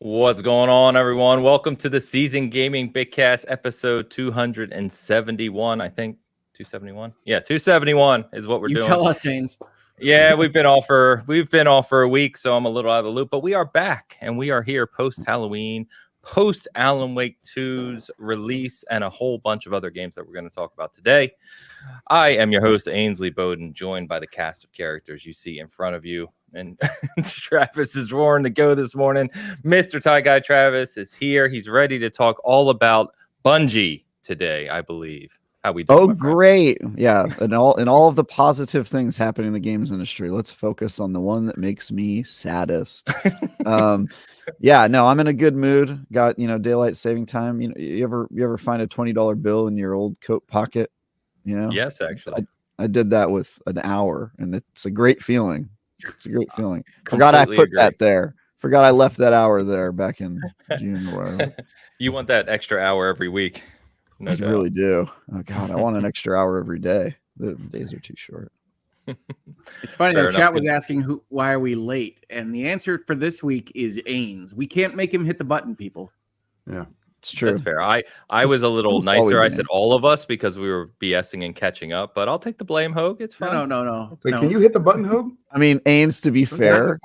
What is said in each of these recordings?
What's going on, everyone? Welcome to the Season Gaming Bitcast episode 271. I think 271. Yeah, 271 is what we're doing. You tell us, Saints. Yeah, we've been off for a week, so I'm a little out of the loop. But we are back, and we are here post Halloween, post Alan Wake 2's release, and a whole bunch of other games that we're going to talk about today. I am your host, Ainsley Bowden, joined by the cast of characters you see in front of you. And Travis is roaring to go this morning. Mr. Tie Guy Travis is here. He's ready to talk all about Bungie today, I believe. How we doing? Oh, great. Yeah. And all of the positive things happening in the games industry. Let's focus on the one that makes me saddest. Yeah, no, I'm in a good mood. Got, daylight saving time. You ever find a $20 bill in your old coat pocket? Yes, actually. I did that with an hour, and it's a great feeling. It's a great feeling. Forgot I put that there. Forgot I left that hour there back in June or whatever. You want that extra hour every week. No doubt. Really do. Oh God, I want an extra hour every day. The days are too short. It's funny though. Chat was asking why are we late, and the answer for this week is Ains. We can't make him hit the button, people. Yeah, it's true. That's fair. I was a little nicer. I said all of us because we were BSing and catching up, but I'll take the blame, Hogue. It's fine. No. Wait, can you hit the button, Hogue? I mean, Ains, to be fair.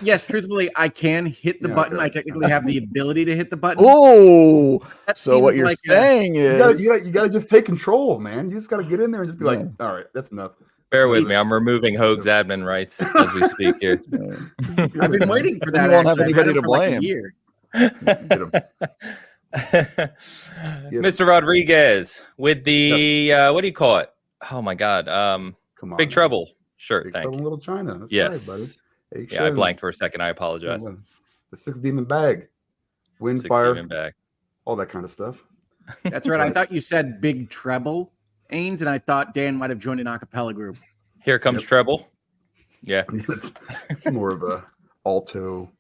Yes, truthfully, I can hit the button. I technically have the ability to hit the button. Oh, so what you're saying is you gotta just take control, man. You just gotta get in there and just be like, all right, that's enough. Bear with me. I'm removing Hogue's admin rights as we speak here. I've been waiting for that. You won't have anybody to blame. Like a year. Mr. Rodriguez with the what do you call it? Oh my God. Come on, Big Trouble. Sure, Big thank Trouble in you. Little China. That's yes. right, buddy. Yeah, I blanked for a second. I apologize. The Six Demon Bag, Wind, Six Fire, Demon Bag. all that kind of stuff. That's right. I thought you said Big Treble, Ains, and I thought Dan might have joined an a cappella group. Here comes Treble. Yeah. It's more of a alto,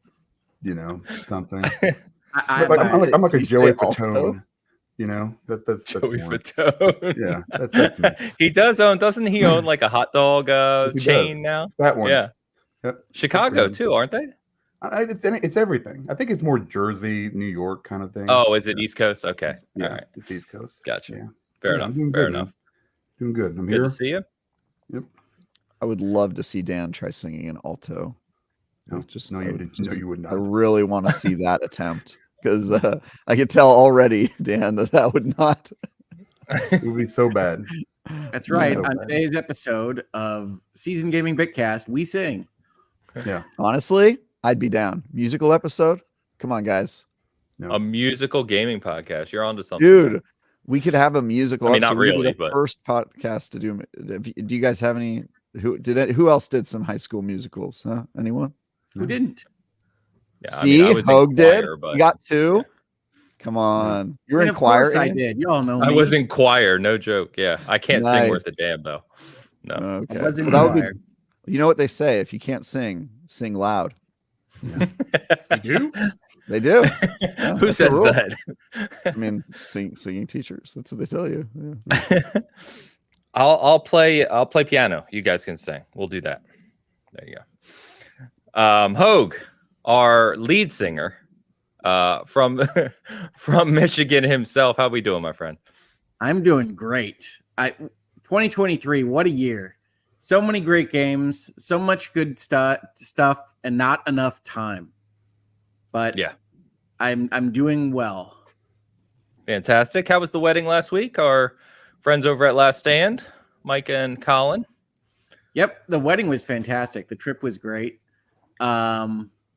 something. I'm like a Joey Fatone. That's Joey more. Fatone. Yeah, that's he does own. Doesn't he own like a hot dog chain now? That one. Yeah. Yep. Chicago too, aren't they? It's everything. I think it's more Jersey, New York kind of thing. Oh, is it East Coast? Okay. Yeah, all right. it's East Coast. Gotcha. Yeah. Fair enough. Fair enough. Doing good. I'm good here. to see you. Yep. I would love to see Dan try singing an alto. No, you would not. I really want to see that attempt because I could tell already, Dan, that would not. It would be so bad. That's right. On today's episode of Season Gaming Bitcast, we sing. Yeah. Honestly, I'd be down. Musical episode? Come on, guys. No. A musical gaming podcast. You're onto something. Dude, we could have a musical episode. Not really, but first podcast to do. Do you guys have any? Who else did some high school musicals? Huh? Anyone? Who didn't? Yeah, See, Hogue did. But... You got two. Yeah. Come on, you're in choir. I did. You all know me. I was in choir. No joke. Yeah, I can't sing worth a damn though. No. Okay. I was in choir. You know what they say? If you can't sing, sing loud. Yeah. They do. They do. Yeah, who says that? I mean, singing teachers. That's what they tell you. Yeah. I'll play piano. You guys can sing. We'll do that. There you go. Hogue, our lead singer, from Michigan himself. How we doing, my friend? I'm doing great. 2023. What a year! So many great games, so much good stuff, and not enough time. But yeah, I'm doing well. Fantastic. How was the wedding last week? Our friends over at Last Stand, Mike and Colin. Yep, the wedding was fantastic. The trip was great.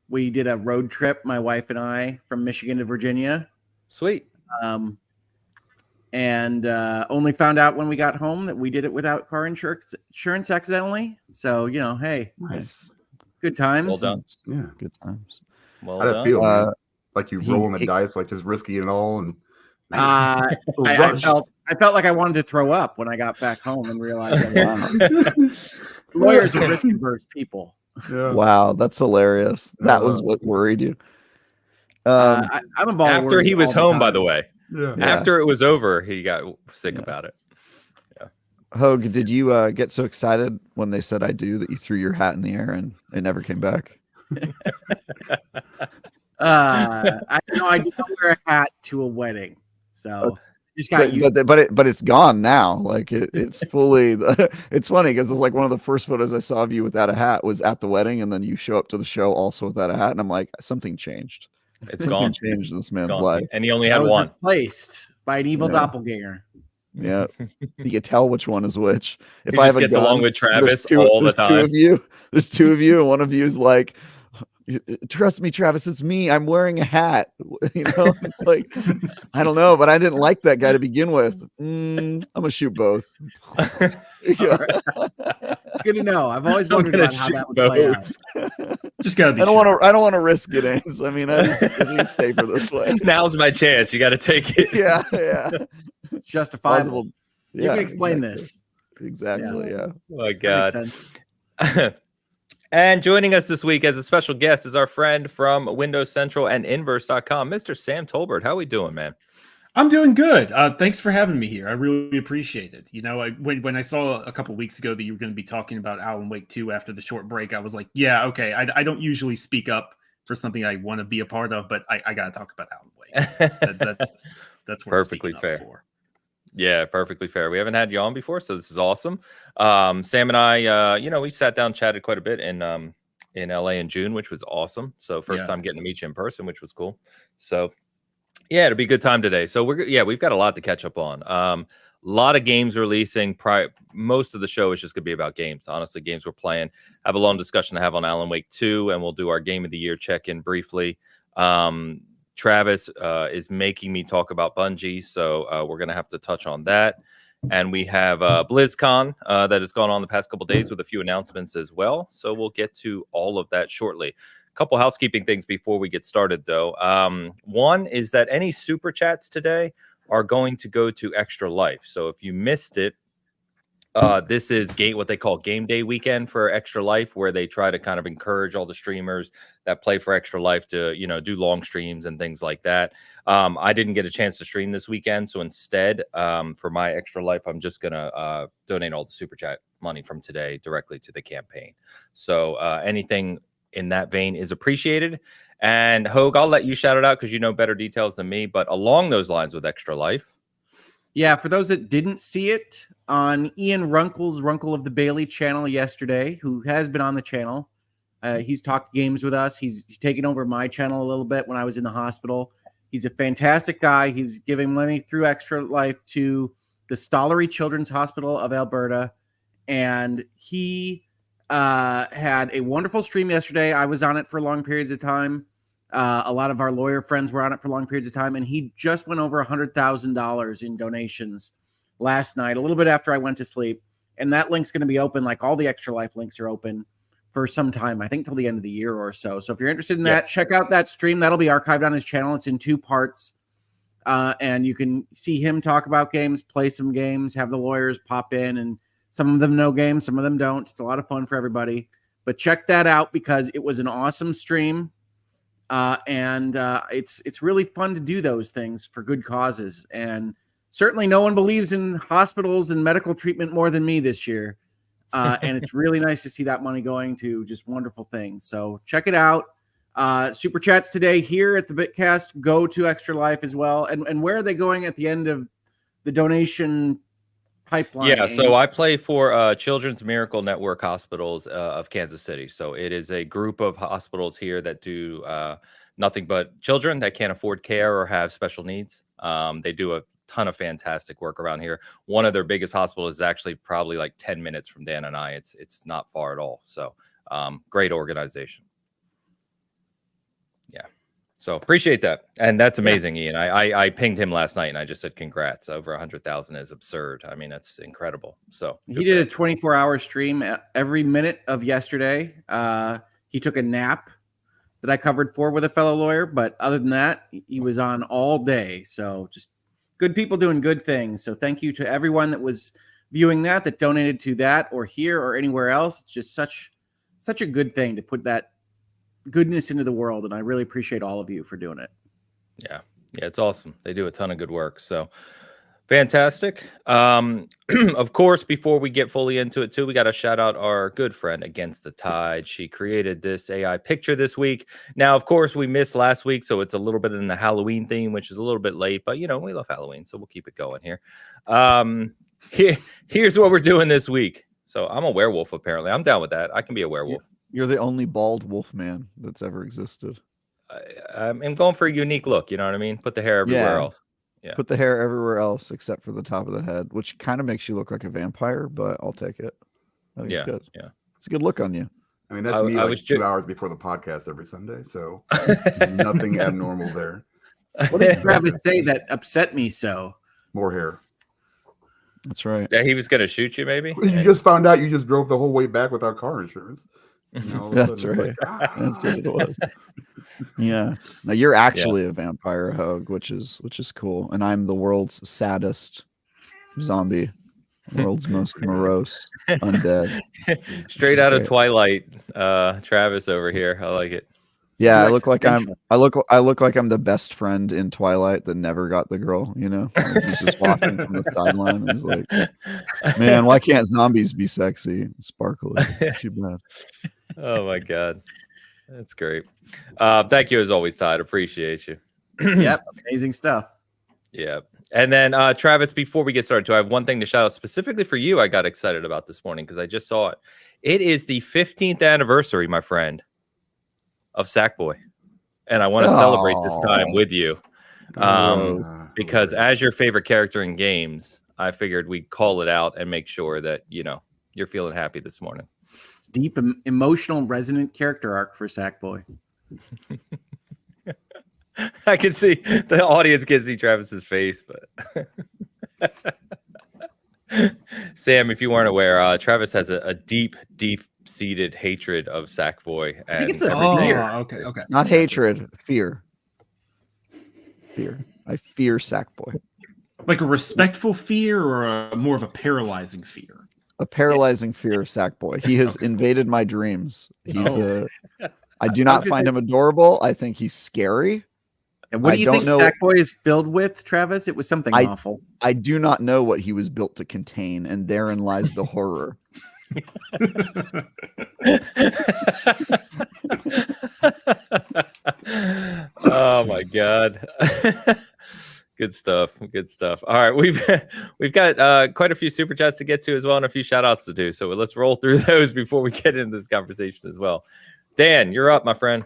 We did a road trip, my wife and I, from Michigan to Virginia. Sweet. And only found out when we got home that we did it without car insurance accidentally. So, hey, nice. Good times. Well done. Yeah, good times. Well done. I feel like you rolling the dice, like just risky and all. And I felt like I wanted to throw up when I got back home and realized lawyers are risk-averse people. Yeah. Wow, that's hilarious. That was what worried you. I'm a ball after he was home, by the way. Yeah. After it was over, he got sick about it. Yeah. Hogue, did you get so excited when they said "I do" that you threw your hat in the air and it never came back? I know I did not wear a hat to a wedding, so just got used. But it's gone now. Like it's fully. It's funny because it's like one of the first photos I saw of you without a hat was at the wedding, and then you show up to the show also without a hat, and I'm like, something changed. It's Something gone. changed in this man's Gone. life, And he only I had was one. replaced by an evil doppelganger. Yeah, you can tell which one is which. If He I just have a gets gun, along with Travis there's all the there's time. There's two of you, and one of you is like, trust me, Travis, it's me. I'm wearing a hat. You know, it's like, I don't know, but I didn't like that guy to begin with. I'm gonna shoot both. Yeah. It's good to know. I've always wondered about how that would play out. Just gotta be. I don't want to risk it, Ace. I mean, I think it's safer this way. Now's my chance. You got to take it. Yeah. It's justifiable. Plausible. You can explain this. Exactly. Yeah. Oh my That God. makes sense. And joining us this week as a special guest is our friend from Windows Central and Inverse.com, Mr. Sam Tolbert. How we doing, man? I'm doing good. Thanks for having me here. I really appreciate it. You know, when I saw a couple weeks ago that you were going to be talking about Alan Wake 2 after the short break, I was like, yeah, okay. I don't usually speak up for something I want to be a part of, but I got to talk about Alan Wake. That's what Perfectly I'm fair. For. Yeah, perfectly fair. We haven't had you on before, so this is awesome. Sam and I, we sat down, chatted quite a bit in LA in June, which was awesome. So first time getting to meet you in person, which was cool. So yeah, it'll be a good time today. So we've got a lot to catch up on. A lot of games releasing. Most of the show is just going to be about games. Honestly, games we're playing. Have a long discussion to have on Alan Wake 2, and we'll do our Game of the Year check-in briefly. Travis is making me talk about Bungie, so we're going to have to touch on that. And we have BlizzCon that has gone on the past couple days with a few announcements as well. So we'll get to all of that shortly. A couple housekeeping things before we get started, though. One is that any super chats today are going to go to Extra Life. So if you missed it, this is what they call game day weekend for Extra Life, where they try to kind of encourage all the streamers that play for Extra Life to, do long streams and things like that. I didn't get a chance to stream this weekend. So instead, for my Extra Life, I'm just going to donate all the super chat money from today directly to the campaign. So anything in that vein is appreciated. And Hogue, I'll let you shout it out because you know better details than me. But along those lines with Extra Life. Yeah, for those that didn't see it, on Ian Runkle's Runkle of the Bailey channel yesterday, who has been on the channel, he's talked games with us. He's taken over my channel a little bit when I was in the hospital. He's a fantastic guy. He's giving money through Extra Life to the Stollery Children's Hospital of Alberta. And he had a wonderful stream yesterday. I was on it for long periods of time. A lot of our lawyer friends were on it for long periods of time, and he just went over $100,000 in donations last night, a little bit after I went to sleep. And that link's going to be open, like all the Extra Life links are open for some time, I think till the end of the year or so. So if you're interested in that, check out that stream. That'll be archived on his channel. It's in 2 parts. And you can see him talk about games, play some games, have the lawyers pop in, and some of them know games, some of them don't. It's a lot of fun for everybody. But check that out because it was an awesome stream. And it's really fun to do those things for good causes. And certainly no one believes in hospitals and medical treatment more than me this year. And it's really nice to see that money going to just wonderful things. So check it out. Super chats today here at the Bitcast go to Extra Life as well. And where are they going at the end of the donation pipeline? Yeah, so I play for Children's Miracle Network Hospitals of Kansas City. So it is a group of hospitals here that do nothing but children that can't afford care or have special needs. They do a ton of fantastic work around here. One of their biggest hospitals is actually probably like 10 minutes from Dan and I. It's not far at all. So great organization. Yeah. So appreciate that. And that's amazing, Ian. I pinged him last night and I just said, congrats. Over 100,000 is absurd. I mean, that's incredible. So he did a 24-hour stream every minute of yesterday. He took a nap that I covered for with a fellow lawyer. But other than that, he was on all day. So just good people doing good things. So thank you to everyone that was viewing that donated to that or here or anywhere else. It's just such a good thing to put that goodness into the world, and I really appreciate all of you for doing it. Yeah, it's awesome. They do a ton of good work. So Fantastic. Of course, before we get fully into it too, we got to shout out our good friend Against the Tide. She created this AI picture this week. Now, of course, we missed last week, so it's a little bit in the Halloween theme, which is a little bit late, but you know, we love Halloween, so we'll keep it going here. Here's what we're doing this week. So I'm a werewolf, apparently. I'm down with that. I can be a werewolf. You're the only bald wolf man that's ever existed. I'm going for a unique look, you know what I mean? Put the hair everywhere else. Yeah. Put the hair everywhere else except for the top of the head, which kind of makes you look like a vampire, but I'll take it. I think it's good. Yeah. It's a good look on you. I mean, that's me like 2 hours before the podcast every Sunday, so nothing abnormal there. What did Travis say that upset me so? More hair. That's right. Yeah, he was going to shoot you, maybe? You just found out you just drove the whole way back without car insurance. You know, That's right. That's what it was. Yeah. Now you're actually a vampire, Hogue, which is cool. And I'm the world's saddest zombie, world's most morose undead. Straight out of Twilight, Travis over here. I like it. Yeah, I look like I'm the best friend in Twilight that never got the girl, you know? He's just walking from the sideline and he's like, man, why can't zombies be sexy and sparkly? Too bad. Oh my God. That's great. Thank you as always, Todd. Appreciate you. Yep, amazing stuff. Yeah. And then Travis, before we get started, too, I have one thing to shout out specifically for you. I got excited about this morning because I just saw it. It is the 15th anniversary, my friend, of Sackboy. And I want to celebrate this time with you. Because as your favorite character in games, I figured we'd call it out and make sure that, you know, you're feeling happy this morning. It's deep, emotional, resonant character arc for Sackboy. I can see the audience can see Travis's face, but Sam, if you weren't aware, Travis has a deep seated hatred of Sackboy. I think it's a fear. Okay. Not hatred, fear. I fear Sackboy. Like a respectful fear or more of a paralyzing fear? A paralyzing fear of Sackboy. He has invaded my dreams. I do not find him adorable. I think he's scary. And what do you think Sackboy is filled with, Travis? It was something awful. I do not know what he was built to contain, and therein lies the horror. Oh my God. Good stuff. All right, we've got quite a few super chats to get to as well, and a few shout outs to do. So let's roll through those before we get into this conversation as well. Dan, you're up, my friend.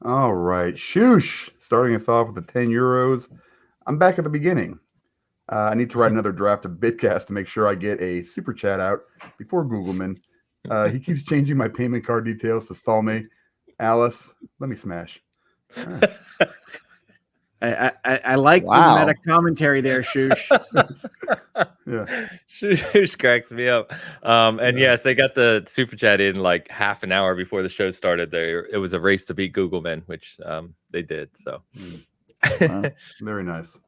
All right, Shoosh, starting us off with the 10 euros. I'm back at the beginning. I need to write another draft of Bitcast to make sure I get a super chat out before Googleman. He keeps changing my payment card details to stall me. Alice, let me smash. I like the meta commentary there, Shoosh. Yeah. Shoosh cracks me up. And yes, they got the super chat in like half an hour before the show started. It was a race to beat Googleman, which they did. So Very nice.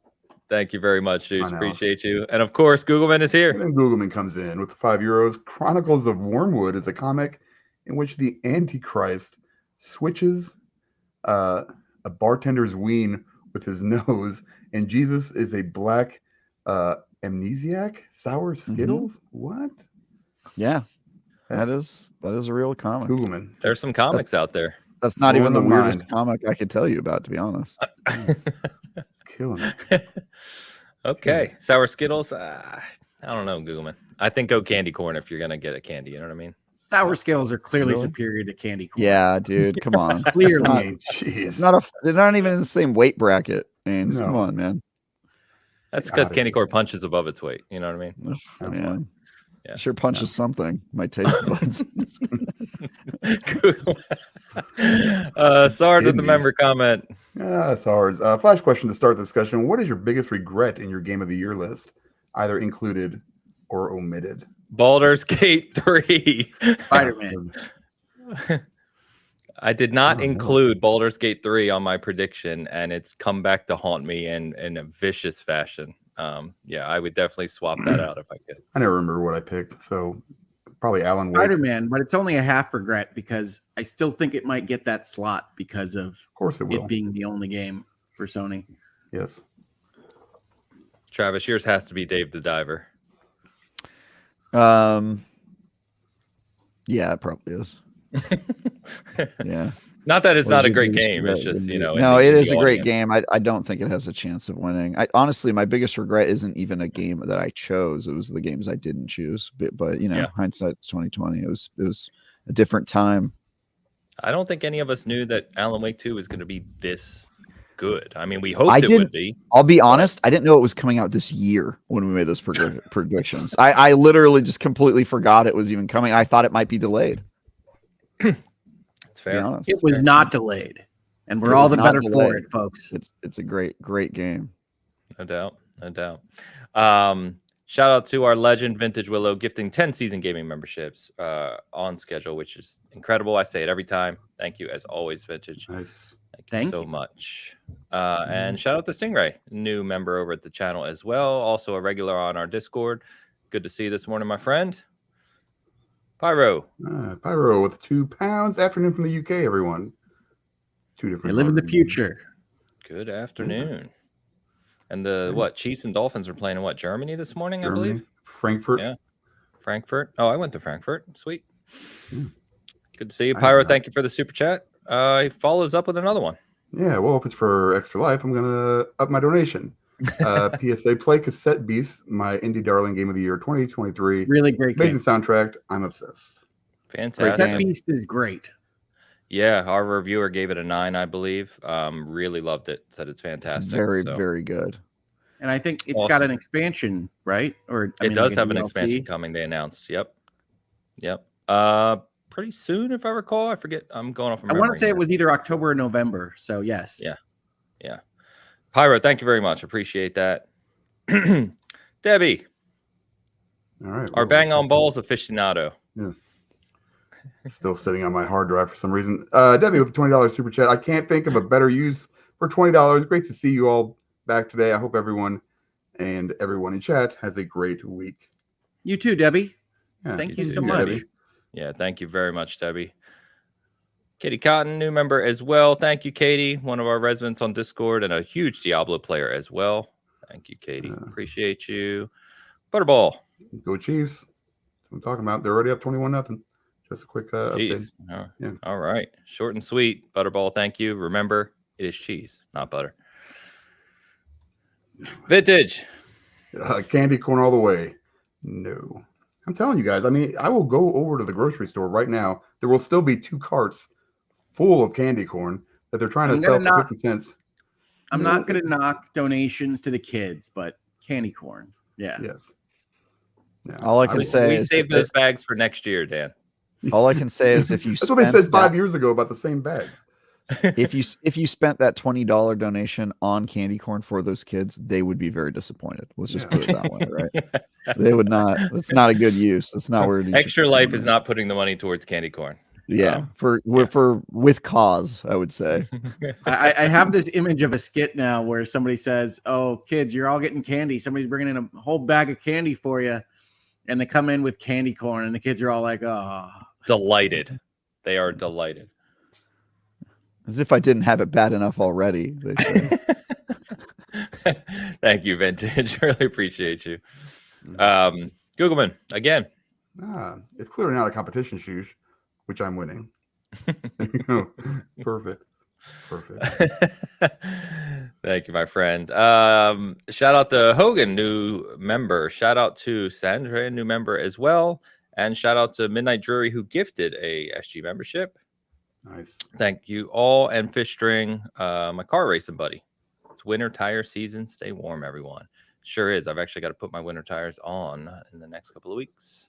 Thank you very much, Shoosh. Appreciate you. And of course, Googleman is here. And then Googleman comes in with 5 euros. Chronicles of Wormwood is a comic in which the Antichrist switches a bartender's ween with his nose, and Jesus is a black amnesiac, sour Skittles. What? Yeah, that is a real comic. Googleman. There's some comics out there. That's not even the weirdest comic I could tell you about, to be honest. Killing it. Okay, sour Skittles. I don't know, Googleman. I think go candy corn if you're gonna get a candy. You know what I mean? Sour Skittles are clearly superior to candy corn. Yeah, dude, come on. Clearly, they're not even in the same weight bracket. Man, come on, man. That's because candy corn punches above its weight. You know what I mean? Man. Yeah. Sure punches something. My taste buds. Sard with the member comment. Sard. Flash question to start the discussion. What is your biggest regret in your Game of the Year list, either included or omitted? Baldur's Gate 3. Spider-Man. I did not include Baldur's Gate 3 on my prediction, and it's come back to haunt me in a vicious fashion. Yeah, I would definitely swap that out if I could. I never remember what I picked, so probably Alan Wake. Spider-Man, but it's only a half regret because I still think it might get that slot because of course it will. It being the only game for Sony. Yes. Travis, yours has to be Dave the Diver. Yeah, it probably is. Yeah. Not that it's not a great game. It's just, no, it is a great game. I don't think it has a chance of winning. Honestly, my biggest regret isn't even a game that I chose. It was the games I didn't choose. But hindsight's 2020. It was a different time. I don't think any of us knew that Alan Wake 2 was going to be this good. I mean, we hoped it would be. I'll be honest, I didn't know it was coming out this year when we made those predictions. I literally just completely forgot it was even coming. I thought it might be delayed. It's fair. It was not delayed, and we're all the better for it, folks. It's a great game. No doubt. Shout out to our legend Vintage Willow gifting 10 season gaming memberships on schedule, which is incredible. I say it every time. Thank you as always, Vintage. Nice. Thank you so much. And shout out to Stingray, new member over at the channel as well. Also a regular on our Discord. Good to see you this morning, my friend. Pyro. Pyro with £2. Afternoon from the UK, everyone. Two different. I live in the future. Good afternoon. And the Chiefs and Dolphins are playing in Germany this morning, I believe. Frankfurt. Yeah. Frankfurt. Oh, I went to Frankfurt. Sweet. Good to see you, Pyro. Thank you for the super chat. He follows up with another one. Yeah, well, if it's for Extra Life, I'm gonna up my donation. PSA Play Cassette Beast, my indie darling game of the year 2023. Really great game. Amazing soundtrack. I'm obsessed. Fantastic. Cassette Beast is great. Yeah, our reviewer gave it a 9, I believe. Really loved it. Said it's fantastic. It's very good. And I think it's got an expansion, right? Or it does have an expansion coming. They announced. Yep. Pretty soon, if I recall. I forget. I'm going off. I want to say it was either October or November. So yes. Yeah. Pyro, thank you very much. Appreciate that. Debbie. All right. Our Bang on Balls aficionado. Yeah. Still sitting on my hard drive for some reason. Debbie with the $20 super chat. I can't think of a better use for $20. Great to see you all back today. I hope everyone in chat has a great week. You too, Debbie. Yeah, thank you so much. Debbie. Yeah, thank you very much, Debbie. Katie Cotton, new member as well. Thank you, Katie, one of our residents on Discord and a huge Diablo player as well. Thank you, Katie. Appreciate you. Butterball. Go Chiefs. That's what I'm talking about. They're already up 21-0. Just a quick update. Yeah. All right. Short and sweet. Butterball, thank you. Remember, it is cheese, not butter. Vintage. Candy corn all the way. No. I'm telling you guys, I mean, I will go over to the grocery store right now. There will still be 2 carts full of candy corn that they're trying to sell for 50 cents. I'm not going to knock donations to the kids, but candy corn. Yeah. Yes. Yeah. All I can say is save those bags for next year, Dan. All I can say is if you That's what they said 5 years ago about the same bags. If you spent that $20 donation on candy corn for those kids, they would be very disappointed. Let's just put it that way, right? They would not. It's not a good use. That's not where Extra Life is not putting the money towards candy corn. Yeah, with cause, I would say. I have this image of a skit now where somebody says, "Oh, kids, you're all getting candy. Somebody's bringing in a whole bag of candy for you," and they come in with candy corn, and the kids are all like, "Oh." Delighted. They are delighted. As if I didn't have it bad enough already. They say. Thank you, Vintage. Really appreciate you. Googleman, again. It's clearly not a competition, Shoes, which I'm winning. There you go. Perfect. Thank you, my friend. Shout out to Hogan, new member. Shout out to Sandra, new member as well. And shout out to Midnight Drury, who gifted a SG membership. Nice. Thank you all. And Fish String, my car racing buddy. It's winter tire season. Stay warm, everyone. Sure is. I've actually got to put my winter tires on in the next couple of weeks.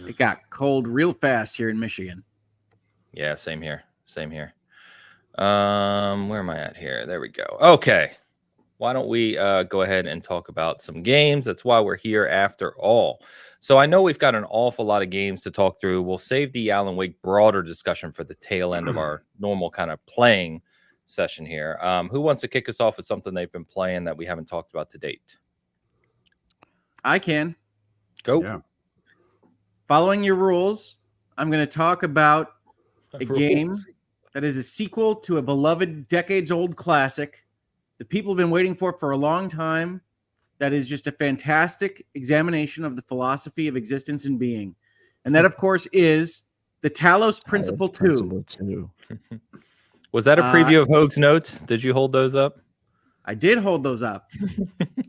It got cold real fast here in Michigan. Yeah, same here. Where am I at here? There we go. Okay. Why don't we go ahead and talk about some games? That's why we're here after all. So I know we've got an awful lot of games to talk through. We'll save the Alan Wake broader discussion for the tail end of our normal kind of playing session here. Who wants to kick us off with something they've been playing that we haven't talked about to date? I can. Go. Yeah. Following your rules, I'm going to talk about a game that is a sequel to a beloved decades-old classic that people have been waiting for a long time, that is just a fantastic examination of the philosophy of existence and being. And that, of course, is the Talos Principal 2. Was that a preview of Hoag's notes? Did you hold those up? I did hold those up.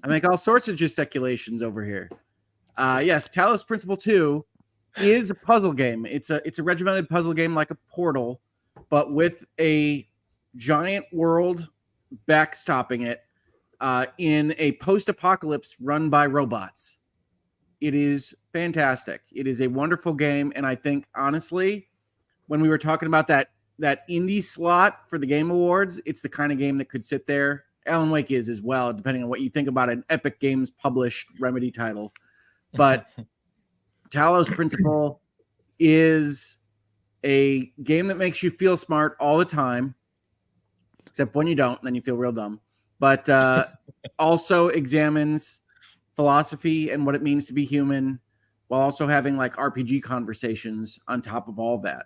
I make all sorts of gesticulations over here. Yes, Talos Principal 2 is a puzzle game. It's a regimented puzzle game like a Portal, but with a giant world backstopping it in a post-apocalypse run by robots. It is fantastic. It is a wonderful game, and I think, honestly, when we were talking about that indie slot for the Game Awards, it's the kind of game that could sit there. Alan Wake is as well, depending on what you think about an Epic Games published Remedy title. But Talos Principal is a game that makes you feel smart all the time, except when you don't, and then you feel real dumb. But also examines philosophy and what it means to be human, while also having like RPG conversations on top of all that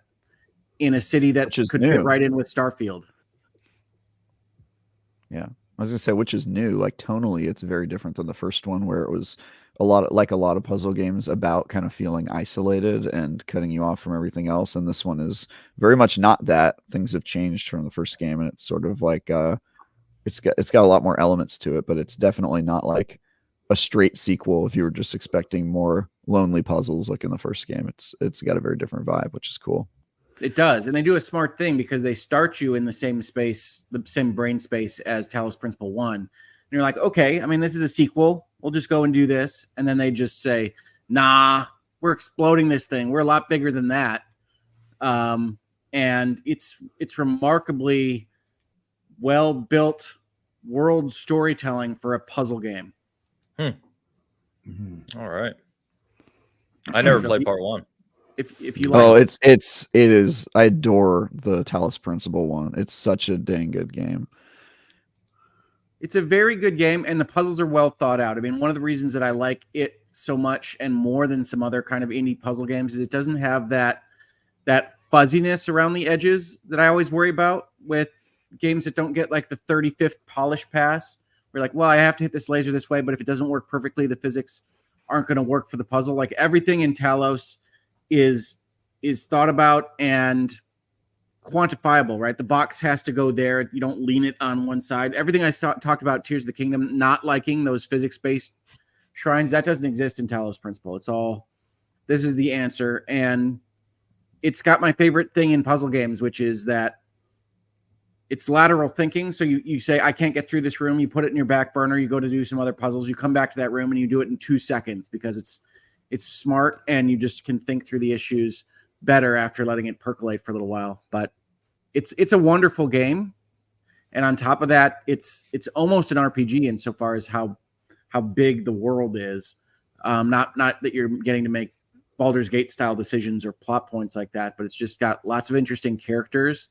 in a city that could fit right in with Starfield. Yeah, I was gonna say, which is new. Like tonally, it's very different than the first one, where it was a lot of puzzle games about kind of feeling isolated and cutting you off from everything else. And this one is very much not that. Things have changed from the first game, and it's sort of like it's got a lot more elements to it, but it's definitely not like a straight sequel. If you were just expecting more lonely puzzles like in the first game, it's got a very different vibe, which is cool. It does. And they do a smart thing because they start you in the same space, the same brain space as Talos Principal 1. And you're like, okay, I mean, this is a sequel. We'll just go and do this. And then they just say, nah, we're exploding this thing. We're a lot bigger than that. And it's remarkably well-built world storytelling for a puzzle game. Mm-hmm. All right. I never played part 1. If you like, it is. I adore the Talos Principal 1. It's such a dang good game. It's a very good game, and the puzzles are well thought out. I mean, one of the reasons that I like it so much and more than some other kind of indie puzzle games is it doesn't have that fuzziness around the edges that I always worry about with games that don't get like the 35th polish pass. We're like, well, I have to hit this laser this way, but if it doesn't work perfectly, the physics aren't going to work for the puzzle. Like everything in Talos is thought about and quantifiable, right? The box has to go there. You don't lean it on one side. Everything I talked about Tears of the Kingdom, not liking those physics-based shrines, that doesn't exist in Talos Principal. It's all, this is the answer. And it's got my favorite thing in puzzle games, which is that it's lateral thinking. So you say, I can't get through this room. You put it in your back burner. You go to do some other puzzles. You come back to that room and you do it in 2 seconds because it's smart and you just can think through the issues better after letting it percolate for a little while. But it's a wonderful game. And on top of that, it's almost an RPG insofar as how big the world is. Not that you're getting to make Baldur's Gate style decisions or plot points like that, but it's just got lots of interesting characters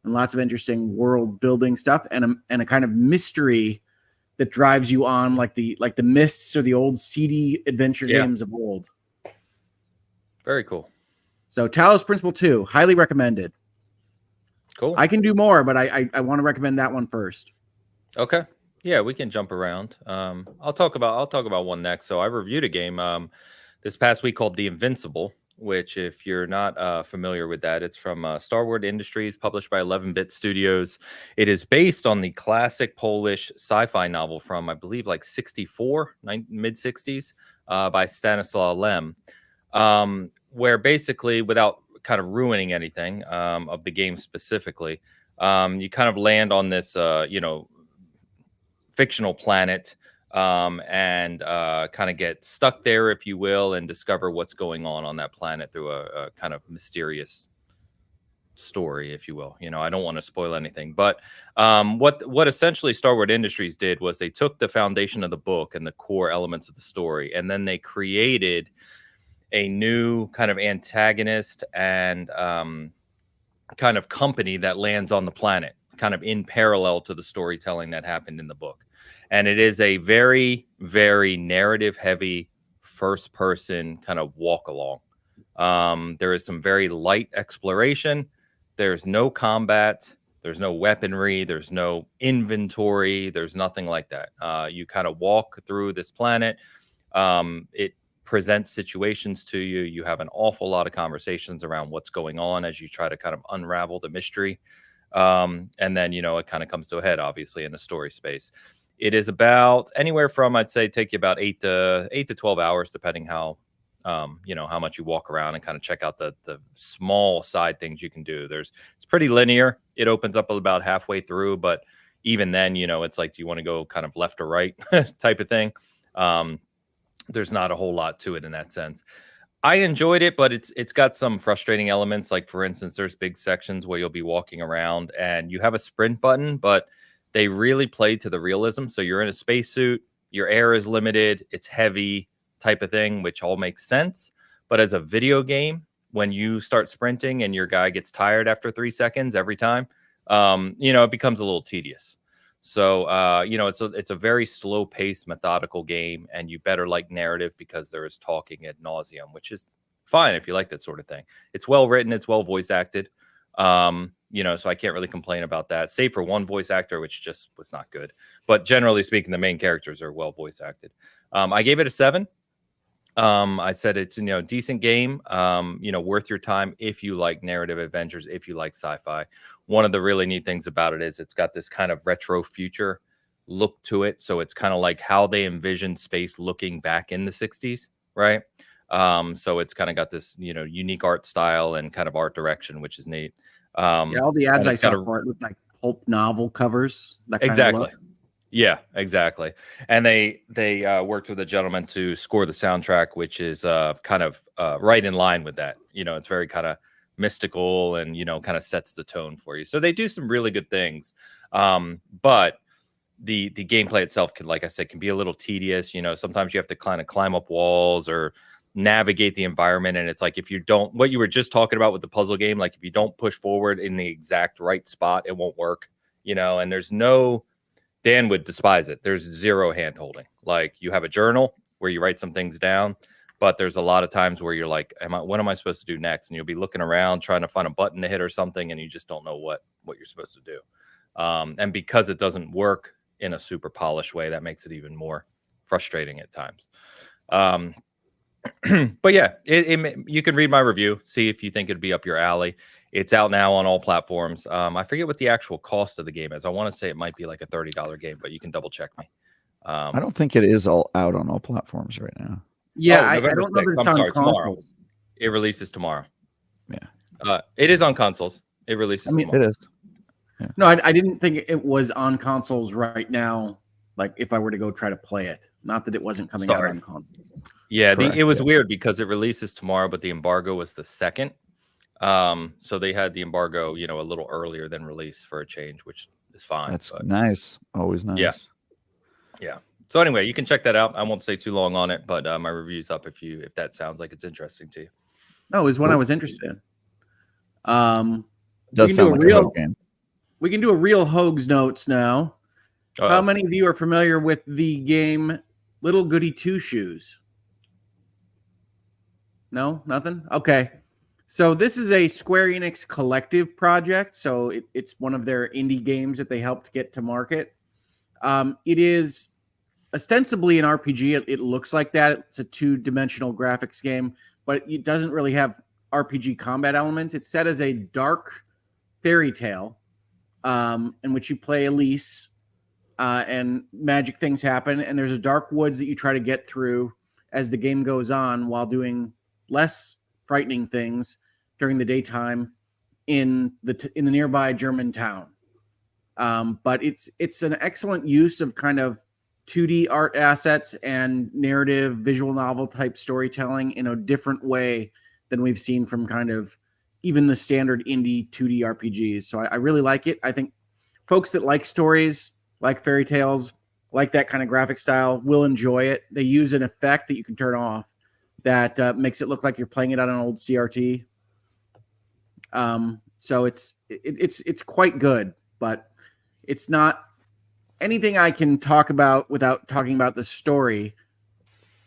and lots of interesting world building stuff and a kind of mystery that drives you on like the Mists or the old CD adventure games of old. Very cool. So Talos Principal 2, highly recommended. Cool. I can do more, but I want to recommend that one first. Okay. Yeah, we can jump around. I'll talk about one next. So I reviewed a game this past week called The Invincible, which if you're not familiar with that, it's from Starwood Industries, published by 11-Bit Studios. It is based on the classic Polish sci-fi novel from, I believe, like 64, mid-60s, by Stanislaw Lem, where basically, without kind of ruining anything of the game specifically, you kind of land on this, fictional planet and kind of get stuck there, if you will, and discover what's going on that planet through a kind of mysterious story, if you will. I don't want to spoil anything, but what essentially Starwood Industries did was they took the foundation of the book and the core elements of the story, and then they created a new kind of antagonist and kind of company that lands on the planet, kind of in parallel to the storytelling that happened in the book. And it is a very, very narrative heavy first person kind of walk along. There is some very light exploration. There's no combat. There's no weaponry. There's no inventory. There's nothing like that. You kind of walk through this planet. It presents situations to you. You have an awful lot of conversations around what's going on as you try to kind of unravel the mystery. And then, it kind of comes to a head, obviously, in the story space. It is about anywhere from, I'd say, take you about 8 to 12 hours, depending how much you walk around and kind of check out the small side things you can do. It's pretty linear. It opens up about halfway through, but even then, it's like, do you want to go kind of left or right type of thing? There's not a whole lot to it in that sense. I enjoyed it, but it's got some frustrating elements. Like, for instance, there's big sections where you'll be walking around and you have a sprint button, but they really play to the realism. So you're in a spacesuit, your air is limited, it's heavy type of thing, which all makes sense. But as a video game, when you start sprinting and your guy gets tired after 3 seconds every time, it becomes a little tedious. So, it's a very slow paced, methodical game, and you better like narrative because there is talking ad nauseum, which is fine if you like that sort of thing. It's well written. It's well voice acted. So I can't really complain about that, save for one voice actor, which just was not good. But generally speaking, the main characters are well voice acted. I gave it a 7. I said it's decent game, worth your time if you like narrative adventures, if you like sci-fi. One of the really neat things about it is it's got this kind of retro future look to it. So it's kind of like how they envisioned space looking back in the 60s, right? So it's kind of got this, unique art style and kind of art direction, which is neat. All the ads I saw for it looked like pulp novel covers. Exactly. Yeah, exactly. And they worked with a gentleman to score the soundtrack, which is kind of right in line with that. It's very kind of mystical and, kind of sets the tone for you. So they do some really good things. But the gameplay itself can, like I said, can be a little tedious. Sometimes you have to kind of climb up walls or navigate the environment. And it's like, if you don't, what you were just talking about with the puzzle game, like if you don't push forward in the exact right spot, it won't work, and there's no, Dan would despise it. There's zero hand holding. Like, you have a journal where you write some things down, but there's a lot of times where you're like, what am I supposed to do next? And you'll be looking around trying to find a button to hit or something, and you just don't know what you're supposed to do. And because it doesn't work in a super polished way, that makes it even more frustrating at times. But yeah, you can read my review, see if you think it'd be up your alley. It's out now on all platforms. I forget what the actual cost of the game is. I want to say it might be like a $30 game, but you can double check me. I don't think it is all out on all platforms right now. Yeah, I don't know if it's on consoles. Tomorrow. It releases tomorrow. Yeah. It is on consoles. It releases tomorrow. It is. Yeah. No, I didn't think it was on consoles right now. Like, if I were to go try to play it, not that it wasn't coming out on consoles. Yeah, it was weird because it releases tomorrow, but the embargo was the 2nd. So they had the embargo, a little earlier than release for a change, which is fine. That's nice. Always nice. Yeah. So anyway, you can check that out. I won't stay too long on it, but my review's up if that sounds like it's interesting to you. No, it was one I was interested in. Does sound like a real game. We can do a real Hogs Notes now. How many of you are familiar with the game Little Goody Two Shoes? No, nothing? Okay. So this is a Square Enix collective project. So it's one of their indie games that they helped get to market. It is ostensibly an RPG. It looks like that. It's a 2-dimensional graphics game, but it doesn't really have RPG combat elements. It's set as a dark fairy tale in which you play Elise and magic things happen. And there's a dark woods that you try to get through as the game goes on while doing less frightening things during the daytime in the nearby German town. But it's an excellent use of kind of 2D art assets and narrative visual novel type storytelling in a different way than we've seen from kind of even the standard indie 2D RPGs. So I really like it. I think folks that like stories, like fairy tales, like that kind of graphic style will enjoy it. They use an effect that you can turn off that makes it look like you're playing it on an old CRT. So it's quite good, but it's not anything I can talk about without talking about the story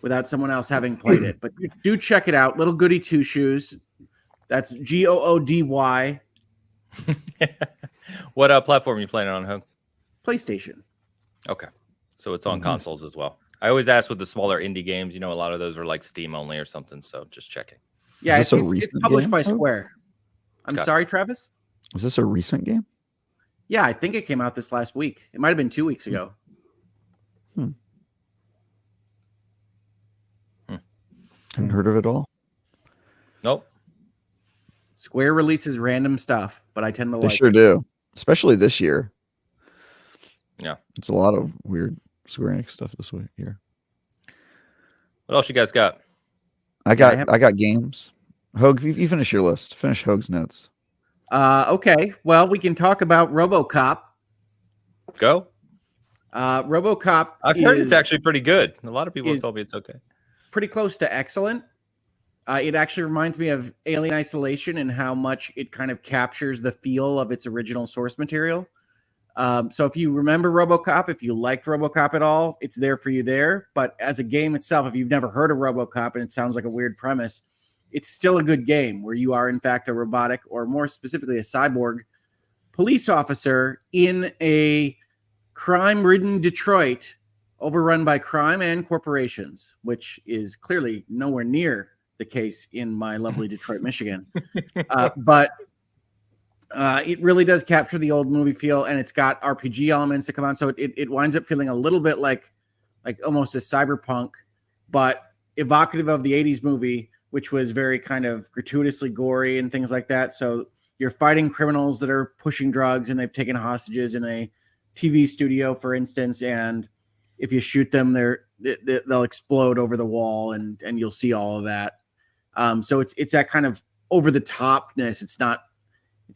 without someone else having played it. But do check it out. Little Goody Two Shoes. That's Goody. What platform are you playing on, Hogue? PlayStation. Okay. So it's on consoles as well. I always ask with the smaller indie games, a lot of those are like Steam only or something. So just checking. Yeah, Is this it's published by Square. I'm Got sorry, Travis? Is this a recent game? Yeah, I think it came out this last week. It might have been 2 weeks ago. Haven't heard of it all. Nope. Square releases random stuff, but I tend to They like sure it. do, especially this year. Yeah. It's a lot of weird Square Enix stuff this week here. What else you guys got? I got games. Hogue, you finish your list. Finish Hogue's notes. Okay. Well, we can talk about RoboCop. Go. RoboCop. I've heard it's actually pretty good. A lot of people have told me it's okay. Pretty close to excellent. It actually reminds me of Alien Isolation and how much it kind of captures the feel of its original source material. So if you remember RoboCop, if you liked RoboCop at all, it's there for you there. But as a game itself, if you've never heard of RoboCop and it sounds like a weird premise, it's still a good game where you are in fact a robotic, or more specifically a cyborg police officer in a crime-ridden Detroit overrun by crime and corporations, which is clearly nowhere near the case in my lovely Detroit, Michigan. But it really does capture the old movie feel, and it's got RPG elements that come on. So it winds up feeling a little bit like almost a cyberpunk, but evocative of the 80s movie, which was very kind of gratuitously gory and things like that. So you're fighting criminals that are pushing drugs and they've taken hostages in a TV studio, for instance, and if you shoot them, they'll explode over the wall, and you'll see all of that. So it's that kind of over the topness. It's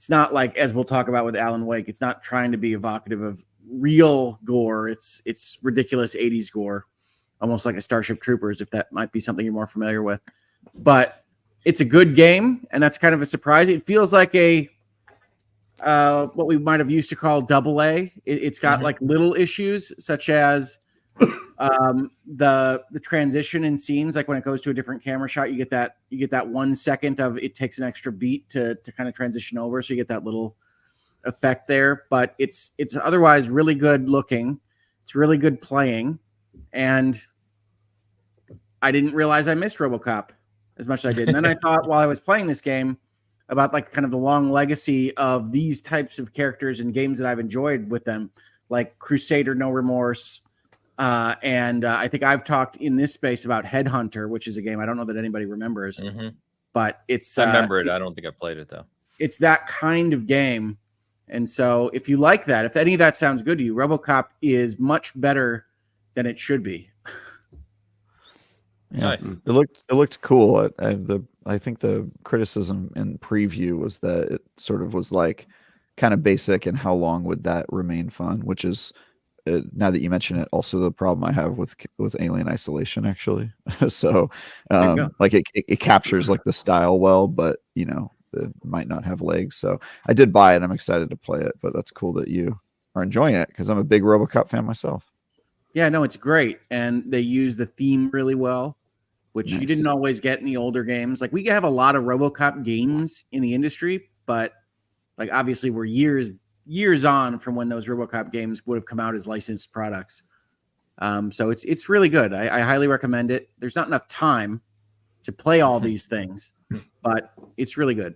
not like, as we'll talk about with Alan Wake, it's not trying to be evocative of real gore. It's ridiculous 80s gore, almost like a Starship Troopers, if that might be something you're more familiar with. But it's a good game, and that's kind of a surprise. It feels like a what we might have used to call AA. It's got like little issues, such as the transition in scenes, like when it goes to a different camera shot, you get that 1 second of it takes an extra beat to kind of transition over, so you get that little effect there. But it's otherwise really good looking. It's really good playing, and I didn't realize I missed RoboCop as much as I did. And then I thought while I was playing this game about like kind of the long legacy of these types of characters and games that I've enjoyed with them, like Crusader No Remorse. And I think I've talked in this space about Headhunter, which is a game I don't know that anybody remembers, but it's. I remember it. I don't think I played it though. It's that kind of game, and so if you like that, if any of that sounds good to you, RoboCop is much better than it should be. Yeah. Nice. It looked cool. I think the criticism in preview was that it sort of was like kind of basic, and how long would that remain fun? Which is, now that you mention it, also the problem I have with Alien Isolation, actually. So like it captures like the style well, but it might not have legs. So I did buy it. I'm excited to play it, but that's cool that you are enjoying it, because I'm a big RoboCop fan myself. Yeah, no, it's great. And they use the theme really well, which you didn't always get in the older games. Like, we have a lot of RoboCop games in the industry, but like obviously we're years on from when those RoboCop games would have come out as licensed products. So it's really good. I highly recommend it. There's not enough time to play all these things, but it's really good.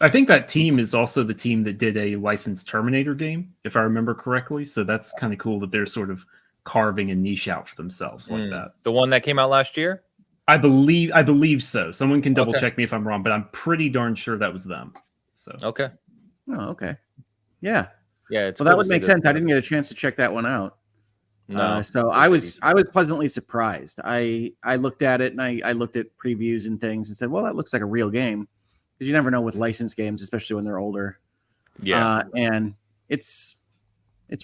I think that team is also the team that did a licensed Terminator game, if I remember correctly. So that's kind of cool that they're sort of carving a niche out for themselves like that. The one that came out last year? I believe so. Someone can double check me if I'm wrong, but I'm pretty darn sure that was them. So okay. Oh, okay. Yeah. Yeah. It's well, that would make sense. I didn't get a chance to check that one out. No. So I was pleasantly surprised. I looked at it and I looked at previews and things and said, well, that looks like a real game. Because you never know with licensed games, especially when they're older. Yeah. And it's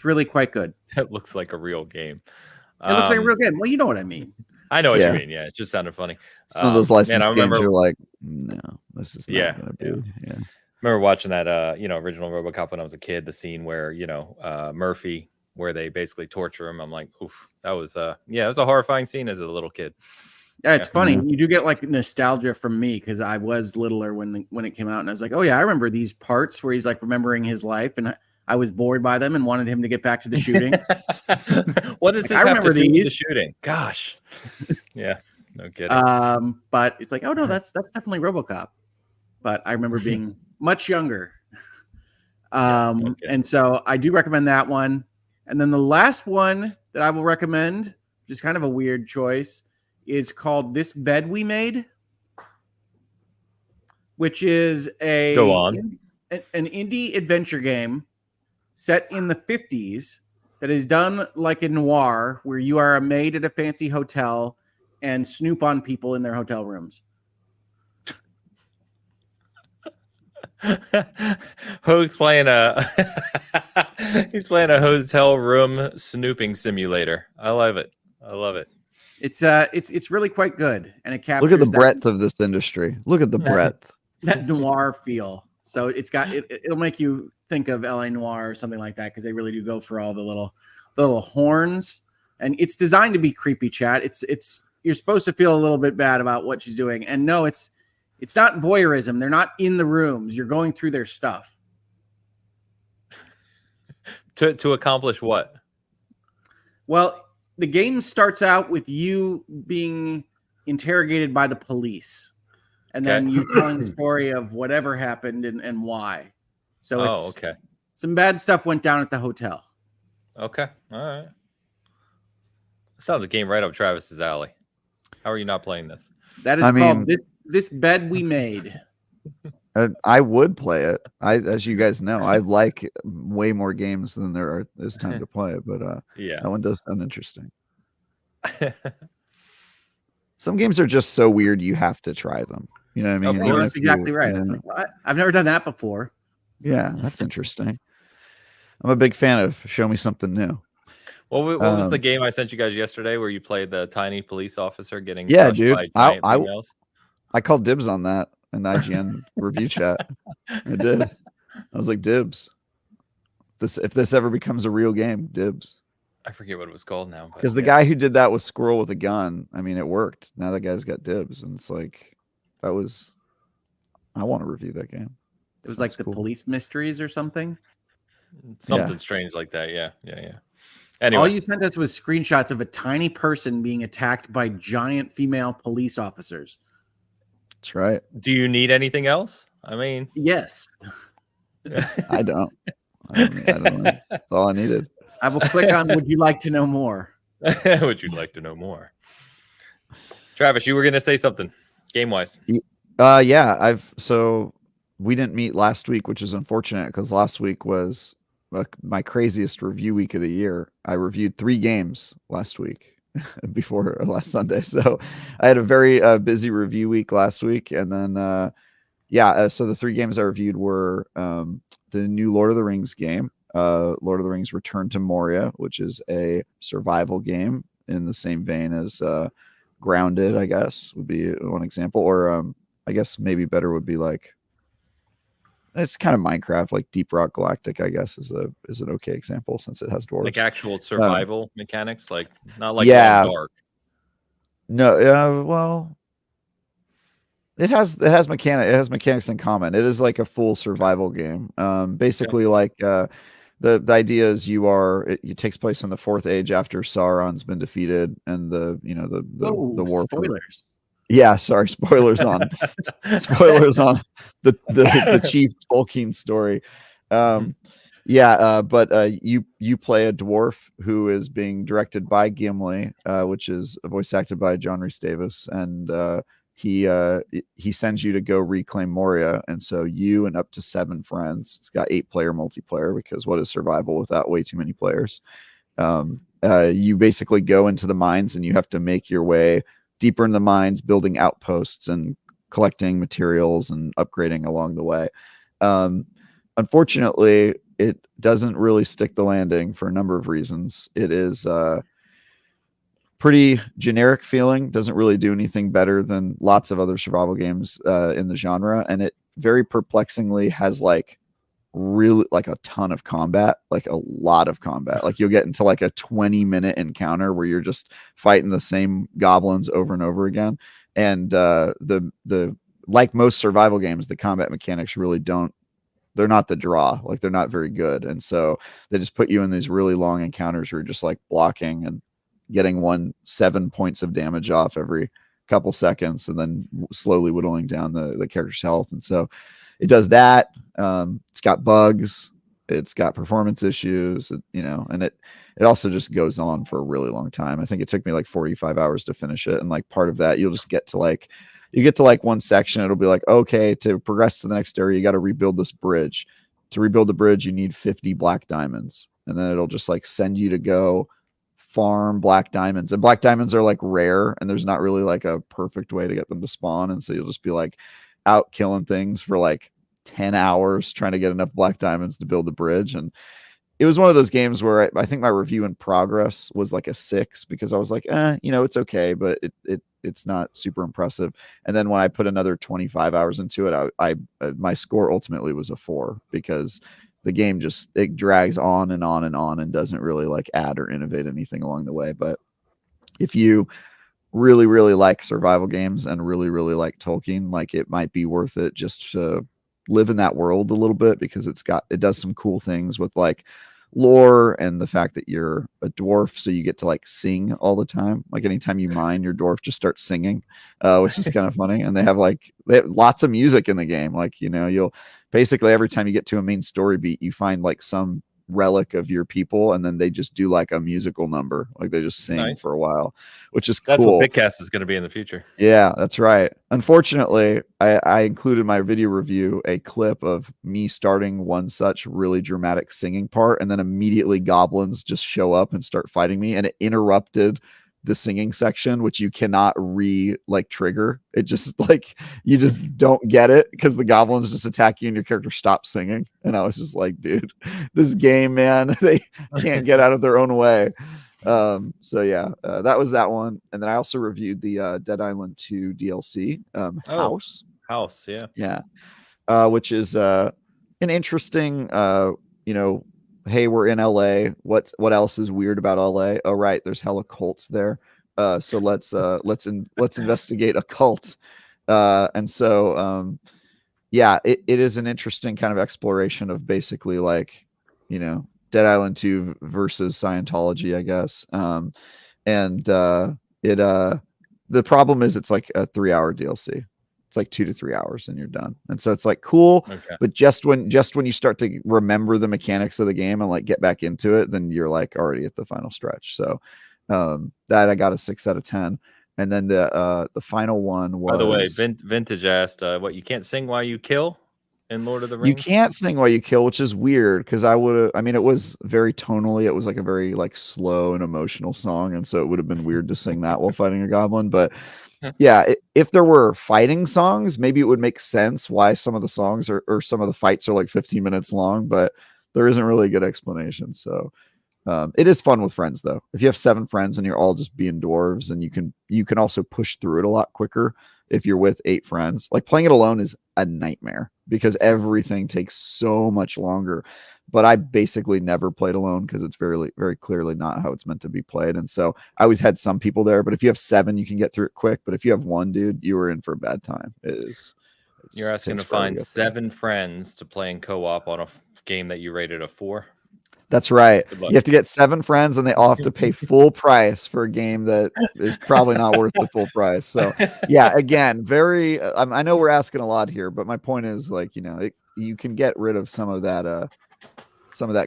really quite good. It looks like a real game. It looks like a real game. Well, you know what I mean. I know what you mean. Yeah, it just sounded funny. Some of those licensed games are like, no, this is not going to be. Yeah. I remember watching that, original RoboCop when I was a kid. The scene where Murphy, where they basically torture him. I'm like, oof, that was it was a horrifying scene as a little kid. Yeah, it's funny. Yeah. You do get like nostalgia from me because I was littler when it came out, and I was like, oh yeah, I remember these parts where he's like remembering his life, and I was bored by them and wanted him to get back to the shooting. What does this I have to remember do with the these. shooting? Gosh. Yeah, no kidding. But it's like, oh no, that's definitely RoboCop. But I remember being much younger. Okay. And so I do recommend that one. And then the last one that I will recommend, which is kind of a weird choice, is called This Bed We Made, which is Go on. an indie adventure game set in the 50s that is done like a noir, where you are a maid at a fancy hotel and snoop on people in their hotel rooms. Hoag's playing a he's playing a hotel room snooping simulator. I love it. It's really quite good, and it captures Look at the breadth of this industry. Look at the breadth. that noir feel. So it'll make you think of LA Noir or something like that, because they really do go for all the little horns, and it's designed to be creepy, chat. It's you're supposed to feel a little bit bad about what she's doing, and no, it's not voyeurism. They're not in the rooms. You're going through their stuff. To accomplish what? Well, the game starts out with you being interrogated by the Okay. police, and then you telling the story of whatever happened and why. So okay. Some bad stuff went down at the hotel. Okay. All right. Sounds like a game right up Travis's alley. How are you not playing this? That is called This Bed We Made. I would play it. As you guys know, I like way more games than there is time to play it. But Yeah. that one does sound interesting. Some games are just so weird you have to try them. You know what I mean? Of course, that's exactly right. It's like, what? I've never done that before. Yeah, that's interesting. I'm a big fan of show me something new. What was the game I sent you guys yesterday where you played the tiny police officer getting crushed dude. by giant females? I called dibs on that in the IGN review chat. I did. I was like, dibs. If this ever becomes a real game, dibs. I forget what it was called now. Because the guy who did that with Squirrel with a gun, I mean, it worked. Now that guy's got dibs, and it's like, I want to review that game. It was like the Police Mysteries or something. Something strange like that. Yeah. Anyway, all you sent us was screenshots of a tiny person being attacked by giant female police officers. That's right. Do you need anything else? I mean, yes. I don't know. That's all I needed. I will click on would you like to know more? Would you like to know more? Travis, you were going to say something game-wise. Yeah, so we didn't meet last week, which is unfortunate because last week was my craziest review week of the year. I reviewed 3 games last week before last Sunday. So I had a very busy review week last week. And then, so the 3 games I reviewed were the new Lord of the Rings game, Lord of the Rings Return to Moria, which is a survival game in the same vein as Grounded, I guess, would be one example. Or I guess maybe better would be like, it's kind of Minecraft, like Deep Rock Galactic, I guess, is an okay example since it has dwarves. Like actual survival mechanics, like not like Long Dark. No, well, it has mechanics in common. It is like a full survival game. Basically, like the idea is it takes place in the 4th age after Sauron's been defeated, and the war. Spoilers. Yeah, sorry, spoilers on the Chief Tolkien story. But you play a dwarf who is being directed by Gimli, which is voice acted by John Rhys Davis, and he sends you to go reclaim Moria, and so you and up to 7 friends. It's got 8-player multiplayer because what is survival without way too many players? You basically go into the mines and you have to make your way deeper in the mines, building outposts and collecting materials and upgrading along the way. Unfortunately, it doesn't really stick the landing for a number of reasons. It is pretty generic feeling, doesn't really do anything better than lots of other survival games in the genre, and it very perplexingly has like really like a ton of combat, like a lot of combat. Like you'll get into like a 20-minute encounter where you're just fighting the same goblins over and over again. And the like most survival games, the combat mechanics really they're not the draw. Like they're not very good. And so they just put you in these really long encounters where you're just like blocking and getting 7 points of damage off every couple seconds and then slowly whittling down the character's health. And so it does that. It's got bugs, it's got performance issues, and it also just goes on for a really long time. I think it took me like 45 hours to finish it. And like part of that, you'll just get to like one section, it'll be like, okay, to progress to the next area, you got to rebuild this bridge. To rebuild the bridge, you need 50 black diamonds. And then it'll just like send you to go farm black diamonds. And black diamonds are like rare, and there's not really like a perfect way to get them to spawn. And so you'll just be like out killing things for like 10 hours trying to get enough black diamonds to build the bridge. And it was one of those games where I think my review in progress was like a 6 because I was like, it's okay, but it's not super impressive. And then when I put another 25 hours into it, I my score ultimately was a 4 because the game it drags on and on and on and doesn't really like add or innovate anything along the way. But if you really, really like survival games and really, really like Tolkien, like it might be worth it just to live in that world a little bit because it does some cool things with like lore and the fact that you're a dwarf, so you get to like sing all the time. Like anytime you mine, your dwarf just starts singing, which is kind of funny. And they have lots of music in the game. Like, you'll basically every time you get to a main story beat, you find like some relic of your people, and then they just do like a musical number, like they just sing for a while, which is that's cool. What Bitcast is going to be in the future. Yeah, that's right. Unfortunately, I included in my video review a clip of me starting one such really dramatic singing part, and then immediately goblins just show up and start fighting me, and it interrupted the singing section, which you cannot trigger. It just like you just don't get it because the goblins just attack you and your character stops singing. And I was just like, dude, this game, man, they can't get out of their own way. So yeah, that was that one. And then I also reviewed the Dead Island 2 DLC, House, yeah, which is an interesting, hey, we're in LA. What else is weird about LA? Oh, right, there's hella cults there. So let's investigate a cult. And so yeah, it is an interesting kind of exploration of basically like, Dead Island 2 versus Scientology, I guess. The problem is it's like a 3-hour DLC. It's like 2 to 3 hours and you're done. And so it's like cool, okay. But just when you start to remember the mechanics of the game and like get back into it, then you're like already at the final stretch. So that I got a 6 out of 10. And then the final one was, by the way, Vintage asked what you can't sing while you kill in Lord of the Rings. You can't sing while you kill, which is weird because it was very tonally, it was like a very like slow and emotional song, and so it would have been weird to sing that while fighting a goblin. But yeah, if there were fighting songs, maybe it would make sense why some of the songs or some of the fights are like 15 minutes long, but there isn't really a good explanation. So it is fun with friends though. If you have 7 friends and you're all just being dwarves, and you can also push through it a lot quicker if you're with 8 friends. Like playing it alone is a nightmare because everything takes so much longer. But I basically never played alone because it's very, very clearly not how it's meant to be played. And so I always had some people there, but if you have 7, you can get through it quick. But if you have 1 dude, you were in for a bad time. You're asking to find 7 friends to play in co-op on a game that you rated a 4. That's right. You have to get 7 friends, and they all have to pay full price for a game that is probably not worth the full price. So yeah, again, very. I know we're asking a lot here, but my point is, like, you can get rid of some of that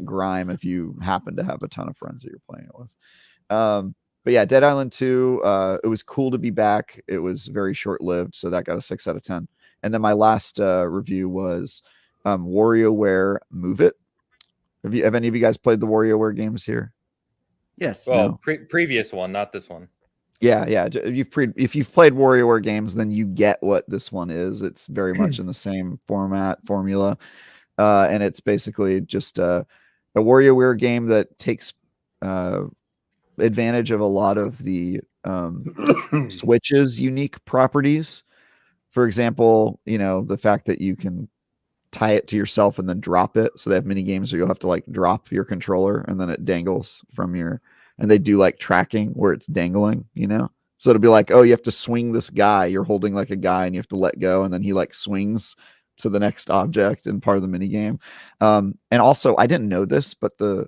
grime if you happen to have a ton of friends that you're playing it with. But yeah, Dead Island 2. It was cool to be back. It was very short lived, so that got a 6 out of 10. And then my last review was WarioWare Move It. Have any of you guys played the WarioWare games here? Yes. Well, no? Previous one, not this one. Yeah. If you've played WarioWare games, then you get what this one is. It's very much in the same formula, and it's basically just a WarioWare game that takes advantage of a lot of the Switch's unique properties. For example, the fact that you can tie it to yourself and then drop it. So they have mini games where you'll have to like drop your controller and then it dangles from your, and they do like tracking where it's dangling, you know? So it'll be like, oh, you have to swing this guy. You're holding like a guy and you have to let go. And then he like swings to the next object and part of the mini game. And also I didn't know this, but the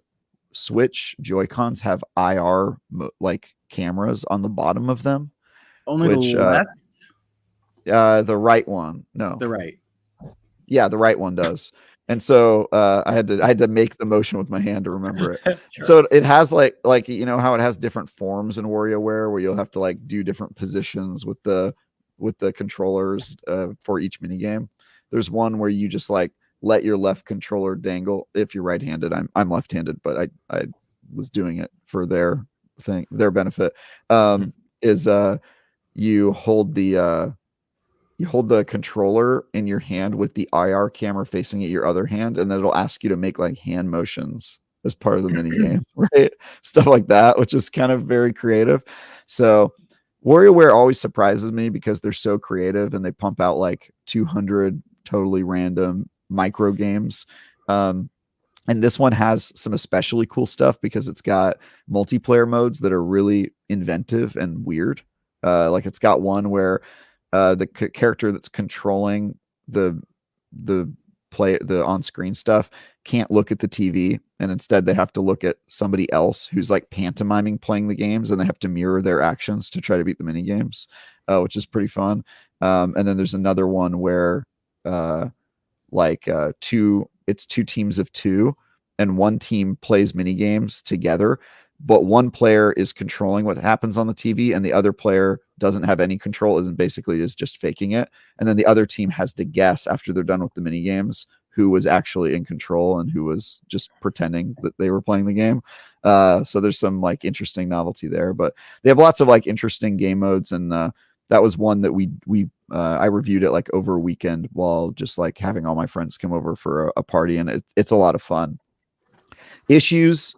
Switch Joy-Cons have IR like cameras on the bottom of them. Only which, the left? The right one. No. The right. Yeah, the right one does. And so I had to make the motion with my hand to remember it. Sure. So it has like you know how it has different forms in WarioWare where you'll have to like do different positions with the controllers for each mini game. There's one where you just like let your left controller dangle if you're right-handed. I'm left-handed, but I was doing it for their benefit. Is you hold the controller in your hand with the IR camera facing at your other hand, and then it'll ask you to make like hand motions as part of the mini game, right? Stuff like that, which is kind of very creative. So WarioWare always surprises me because they're so creative and they pump out like 200 totally random micro games. And this one has some especially cool stuff because it's got multiplayer modes that are really inventive and weird. Like it's got one where the character that's controlling the on-screen stuff can't look at the TV, and instead they have to look at somebody else who's like pantomiming playing the games, and they have to mirror their actions to try to beat the mini games, which is pretty fun. And then there's another one where it's two teams of two, and one team plays mini games together, but one player is controlling what happens on the TV and the other player doesn't have any control, is just faking it. And then the other team has to guess after they're done with the mini games who was actually in control and who was just pretending that they were playing the game. So there's some like interesting novelty there, but they have lots of like interesting game modes. And that was one that I reviewed it like over a weekend while just like having all my friends come over for a party, and it's a lot of fun. Issues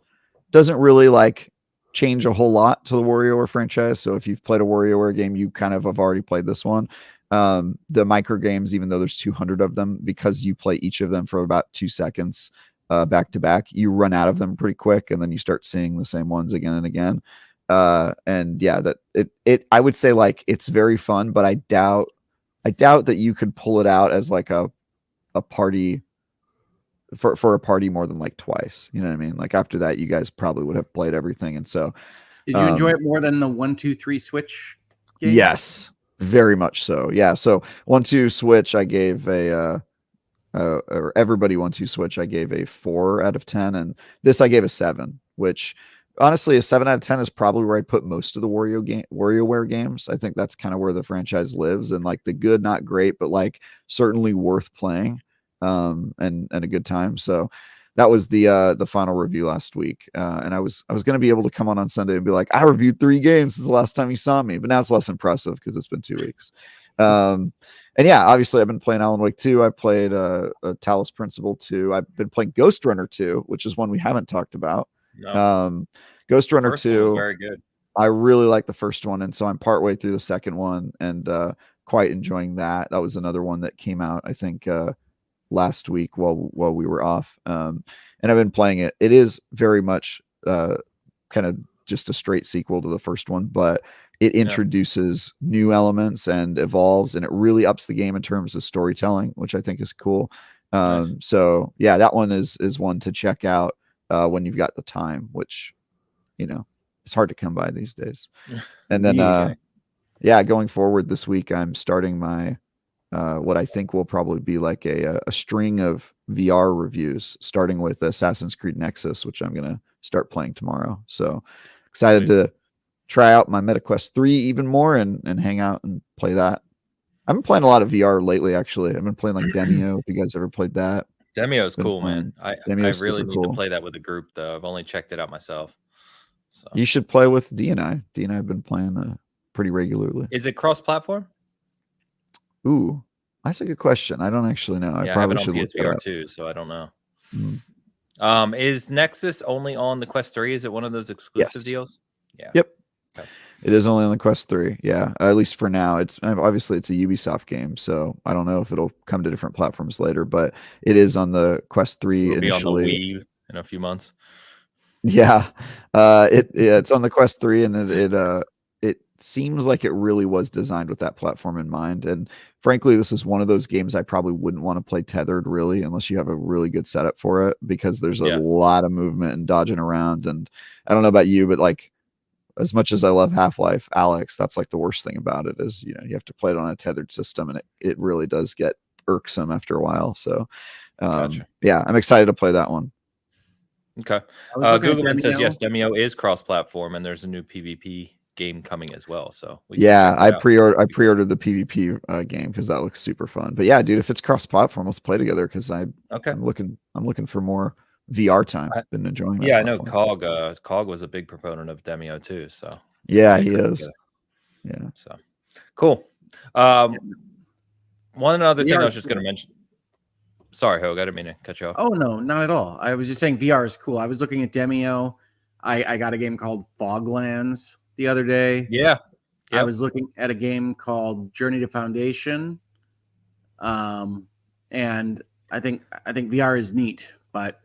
doesn't really like change a whole lot to the WarioWare franchise. So if you've played a WarioWare game, you kind of have already played this one. The micro games, even though there's 200 of them, because you play each of them for about 2 seconds back to back, you run out of them pretty quick, and then you start seeing the same ones again and again. And yeah, that I would say like it's very fun, but I doubt that you could pull it out as like a party for a party more than like twice. You know what I mean? Like after that, you guys probably would have played everything. And so did you enjoy it more than the 1, 2, 3 Switch game? Yes, very much so. Yeah. So 1, 2 Switch, I gave or everybody 1, 2 Switch, I gave a 4 out of 10. And this I gave a 7, which honestly, a 7 out of 10 is probably where I'd put most of the WarioWare games. I think that's kind of where the franchise lives, and like the good, not great, but like certainly worth playing. And a good time. So that was the final review last week. And I was going to be able to come on Sunday and be like, I reviewed 3 games since the last time you saw me, but now it's less impressive because it's been 2 weeks. And yeah, obviously I've been playing Alan Wake 2. I played Talos Principal 2. I've been playing Ghost Runner 2, which is one we haven't talked about. No. Ghost Runner 2 was very good. I really like the first one, and so I'm partway through the second one and quite enjoying that. That was another one that came out, I think, last week while we were off, and I've been playing it. It is very much kind of just a straight sequel to the first one, but it introduces new elements and evolves, and it really ups the game in terms of storytelling, which I think is cool. Nice. So yeah, that one is one to check out when you've got the time, which it's hard to come by these days. And then going forward this week, I'm starting my what I think will probably be like a string of VR reviews, starting with Assassin's Creed Nexus, which I'm going to start playing tomorrow. So excited to try out my MetaQuest 3 even more and hang out and play that. I've been playing a lot of VR lately, actually. I've been playing like Demio. If you guys ever played that. Demio is cool, man. I really need cool. to play that with a group, though. I've only checked it out myself. So. You should play with D and I. D and I have been playing pretty regularly. Is it cross-platform? Ooh, that's a good question. I don't actually know. I probably should look PSVR too, so I don't know. Is Nexus only on the Quest 3? Is it one of those exclusive deals? Yeah. Yep. Okay. It is only on the Quest 3. Yeah, at least for now. It's obviously it's a Ubisoft game, so I don't know if it'll come to different platforms later, but it is on the Quest 3 So it'll be on the initially. Wii in a few months. Yeah. It's on the Quest 3, and it seems like it really was designed with that platform in mind. And frankly, this is one of those games I probably wouldn't want to play tethered really unless you have a really good setup for it, because there's a lot of movement and dodging around. And I don't know about you, but like, as much as I love Half-Life, Alex, that's like the worst thing about it is, you have to play it on a tethered system, and it really does get irksome after a while. So Gotcha. yeah, I'm excited to play that one. Okay. Googleman says yes, Demio is cross-platform, and there's a new PvP game coming as well. So I pre-ordered the PvP game because that looks super fun. But yeah, dude, if it's cross-platform, let's play together because I'm looking for more VR time. I've been enjoying that. Yeah, I know Cog was a big proponent of Demio too. So yeah, he is. Yeah. So cool. One other thing I was just going to mention. Sorry, Hogue, I didn't mean to cut you off. Oh no, not at all. I was just saying VR is cool. I was looking at Demio. I got a game called Foglands the other day. Yeah. I was looking at a game called Journey to Foundation. And I think VR is neat, but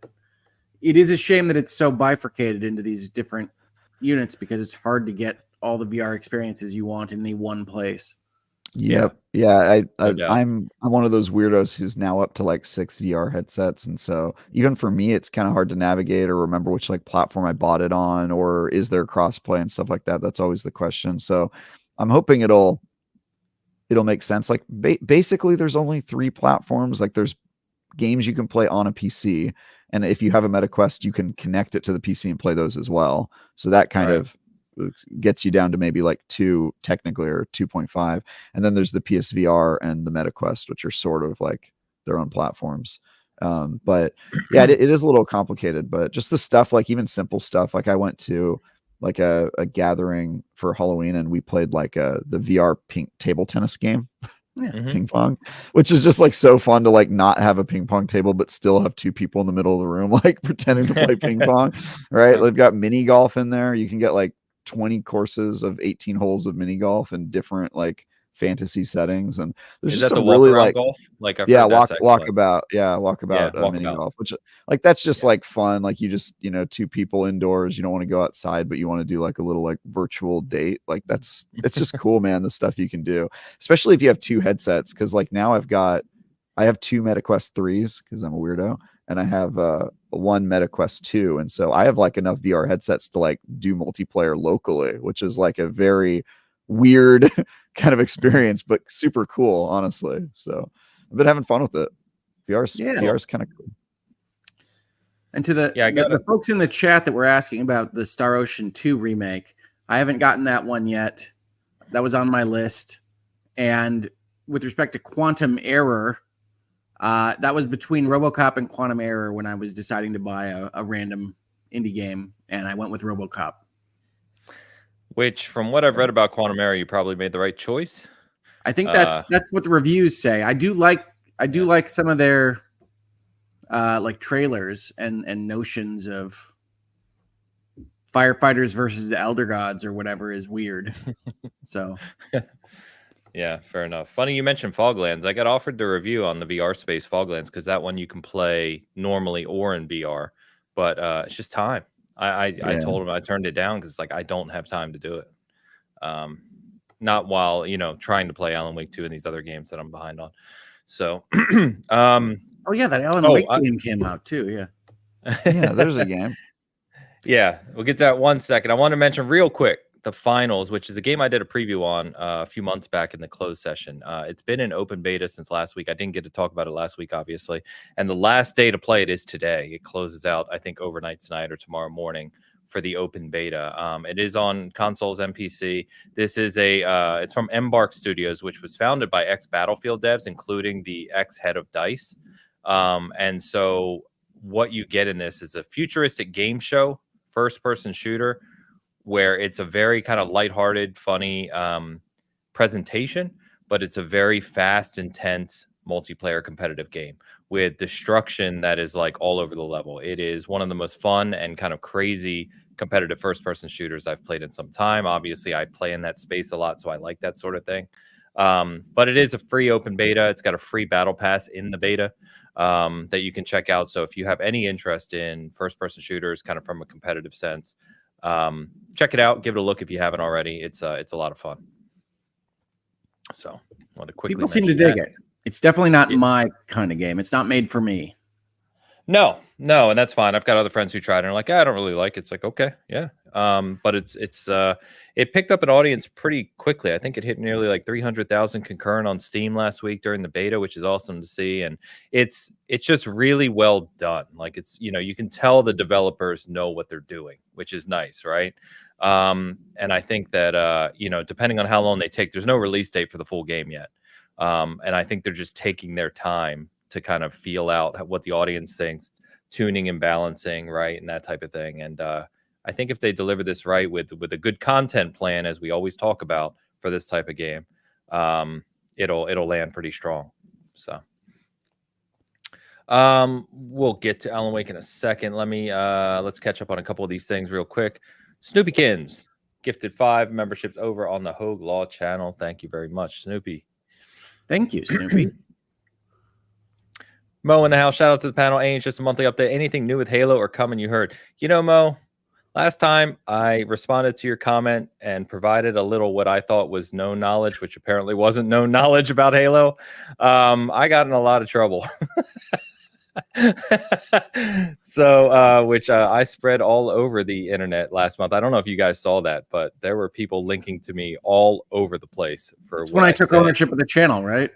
it is a shame that it's so bifurcated into these different units because it's hard to get all the VR experiences you want in the one place. Yep. Yeah. I'm one of those weirdos who's now up to like 6 VR headsets. And so even for me, it's kind of hard to navigate or remember which like platform I bought it on, or is there crossplay and stuff like that. That's always the question. So I'm hoping it'll make sense. Like basically there's only 3 platforms. Like there's games you can play on a PC. And if you have a MetaQuest, you can connect it to the PC and play those as well. So that kind of gets you down to maybe like 2 technically, or 2.5. And then there's the PSVR and the MetaQuest, which are sort of like their own platforms. But yeah, it is a little complicated, but just the stuff, like even simple stuff. Like I went to like a gathering for Halloween, and we played like the VR table tennis game. Ping pong, which is just like so fun to like not have a ping pong table but still have 2 people in the middle of the room like pretending to play ping pong, right? They've got mini golf in there. You can get like 20 courses of 18 holes of mini golf in different like fantasy settings, and there's just some really like golf, like walkabout mini golf, which like that's just like fun. Like you just 2 people indoors, you don't want to go outside, but you want to do like a little like virtual date. Like it's just cool, man, the stuff you can do, especially if you have 2 headsets, because like now I have 2 MetaQuest 3s because I'm a weirdo, and I have 1 MetaQuest 2, and so I have like enough VR headsets to like do multiplayer locally, which is like a very weird kind of experience, but super cool, honestly. So I've been having fun with it. VR's kind of cool. And to the folks in the chat that were asking about the Star Ocean 2 remake, I haven't gotten that one yet. That was on my list. And with respect to Quantum Error, that was between RoboCop and Quantum Error when I was deciding to buy a random indie game, and I went with RoboCop. Which, from what I've read about Quantum Error, you probably made the right choice. I think that's what the reviews say. I do like some of their like trailers and notions of firefighters versus the Elder Gods or whatever is weird. So yeah, fair enough. Funny you mentioned Foglands. I got offered the review on the VR space Foglands because that one you can play normally or in VR, but it's just time. I told him I turned it down because like I don't have time to do it. Not while trying to play Alan Wake 2 and these other games that I'm behind on. So oh yeah, that Alan Wake game came out too. Yeah, there's a game. Yeah, we'll get to that one second. I want to mention real quick the Finals, which is a game I did a preview on a few months back in the closed session. It's been in open beta since last week. I didn't get to talk about it last week, obviously. And the last day to play it is today. It closes out, I think, overnight tonight or tomorrow morning for the open beta. It is on consoles and PC. This is it's from Embark Studios, which was founded by ex-Battlefield devs, including the ex-head of DICE. And so what you get in this is a futuristic game show, first-person shooter, where it's a very kind of lighthearted, funny presentation, but it's a very fast, intense multiplayer competitive game with destruction that is like all over the level. It is one of the most fun and kind of crazy competitive first-person shooters I've played in some time. Obviously, I play in that space a lot, so I like that sort of thing. But it is a free open beta. It's got a free battle pass in the beta that you can check out. So if you have any interest in first-person shooters, kind of from a competitive sense, check it out. Give it a look if you haven't already. It's a lot of fun. So I want to quickly people seem to dig it. It's definitely not my kind of game. It's not made for me. No, and that's fine. I've got other friends who tried and are like, I don't really like it. It's like, okay, yeah. But it picked up an audience pretty quickly. I think it hit nearly like 300,000 concurrent on Steam last week during the beta, which is awesome to see. And it's just really well done. Like you can tell the developers know what they're doing, which is nice, right? And I think that depending on how long they take, there's no release date for the full game yet. And I think they're just taking their time to kind of feel out what the audience thinks, tuning and balancing, right, and that type of thing. And I think if they deliver this right with a good content plan, as we always talk about for this type of game, it'll land pretty strong. So we'll get to Alan Wake in a second. Let's catch up on a couple of these things real quick. Snoopykins gifted 5 memberships over on the Hogue Law channel. Thank you very much, Snoopy. Thank you, Snoopy. Mo in the house, shout out to the panel. Ain't just a monthly update. Anything new with Halo or coming you heard? Mo, last time I responded to your comment and provided a little what I thought was known knowledge, which apparently wasn't known knowledge about Halo. I got in a lot of trouble. Which I spread all over the internet last month. I don't know if you guys saw that, but there were people linking to me all over the place for That's when I took ownership of the channel, right?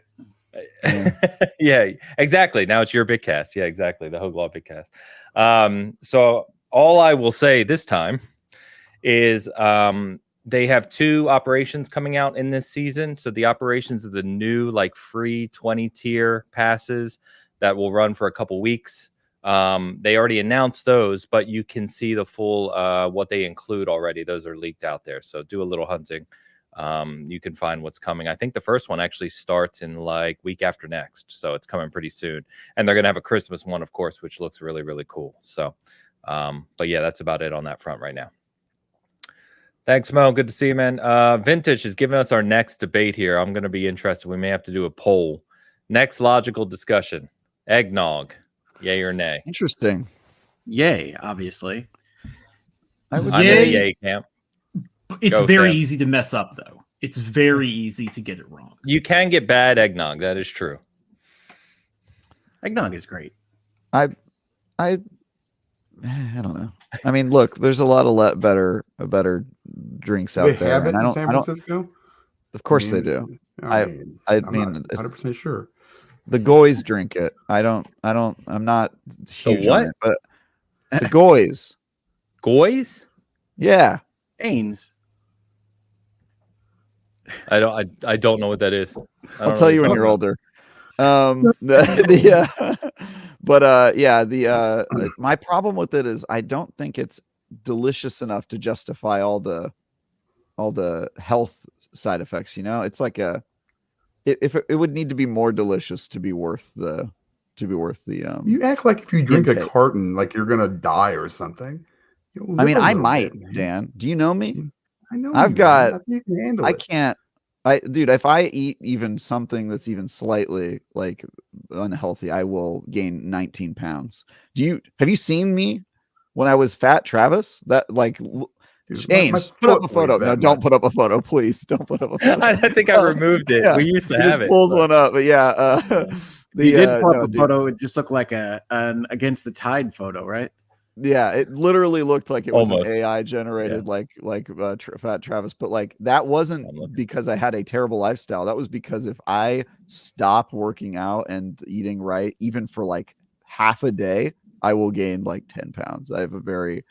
Yeah, exactly. Now it's your Bitcast. Yeah, exactly. The Hogue Law Bitcast. So all I will say this time is they have 2 operations coming out in this season. So the operations of the new like free 20 tier passes that will run for a couple weeks. They already announced those, but you can see the full what they include already. Those are leaked out there. So do a little hunting. You can find what's coming. I think the first one actually starts in like week after next. So it's coming pretty soon. And they're going to have a Christmas one, of course, which looks really, really cool. So, but yeah, that's about it on that front right now. Thanks, Mo. Good to see you, man. Vintage is giving us our next debate here. I'm going to be interested. We may have to do a poll. Next logical discussion. Eggnog. Yay or nay? Interesting. Yay, obviously. I would I'm say in the yay camp. It's Go, very Sam. easy to mess up, though. It's very easy to get it wrong. You can get bad eggnog. That is true. Eggnog is great. I don't know. I mean, look, there's a lot of better drinks out They there. have it And in San Francisco? Of course they do. I I'm mean, not 100% sure. the goys drink it. I'm not huge what? on it, but the goys. Goys? Yeah. Ains. I don't know what that is. I'll tell you when you're older. My problem with it is I don't think it's delicious enough to justify all the health side effects. It's like it would need to be more delicious to be worth the You act like if you drink intake. a carton, like you're gonna die or something. I mean, I might, Dan. Do you know me? I know. I've got. I think you can handle I it. can't. Dude, if I eat even something that's even slightly like unhealthy, I will gain 19 pounds. Have you seen me when I was fat, Travis? That like, Dude, James, put up a photo. No, don't put up a photo, please. Don't put up a photo. I think I removed it. Yeah, We used to he have just it. pulls one up, but yeah. You did put up a photo. It just looked like an against the tide photo, right? Yeah, it literally looked like it was Almost. an AI generated, fat Travis. But like that wasn't because I had a terrible lifestyle. That was because if I stop working out and eating right, even for like half a day, I will gain like 10 pounds. I have a very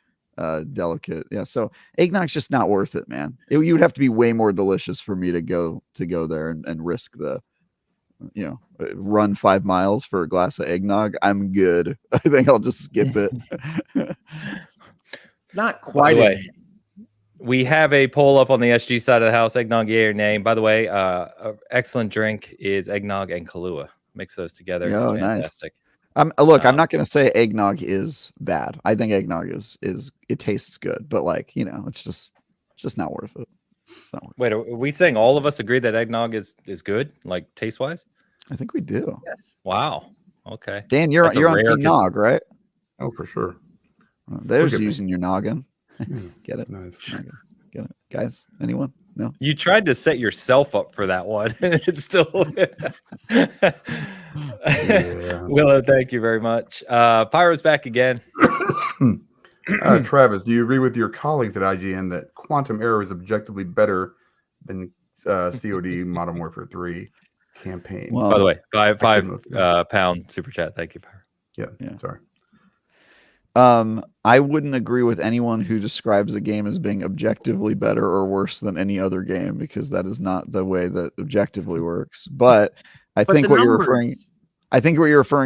delicate, So eggnog's just not worth it, man. You would have to be way more delicious for me to go there and risk the, run 5 miles for a glass of eggnog. I'm good. I think I'll just skip it. It's not quite By the way, we have a poll up on the SG side of the house. Eggnog, yay or nay? By the way, excellent drink is eggnog and Kahlua. Mix those together. Oh, It's nice. fantastic. Look, I'm not going to say eggnog is bad. I think eggnog is it tastes good, but like, it's just not worth it. Wait, are we saying all of us agree that eggnog is good, like taste wise? I think we do. Yes. Wow. Okay. Dan, you're on Team Nog, right? Oh, for sure. There's using your noggin. Get it? Nice. Get it, guys? Anyone? No. You tried to set yourself up for that one. It's still. Yeah. Willow, thank you very much. Pyro's back again. Travis, do you agree with your colleagues at IGN that Quantum Error is objectively better than COD Modern Warfare 3 campaign? Well, by the way, five pound super chat. Thank you, Pyro. Yeah. Sorry. I wouldn't agree with anyone who describes a game as being objectively better or worse than any other game, because that is not the way that objectively works. But I think what you're referring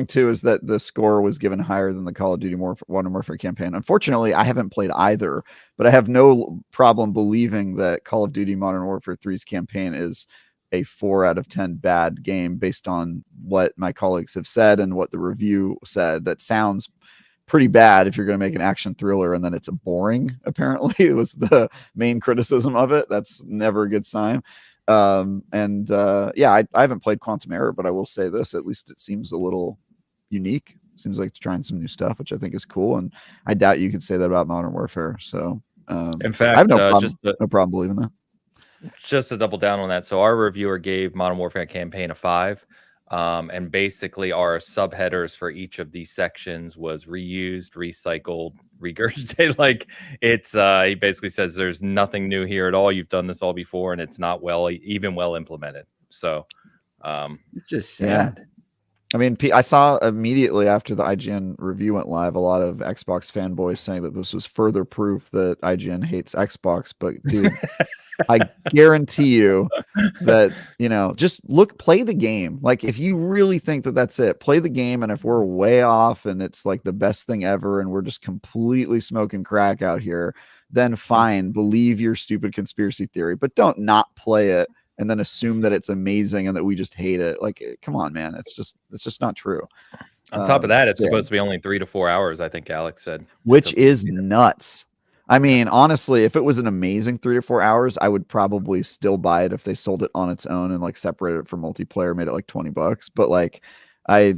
to is that the score was given higher than the Call of Duty Modern Warfare campaign. Unfortunately, I haven't played either, but I have no problem believing that Call of Duty Modern Warfare 3's campaign is a 4 out of 10 bad game based on what my colleagues have said and what the review said. That sounds pretty bad if you're going to make an action thriller and then it's boring. Apparently, it was the main criticism of it. That's never a good sign. I haven't played Quantum Error, but I will say this: at least it seems a little unique. Seems like trying some new stuff, which I think is cool. And I doubt you could say that about Modern Warfare. So, in fact, I have no problem believing that. Just to double down on that, so our reviewer gave Modern Warfare campaign a 5. And basically our subheaders for each of these sections was reused, recycled, regurgitated. Like it's he basically says there's nothing new here at all. You've done this all before and it's not well implemented. So it's just sad. Yeah. I mean, I saw immediately after the IGN review went live, a lot of Xbox fanboys saying that this was further proof that IGN hates Xbox. But dude, I guarantee you that, just play the game. Like if you really think that that's it, play the game. And if we're way off and it's like the best thing ever and we're just completely smoking crack out here, then fine, believe your stupid conspiracy theory, but don't not play it and then assume that it's amazing and that we just hate it. Like, come on, man. It's just not true. On top of that, it's supposed to be only 3 to 4 hours, I think Alex said. Which is nuts. I mean, honestly, if it was an amazing 3 to 4 hours, I would probably still buy it if they sold it on its own and like separated it from multiplayer, made it like $20. But like, I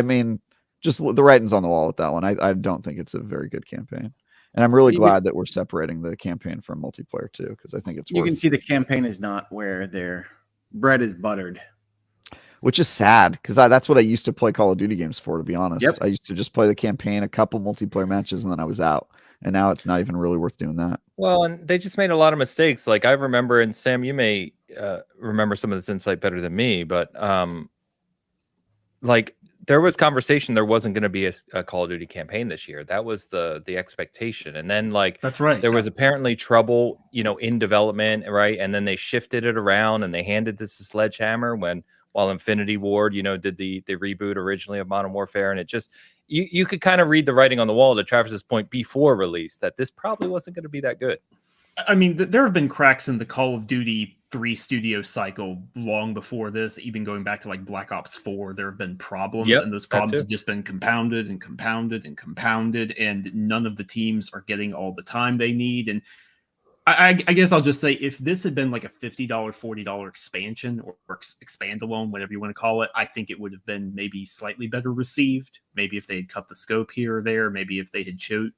mean, just the writing's on the wall with that one. I don't think it's a very good campaign. And I'm really glad that we're separating the campaign from multiplayer too, because I think it's. You can see the campaign is not where their bread is buttered, which is sad because that's what I used to play Call of Duty games for. To be honest, I used to just play the campaign, a couple multiplayer matches, and then I was out. And now it's not even really worth doing that. Well, and they just made a lot of mistakes. Like I remember, and Sam, you may remember some of this insight better than me, but like there was conversation there wasn't going to be a Call of Duty campaign this year. That was the expectation. And then like that's right. There was apparently trouble, in development, right? And then they shifted it around and they handed this to Sledgehammer while Infinity Ward, did the reboot originally of Modern Warfare. And it just you could kind of read the writing on the wall to Travis's point before release that this probably wasn't going to be that good. I mean, there have been cracks in the Call of Duty 3 studio cycle long before this, even going back to like Black Ops 4. There have been problems, and those problems have just been compounded and compounded and compounded, and none of the teams are getting all the time they need. And I guess I'll just say, if this had been like a $50, $40 expansion or expandalone, whatever you want to call it, I think it would have been maybe slightly better received. Maybe if they had cut the scope here or there, maybe if they had chose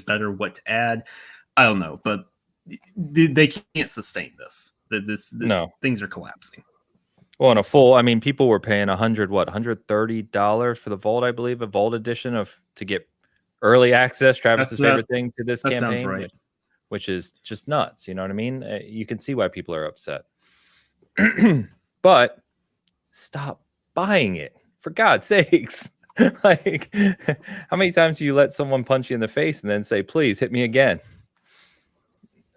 better what to add. I don't know, but they can't sustain this. No, things are collapsing. Well, in a full, I mean, people were paying $130 for the Vault, I believe, a Vault edition to get early access. Travis's favorite thing to this campaign, sounds right. Which is just nuts. You know what I mean? You can see why people are upset. But stop buying it, for God's sakes. Like, how many times do you let someone punch you in the face and then say, "Please hit me again"?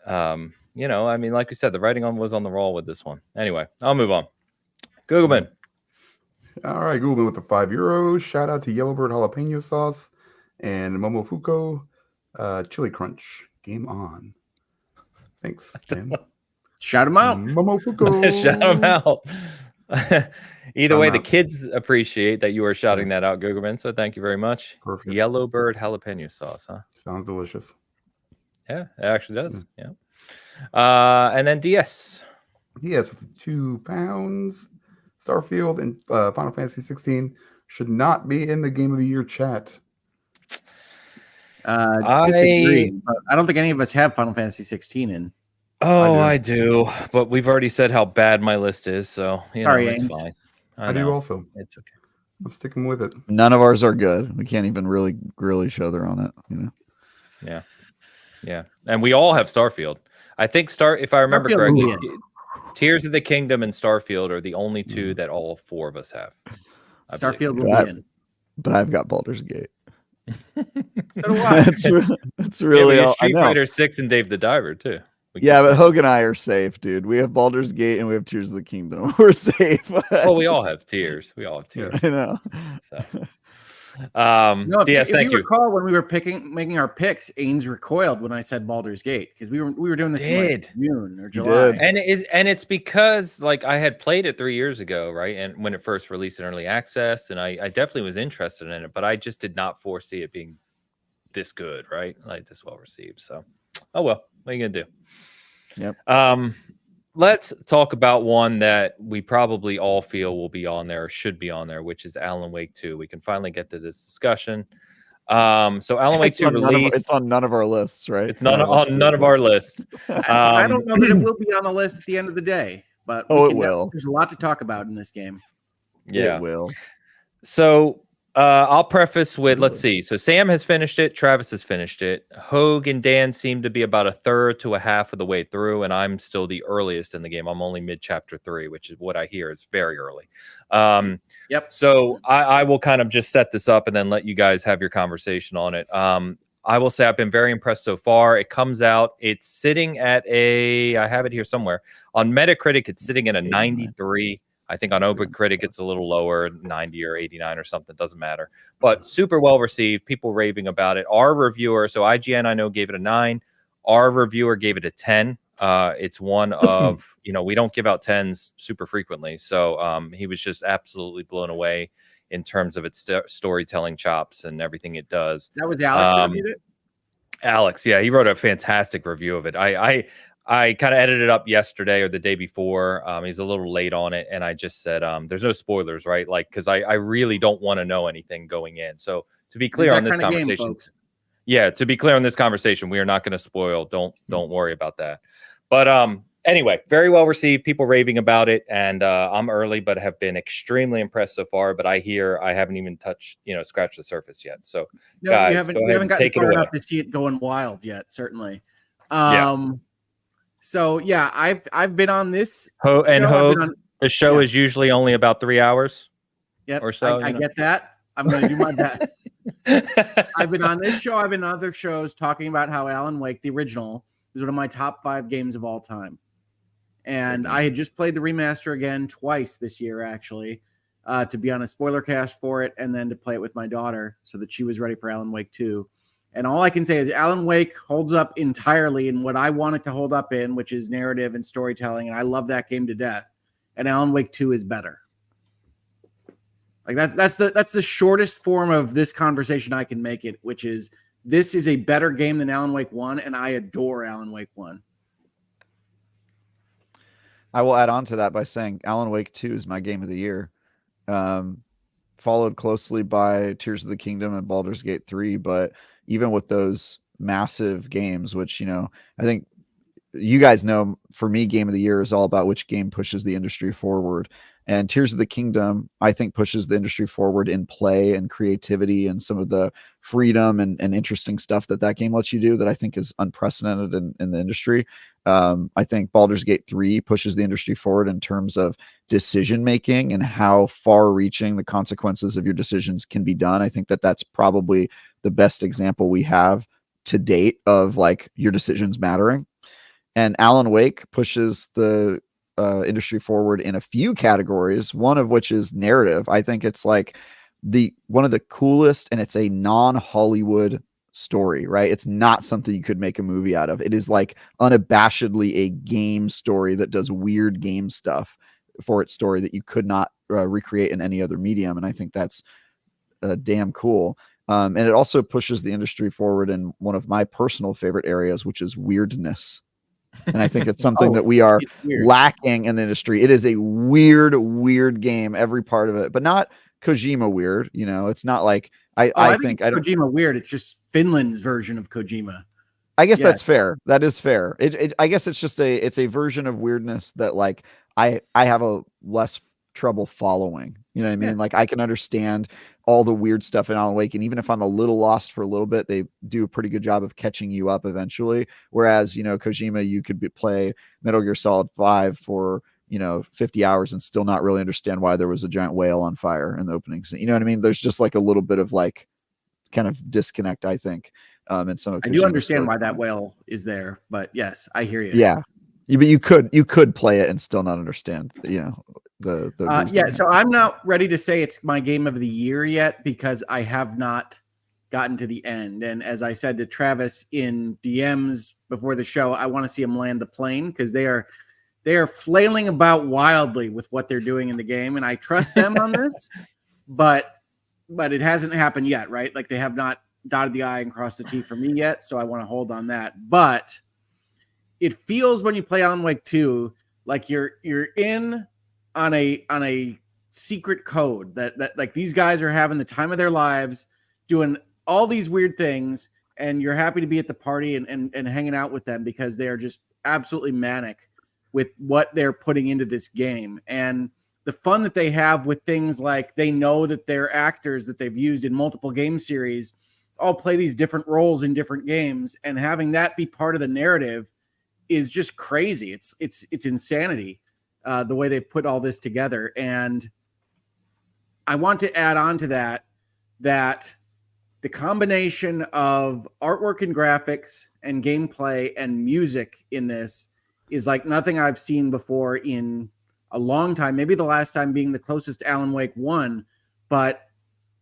I mean, like we said, the writing was on the wall with this one. Anyway, I'll move on. Googleman. All right, Googleman with the €5. Shout out to Yellowbird jalapeno sauce and Momofuku chili crunch. Game on. Thanks, Tim. Shout him out. Momofuku. Shout him out. Either way, the kids appreciate that you are shouting that out, Googerman. So thank you very much. Perfect. Yellowbird jalapeno sauce, huh? Sounds delicious. Yeah, it actually does. Yeah. And then DS. DS with 2 pounds. Starfield and Final Fantasy 16 should not be in the Game of the Year chat. Disagree, but I don't think any of us have Final Fantasy 16 in. Oh, I do, but we've already said how bad my list is, so sorry, it's fine. I do also. It's okay. I'm sticking with it. None of ours are good. We can't even really grill each other on it. Yeah, and we all have Starfield. I think if I remember correctly, Tears of the Kingdom and Starfield are the only two that all 4 of us have. Starfield will be in, but I've got Baldur's Gate. So do I. That's really all. Street Fighter 6 and Dave the Diver too. But Hogue and I are safe, dude. We have Baldur's Gate and we have Tears of the Kingdom. We're safe. Well, we all have Tears. We all have Tears. I know. So. If you recall, when we were making our picks, Ains recoiled when I said Baldur's Gate because we were doing this in June or July, and it's because like I had played it 3 years ago, right? And when it first released in early access, and I definitely was interested in it, but I just did not foresee it being this good, right? Like this well received. So, oh well, what are you gonna do? Yep. Let's talk about one that we probably all feel will be on there or should be on there, which is Alan Wake 2. We can finally get to this discussion. So Alan Wake 2 released. It's on none of our lists, right? It's not on none of our lists. I don't know that it will be on the list at the end of the day, but it will. There's a lot to talk about in this game. Yeah, it will. So I'll preface with, let's see. So Sam has finished it. Travis has finished it. Hogue and Dan seem to be about a third to a half of the way through, and I'm still the earliest in the game. I'm only mid-chapter 3, which is what I hear is very early. Yep. So I will kind of just set this up and then let you guys have your conversation on it. I will say I've been very impressed so far. It comes out. It's sitting at I have it here somewhere. On Metacritic, it's sitting at a 93. I think on OpenCritic it's a little lower, 90 or 89 or something, doesn't matter. But super well received, people raving about it. Our reviewer, so IGN I know gave it a 9. Our reviewer gave it a 10. It's one of, we don't give out 10s super frequently. So he was just absolutely blown away in terms of its storytelling chops and everything it does. That was Alex that reviewed it? Alex, yeah, he wrote a fantastic review of it. I kind of edited it up yesterday or the day before. He's a little late on it. And I just said, there's no spoilers, right? Like, because I really don't want to know anything going in. So to be clear on this conversation, to be clear on this conversation, we are not going to spoil. Don't worry about that. But anyway, very well received. People raving about it. And I'm early, but have been extremely impressed so far. But I haven't even scratched the surface yet. So guys, we haven't gotten far enough to see it going wild yet, certainly. So yeah, I've been on this. The show is usually only about 3 hours. Yep, or so. I get that. I'm going to do my best. I've been on this show. I've been on other shows talking about how Alan Wake, the original, is one of my top 5 games of all time. And I had just played the remaster again twice this year, actually, to be on a spoiler cast for it, and then to play it with my daughter so that she was ready for Alan Wake 2. And all I can say is Alan Wake holds up entirely in what I want it to hold up in, which is narrative and storytelling. And I love that game to death. And Alan Wake 2 is better. Like that's the shortest form of this conversation I can make it, which is this is a better game than Alan Wake 1, and I adore Alan Wake 1. I will add on to that by saying Alan Wake 2 is my game of the year. Followed closely by Tears of the Kingdom and Baldur's Gate 3, but even with those massive games, which, I think you guys know, for me, game of the year is all about which game pushes the industry forward. And Tears of the Kingdom, I think, pushes the industry forward in play and creativity and some of the freedom and interesting stuff that game lets you do that I think is unprecedented in the industry. I think Baldur's Gate 3 pushes the industry forward in terms of decision-making and how far-reaching the consequences of your decisions can be done. I think that's probably the best example we have to date of like your decisions mattering. And Alan Wake pushes the industry forward in a few categories, one of which is narrative. I think it's like one of the coolest, and it's a non-Hollywood story, right? It's not something you could make a movie out of. It is like unabashedly a game story that does weird game stuff. for its story that you could not recreate in any other medium, and I think that's damn cool. And it also pushes the industry forward in one of my personal favorite areas, which is weirdness. And I think it's something that we are lacking in the industry. It is a weird game, every part of it, but not Kojima weird. You know, it's not like I think Kojima weird. It's just Finland's version of Kojima. I guess that's fair. That is fair. I guess it's just it's a version of weirdness that like I have a less trouble following. You know what I mean? Like I can understand all the weird stuff in Alan Wake, and even if I'm a little lost for a little bit, they do a pretty good job of catching you up eventually. Whereas, you know, Kojima, you could play Metal Gear Solid 5 for, you know, 50 hours and still not really understand why there was a giant whale on fire in the opening scene. You know what I mean? There's just like a little bit of like kind of disconnect, I think. And some of I do understand why that whale is there, but yes, I hear you. Yeah. But you could play it and still not understand, you know, the so I'm not ready to say it's my game of the year yet because I have not gotten to the end. And as I said to Travis in DMs before the show, I want to see him land the plane because they are flailing about wildly with what they're doing in the game, and I trust them on this, but it hasn't happened yet, right? Like they have not dotted the I and crossed the T for me yet, so I want to hold on that. But it feels when you play Alan Wake 2 like you're in on a secret code that like these guys are having the time of their lives doing all these weird things, and you're happy to be at the party and hanging out with them because they're just absolutely manic with what they're putting into this game. And the fun that they have with things like they know that their actors that they've used in multiple game series all play these different roles in different games, and having that be part of the narrative is just crazy. It's insanity. The way they've put all this together. And I want to add on to that the combination of artwork and graphics and gameplay and music in this is like nothing I've seen before in a long time. Maybe the last time being the closest Alan Wake 1, but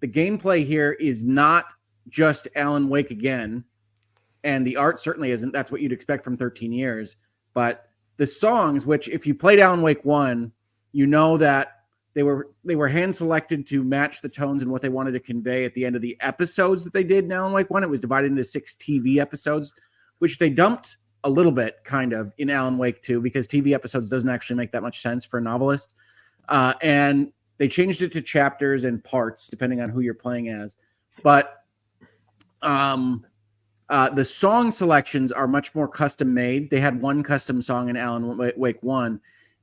the gameplay here is not just Alan Wake again. And the art certainly isn't. That's what you'd expect from 13 years. But the songs, which if you played Alan Wake 1, you know that they were hand selected to match the tones and what they wanted to convey at the end of the episodes that they did in Alan Wake 1. It was divided into 6 TV episodes, which they dumped a little bit kind of in Alan Wake 2 because TV episodes doesn't actually make that much sense for a novelist. And they changed it to chapters and parts depending on who you're playing as. But the song selections are much more custom made. They had one custom song in Alan Wake 1,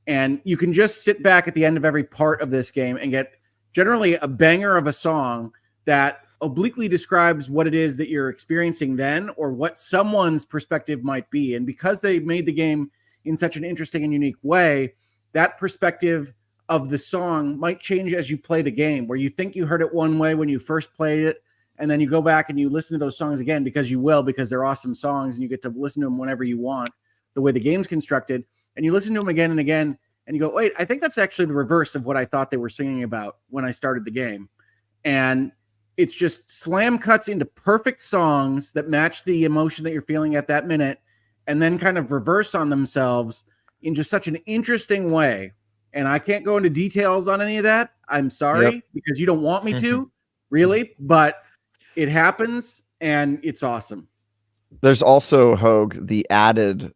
and you can just sit back at the end of every part of this game and get generally a banger of a song that obliquely describes what it is that you're experiencing then or what someone's perspective might be. And because they made the game in such an interesting and unique way, that perspective of the song might change as you play the game, where you think you heard it one way when you first played it, and then you go back and you listen to those songs again because they're awesome songs and you get to listen to them whenever you want, the way the game's constructed. And you listen to them again and again and you go, wait, I think that's actually the reverse of what I thought they were singing about when I started the game. And it's just slam cuts into perfect songs that match the emotion that you're feeling at that minute and then kind of reverse on themselves in just such an interesting way. And I can't go into details on any of that. I'm sorry, because you don't want me to, really, but it happens and it's awesome. There's also, Hogue, the added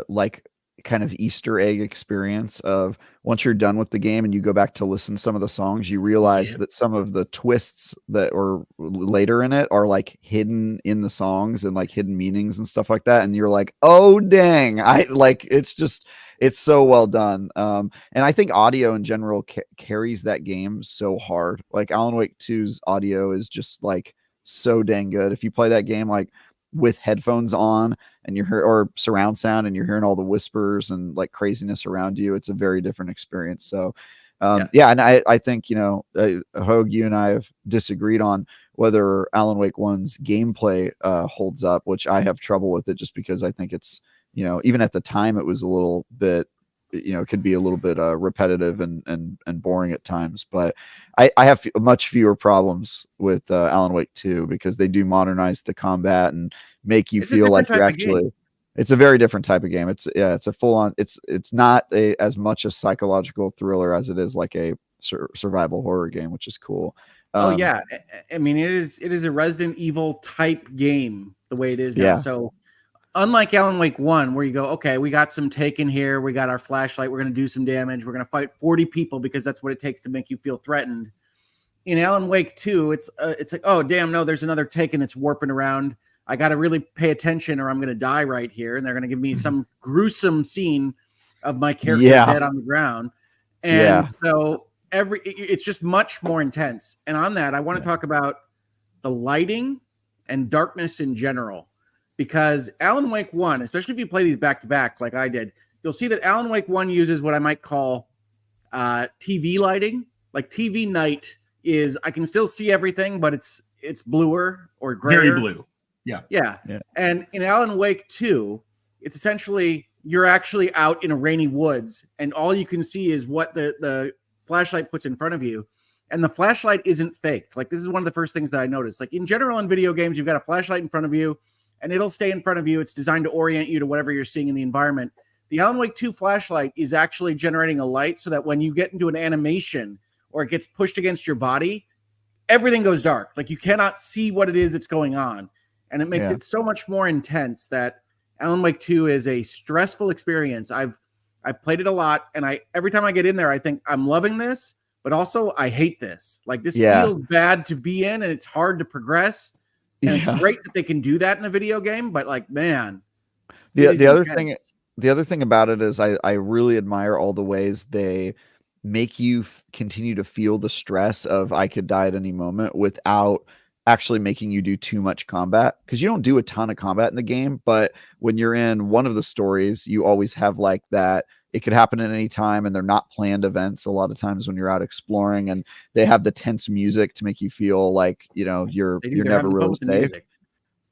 like kind of Easter egg experience of once you're done with the game and you go back to listen to some of the songs, you realize that some of the twists that were later in it are like hidden in the songs and like hidden meanings and stuff like that. And you're like, oh, dang. It's so well done. And I think audio in general carries that game so hard. Like Alan Wake 2's audio is just like so dang good. If you play that game like with headphones on and or surround sound and you're hearing all the whispers and like craziness around you, it's a very different experience. So and I think, you know, Hogue, you and I have disagreed on whether Alan Wake 1's gameplay holds up, which I have trouble with it just because I think it's, you know, even at the time it was a little bit, you know, it could be a little bit repetitive and boring at times, but I have much fewer problems with Alan Wake 2 because they do modernize the combat and make you feel like you're actually, It's a very different type of game. It's a full on. It's not as much a psychological thriller as it is like a survival horror game, which is cool. Oh yeah, I mean it is a Resident Evil type game the way it is now. Yeah. So unlike Alan Wake 1, where you go, okay, we got some taken here, we got our flashlight, we're going to do some damage, we're going to fight 40 people because that's what it takes to make you feel threatened. In Alan Wake 2, it's like, oh damn, no, there's another taken that's warping around. I got to really pay attention or I'm going to die right here, and they're going to give me some gruesome scene of my character dead on the ground. And so it's just much more intense. And on that, I want to talk about the lighting and darkness in general. Because Alan Wake 1, especially if you play these back-to-back like I did, you'll see that Alan Wake 1 uses what I might call TV lighting. Like TV night is, I can still see everything, but it's bluer or grayer. Very blue. Yeah. And in Alan Wake 2, it's essentially you're actually out in a rainy woods, and all you can see is what the flashlight puts in front of you. And the flashlight isn't faked. Like, this is one of the first things that I noticed. Like, in general, in video games, you've got a flashlight in front of you, and it'll stay in front of you. It's designed to orient you to whatever you're seeing in the environment. The Alan Wake 2 flashlight is actually generating a light so that when you get into an animation or it gets pushed against your body, everything goes dark. Like, you cannot see what it is that's going on. And it makes it so much more intense that Alan Wake 2 is a stressful experience. I've played it a lot, and every time I get in there, I think I'm loving this, but also I hate this. Like, this feels bad to be in, and it's hard to progress. And it's great that they can do that in a video game, but like, man, the other thing about it is I really admire all the ways they make you continue to feel the stress of I could die at any moment without actually making you do too much combat, because you don't do a ton of combat in the game. But when you're in one of the stories, you always have like that. It could happen at any time, and they're not planned events a lot of times when you're out exploring, and they have the tense music to make you feel like, you know, you're never really safe.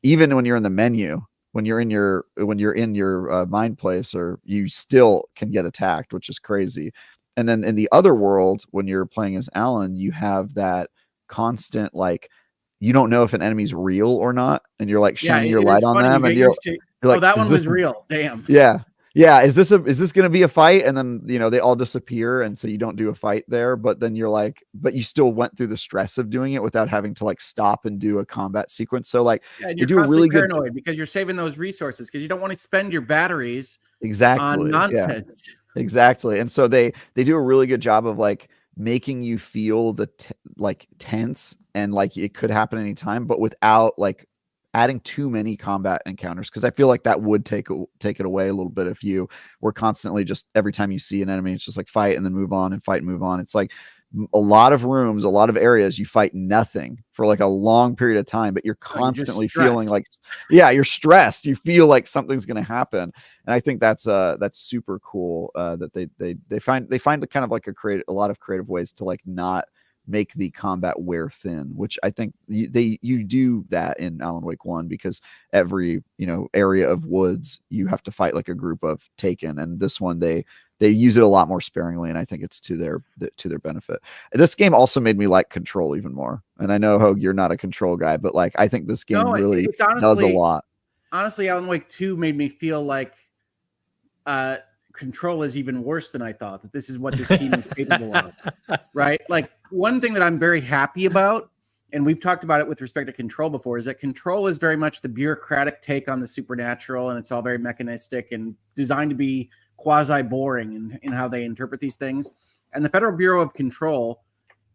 Even when you're in the menu, when you're in your mind place, or you still can get attacked, which is crazy. And then in the other world, when you're playing as Alan, you have that constant, like, you don't know if an enemy's real or not, and you're like shining your light on them, and you're like, oh, that one was real. Damn. Yeah. Is this going to be a fight? And then, you know, they all disappear. And so you don't do a fight there, but then you're like, but you still went through the stress of doing it without having to like stop and do a combat sequence. So like, you do a really good paranoid because you're saving those resources because you don't want to spend your batteries on nonsense. Yeah, exactly. And so they do a really good job of like making you feel the like tense, and like it could happen anytime, but without like adding too many combat encounters, because I feel like that would take it away a little bit if you were constantly just every time you see an enemy, it's just like fight and then move on and fight and move on. It's like a lot of rooms, a lot of areas, you fight nothing for like a long period of time, but you're constantly feeling like, you're stressed. You feel like something's going to happen. And I think that's super cool that they find kind of like a lot of creative ways to like not make the combat wear thin, which I think you do that in Alan Wake 1, because every, you know, area of woods you have to fight like a group of taken, and this one they use it a lot more sparingly, and I think it's to their benefit. This game also made me like Control even more, and I know, Hogue, you're not a Control guy, but like I think this game really does a lot. Honestly, Alan Wake 2 made me feel like Control is even worse than I thought, that this is what this team is capable of, right? Like, one thing that I'm very happy about, and we've talked about it with respect to Control before, is that Control is very much the bureaucratic take on the supernatural, and it's all very mechanistic and designed to be quasi-boring in how they interpret these things. And the Federal Bureau of Control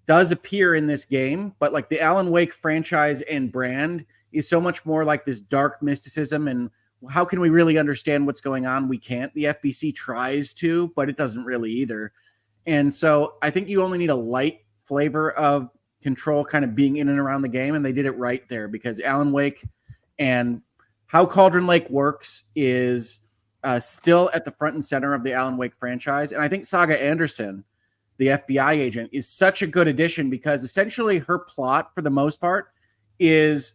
does appear in this game, but like the Alan Wake franchise and brand is so much more like this dark mysticism, and how can we really understand what's going on? We can't. The FBC tries to, but it doesn't really either. And so I think you only need a light flavor of Control kind of being in and around the game, and they did it right there, because Alan Wake and how Cauldron Lake works is still at the front and center of the Alan Wake franchise. And I think Saga Anderson, the FBI agent, is such a good addition, because essentially her plot, for the most part, is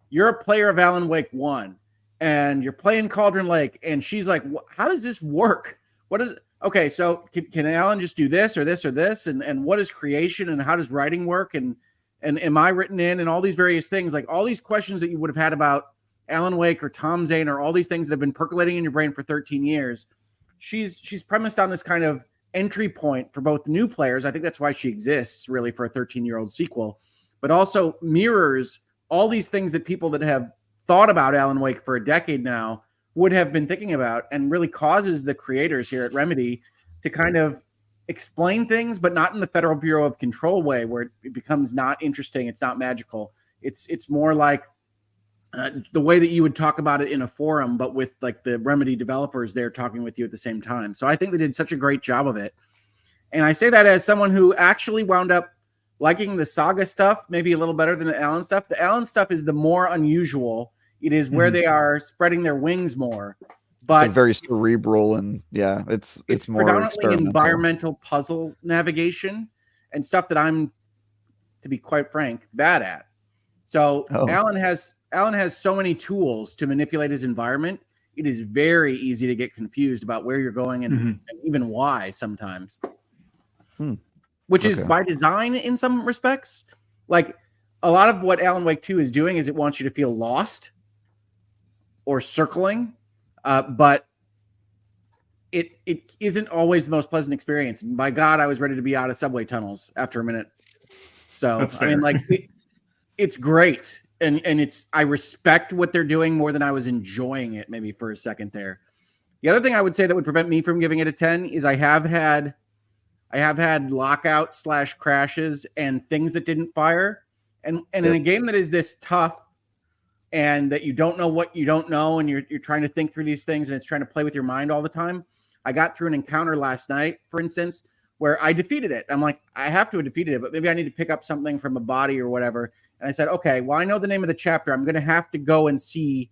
you're a player of Alan Wake 1 and you're playing Cauldron Lake, and she's like, how does this work? What is it? Okay, so can Alan just do this or this or this? And what is creation, and how does writing work? And am I written in, and all these various things, like all these questions that you would have had about Alan Wake or Tom Zane or all these things that have been percolating in your brain for 13 years. She's premised on this kind of entry point for both new players. I think that's why she exists, really, for a 13-year-old sequel, but also mirrors all these things that people that have thought about Alan Wake for a decade now would have been thinking about, and really causes the creators here at Remedy to kind of explain things, but not in the Federal Bureau of Control way, where it becomes not interesting. It's not magical. It's more like the way that you would talk about it in a forum, but with like the Remedy developers there talking with you at the same time. So I think they did such a great job of it. And I say that as someone who actually wound up liking the Saga stuff maybe a little better than the Alan stuff. The Alan stuff is the more unusual. It is where they are spreading their wings more. But it's very cerebral, and yeah, it's more predominantly environmental puzzle navigation and stuff that I'm, to be quite frank, bad at. So Alan has so many tools to manipulate his environment. It is very easy to get confused about where you're going and even why sometimes. Which is by design in some respects. Like a lot of what Alan Wake 2 is doing is it wants you to feel lost or circling, but it isn't always the most pleasant experience. And by God, I was ready to be out of subway tunnels after a minute. So I mean, like it's great, and I respect what they're doing more than I was enjoying it maybe for a second there. The other thing I would say that would prevent me from giving it a 10 is I have had lockout / crashes and things that didn't fire, and in a game that is this tough and that you don't know what you don't know, and you're trying to think through these things, and it's trying to play with your mind all the time. I got through an encounter last night, for instance, where I defeated it. I'm like, I have to have defeated it, but maybe I need to pick up something from a body or whatever. And I said, okay, well, I know the name of the chapter. I'm going to have to go and see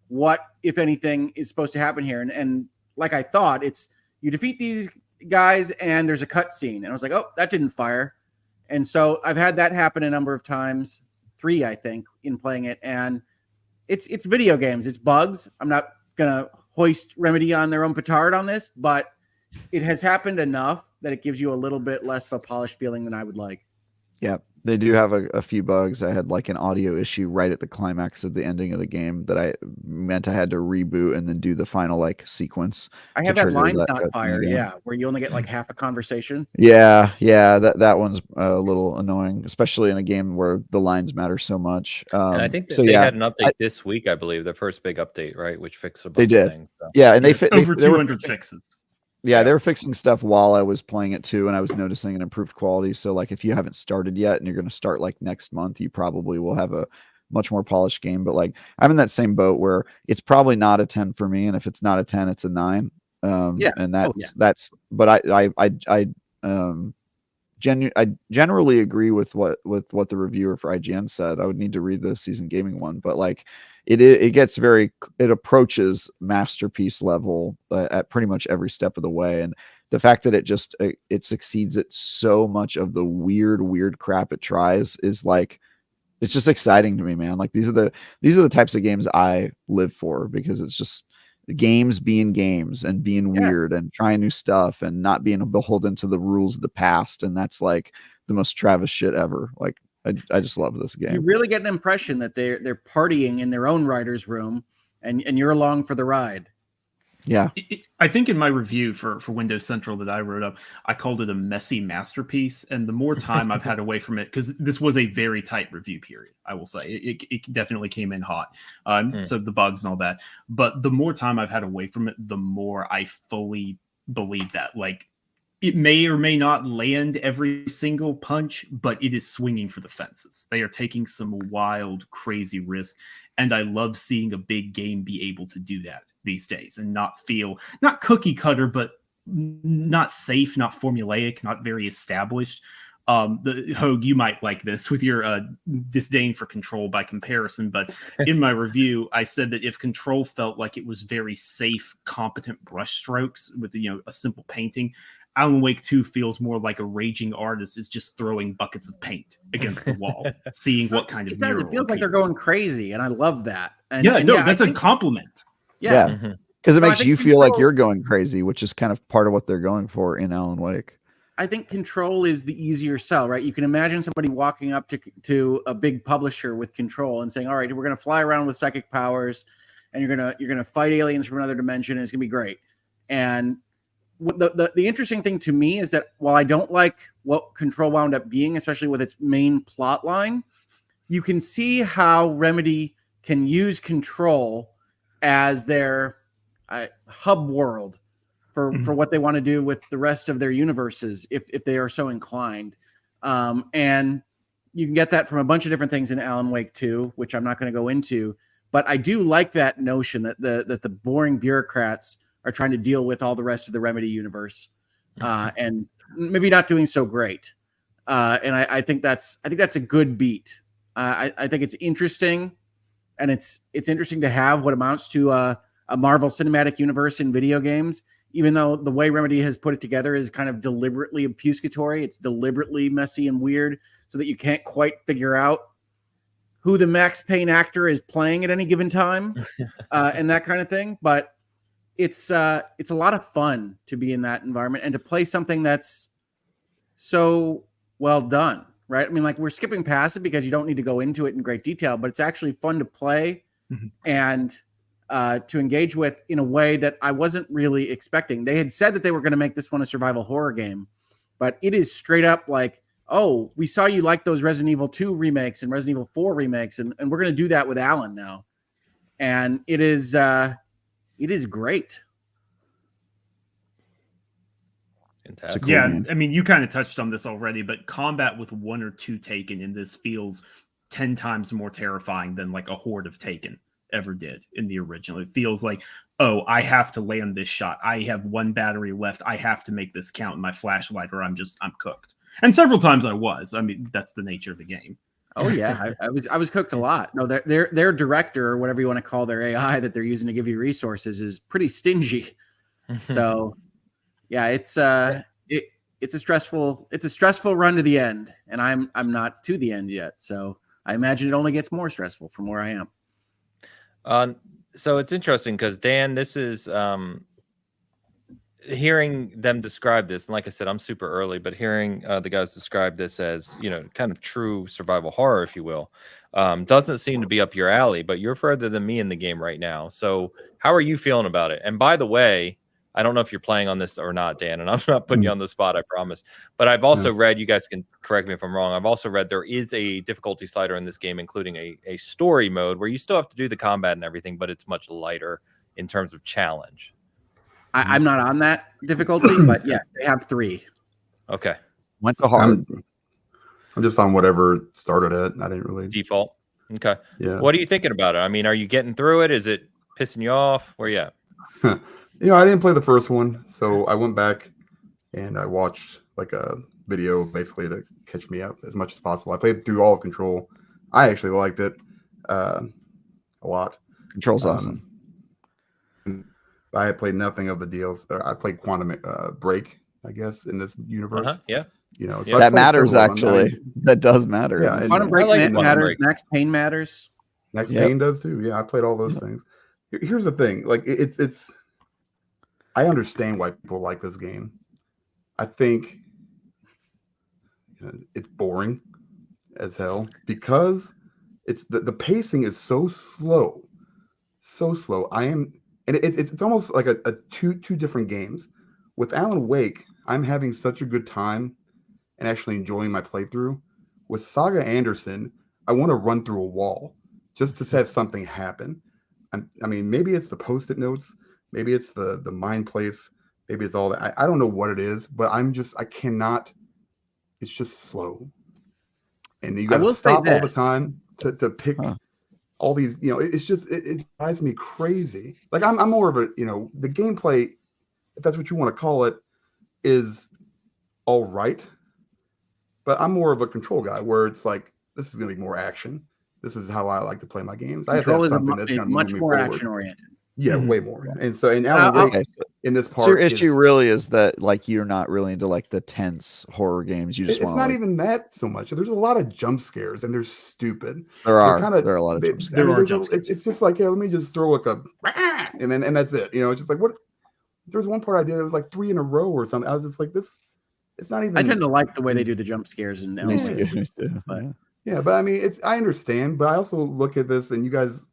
what, if anything, is supposed to happen here. And like I thought, it's you defeat these guys and there's a cutscene. And I was like, oh, that didn't fire. And so I've had that happen a number of times, 3, I think, in playing it. And it's video games. It's bugs. I'm not going to hoist Remedy on their own petard on this, but it has happened enough that it gives you a little bit less of a polished feeling than I would like. Yeah, they do have a few bugs. I had like an audio issue right at the climax of the ending of the game that I meant I had to reboot and then do the final like sequence. I have had lines not fire, where you only get like half a conversation. Yeah, that one's a little annoying, especially in a game where the lines matter so much. And I think that they had an update this week, I believe, the first big update, right, which fixed a bunch of things. So. Yeah, and they over 200 fixes. Yeah, they were fixing stuff while I was playing it too, and I was noticing an improved quality. So like if you haven't started yet and you're going to start like next month, you probably will have a much more polished game. But like I'm in that same boat where it's probably not a 10 for me, and if it's not a 10, it's a 9. And that's but I generally agree with what the reviewer for IGN said. I would need to read the Season Gaming one, but like it gets it approaches masterpiece level at pretty much every step of the way. And the fact that it succeeds at so much of the weird crap it tries is like, it's just exciting to me, man. Like these are the types of games I live for, because it's just games being games and being weird and trying new stuff and not being beholden to the rules of the past. And that's like the most Travis shit ever. Like I just love this game. You really get an impression that they're partying in their own writer's room and you're along for the ride. Yeah. I think in my review for Windows Central that I wrote up, I called it a messy masterpiece. And the more time I've had away from it, because this was a very tight review period, I will say. It definitely came in hot. So the bugs and all that. But the more time I've had away from it, the more I fully believe that. Like, it may or may not land every single punch, but it is swinging for the fences. They are taking some wild, crazy risk. And I love seeing a big game be able to do that these days and not feel, not cookie cutter, but not safe, not formulaic, not very established. Hogue, you might like this with your disdain for Control by comparison, but in my review, I said that if Control felt like it was very safe, competent brushstrokes with a simple painting, Alan Wake 2 feels more like a raging artist is just throwing buckets of paint against the wall, seeing what kind of mural. It feels like they're going crazy, and I love that. And, that's a compliment. Yeah. Because it makes you feel like you're going crazy, which is kind of part of what they're going for in Alan Wake. I think Control is the easier sell, right? You can imagine somebody walking up to a big publisher with Control and saying, "All right, we're going to fly around with psychic powers, and you're gonna fight aliens from another dimension, and it's gonna be great." And the interesting thing to me is that while I don't like what Control wound up being, especially with its main plot line, you can see how Remedy can use Control as their hub world for what they want to do with the rest of their universes if they are so inclined. And you can get that from a bunch of different things in Alan Wake 2, which I'm not going to go into. But I do like that notion that the boring bureaucrats are trying to deal with all the rest of the Remedy universe, and maybe not doing so great. And I think that's a good beat. I think it's interesting, and it's interesting to have what amounts to a Marvel Cinematic Universe in video games. Even though the way Remedy has put it together is kind of deliberately obfuscatory, it's deliberately messy and weird, so that you can't quite figure out who the Max Payne actor is playing at any given time, and that kind of thing. But it's a lot of fun to be in that environment and to play something that's so well done, right? I mean, like, we're skipping past it because you don't need to go into it in great detail, but it's actually fun to play and to engage with in a way that I wasn't really expecting. They had said that they were going to make this one a survival horror game, but it is straight up like, oh, we saw you like those Resident Evil 2 remakes and Resident Evil 4 remakes, and we're going to do that with Alan now. And it is great. Fantastic. Cool Yeah, game. I mean, you kind of touched on this already, but combat with 1 or 2 Taken in this feels 10 times more terrifying than like a horde of Taken ever did in the original. It feels like, oh, I have to land this shot. I have 1 battery left. I have to make this count in my flashlight, or I'm cooked. And several times I was. I mean, that's the nature of the game. Oh yeah, I was cooked a lot. No, their director, or whatever you want to call their AI that they're using to give you resources, is pretty stingy. So yeah, it's a stressful run to the end, and I'm not to the end yet. So I imagine it only gets more stressful from where I am. So it's interesting because, Dan, this is hearing them describe this, and like I said, I'm super early, but hearing the guys describe this as, kind of true survival horror, if you will, doesn't seem to be up your alley, but you're further than me in the game right now. So how are you feeling about it? And by the way, I don't know if you're playing on this or not, Dan, and I'm not putting you on the spot, I promise. But I've also read, you guys can correct me if I'm wrong, I've also read there is a difficulty slider in this game, including a story mode where you still have to do the combat and everything, but it's much lighter in terms of challenge. I'm not on that difficulty, but yes, they have 3. Okay. Went to hard. I'm just on whatever started it. I didn't really Default. Okay. Yeah. What are you thinking about it? I mean, are you getting through it? Is it pissing you off? Where you at? I didn't play the first one, so I went back and I watched like a video basically to catch me up as much as possible. I played through all of Control. I actually liked it a lot. Control's awesome. I had played nothing of the deals. I played Quantum Break, I guess, in this universe. Yeah. So that matters, actually. That does matter. Yeah, Quantum Break matters. Max Payne matters. Max Payne does too. Yeah, I played all those things. Here's the thing: like it's. I understand why people like this game. I think it's boring as hell because it's the pacing is so slow. And it's almost like a two different games. With Alan Wake, I'm having such a good time and actually enjoying my playthrough. With Saga Anderson, I want to run through a wall just to have something happen. I mean, maybe it's the post-it notes, maybe it's the mind place, maybe it's all that. I don't know what it is, but I cannot. It's just slow, and you got to stop all the time to pick. All these, it's just it drives me crazy. Like I'm more of a, the gameplay, if that's what you want to call it, is all right. But I'm more of a Control guy where it's like, this is gonna be more action. This is how I like to play my games. Control is much more action oriented. Yeah, way more. And so Alan Wake in this part, so your issue really is that like you're not really into like the tense horror games. You just it's not even that so much. There's a lot of jump scares and they're stupid. There are a lot of jump scares. It's just like, let me just throw like a and that's it. It's just like what. There's one part I did. It was like 3 in a row or something. I was just like, this It's not even. I tend to like the way they do the jump scares in Alan Wake 2, but yeah, but I mean, I understand, but I also look at this and you guys,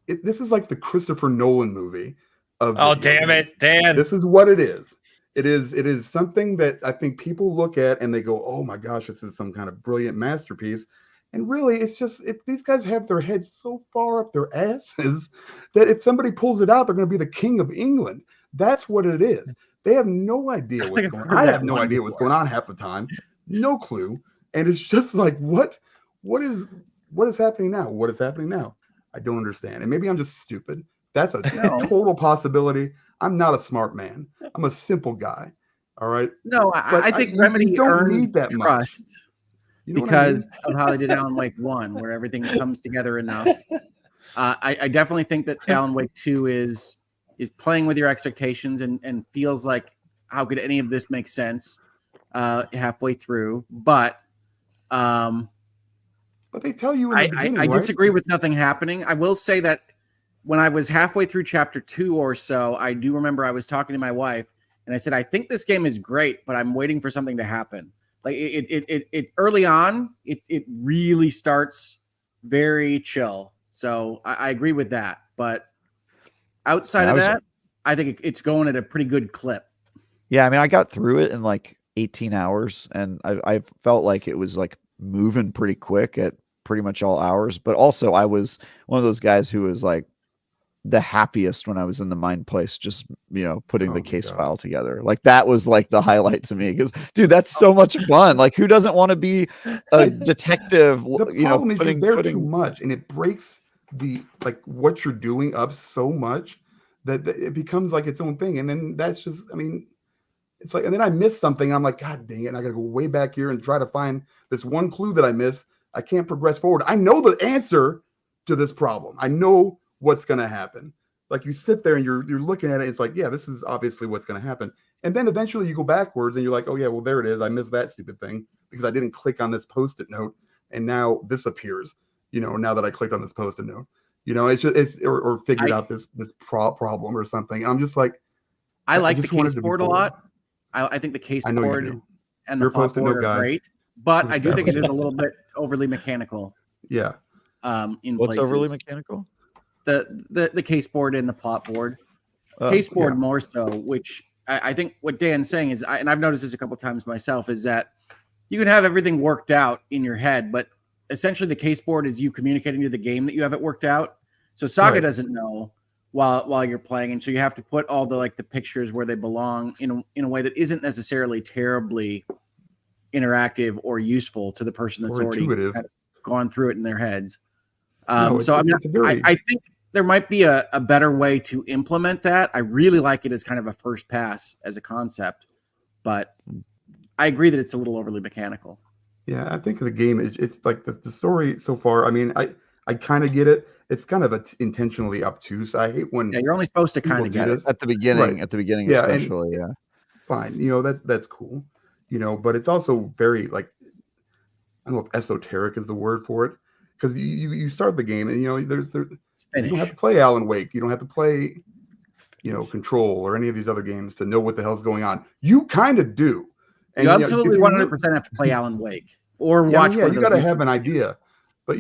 this is like the Christopher Nolan movie of. Oh, damn it, Dan! This is what it is. It is something that I think people look at and they go, "Oh my gosh, this is some kind of brilliant masterpiece." And really, it's just these guys have their heads so far up their asses that if somebody pulls it out, they're going to be the king of England. That's what it is. They have no idea what's going on. I have no idea what's going on half the time. No clue. And it's just like, what is happening now? What is happening now? I don't understand. And maybe I'm just stupid. That's a total possibility. I'm not a smart man. I'm a simple guy. All right. No, I think Remedy earned that trust. You know because of how they did Alan Wake 1, where everything comes together enough. I definitely think that Alan Wake 2 is playing with your expectations and feels like, how could any of this make sense halfway through? But they tell you in the beginning, I disagree with nothing happening. I will say that when I was halfway through chapter 2 or so, I do remember I was talking to my wife and I said, I think this game is great, but I'm waiting for something to happen. Like it early on, it really starts very chill. So I agree with that. But outside of that, I think it's going at a pretty good clip. Yeah, I mean, I got through it in like 18 hours, and I felt like it was like moving pretty quick at pretty much all hours. But also, I was one of those guys who was like the happiest when I was in the mine place, just putting the case file together. Like that was like the highlight to me, because dude, that's so much fun. Like who doesn't want to be a detective? The problem is you're there too much, and it breaks the what you're doing up so much that it becomes like its own thing. And then that's just, I mean, it's like, and then I missed something. And I'm like, God dang it! And I gotta go way back here and try to find this one clue that I missed. I can't progress forward. I know the answer to this problem. I know what's going to happen. Like you sit there and you're looking at it. It's like, yeah, this is obviously what's going to happen. And then eventually you go backwards and you're like, oh yeah, well there it is. I missed that stupid thing because I didn't click on this Post-it note. And now this appears, now that I clicked on this Post-it note, or figured out this problem or something. I'm just like, I like the case board a lot. I think the case board and the plot board are great, but I do think it is a little bit overly mechanical. Yeah. What's overly mechanical? The case board and the plot board. Case board more so, which I think what Dan's saying is, and I've noticed this a couple times myself, is that you can have everything worked out in your head, but essentially the case board is you communicating to the game that you have it worked out. So Saga doesn't know while you're playing, and so you have to put all the pictures where they belong in a way that isn't necessarily terribly interactive or useful to the person that's already kind of gone through it in their heads. I think there might be a better way to implement that. I really like it as kind of a first pass as a concept, but I agree that it's a little overly mechanical. Yeah, I think the game it's like the story so far. I mean, I kind of get it. It's kind of intentionally obtuse. I hate when you're only supposed to kind of get it at the beginning. Right. At the beginning, especially. Yeah, fine. That's cool. But it's also very I don't know if esoteric is the word for it. Because you start the game and you don't have to play Alan Wake, you don't have to play Control or any of these other games to know what the hell's going on. You kind of do. And you absolutely 100% have to play Alan Wake or watch. Yeah, you got to have an idea. But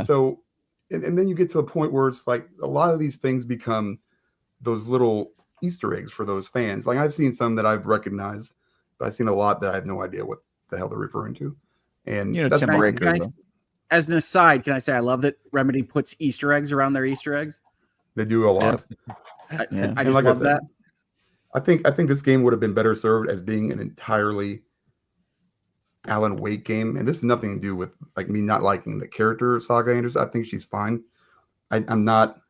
so and then you get to a point where it's like a lot of these things become those little Easter eggs for those fans. Like I've seen some that I've recognized, but I've seen a lot that I have no idea what the hell they're referring to. And that's as an aside, can I say I love that Remedy puts Easter eggs around their Easter eggs? They do a lot. I just love that. I think this game would have been better served as being an entirely Alan Wake game, and this has nothing to do with me not liking the character Saga Anderson. I think she's fine. I'm not.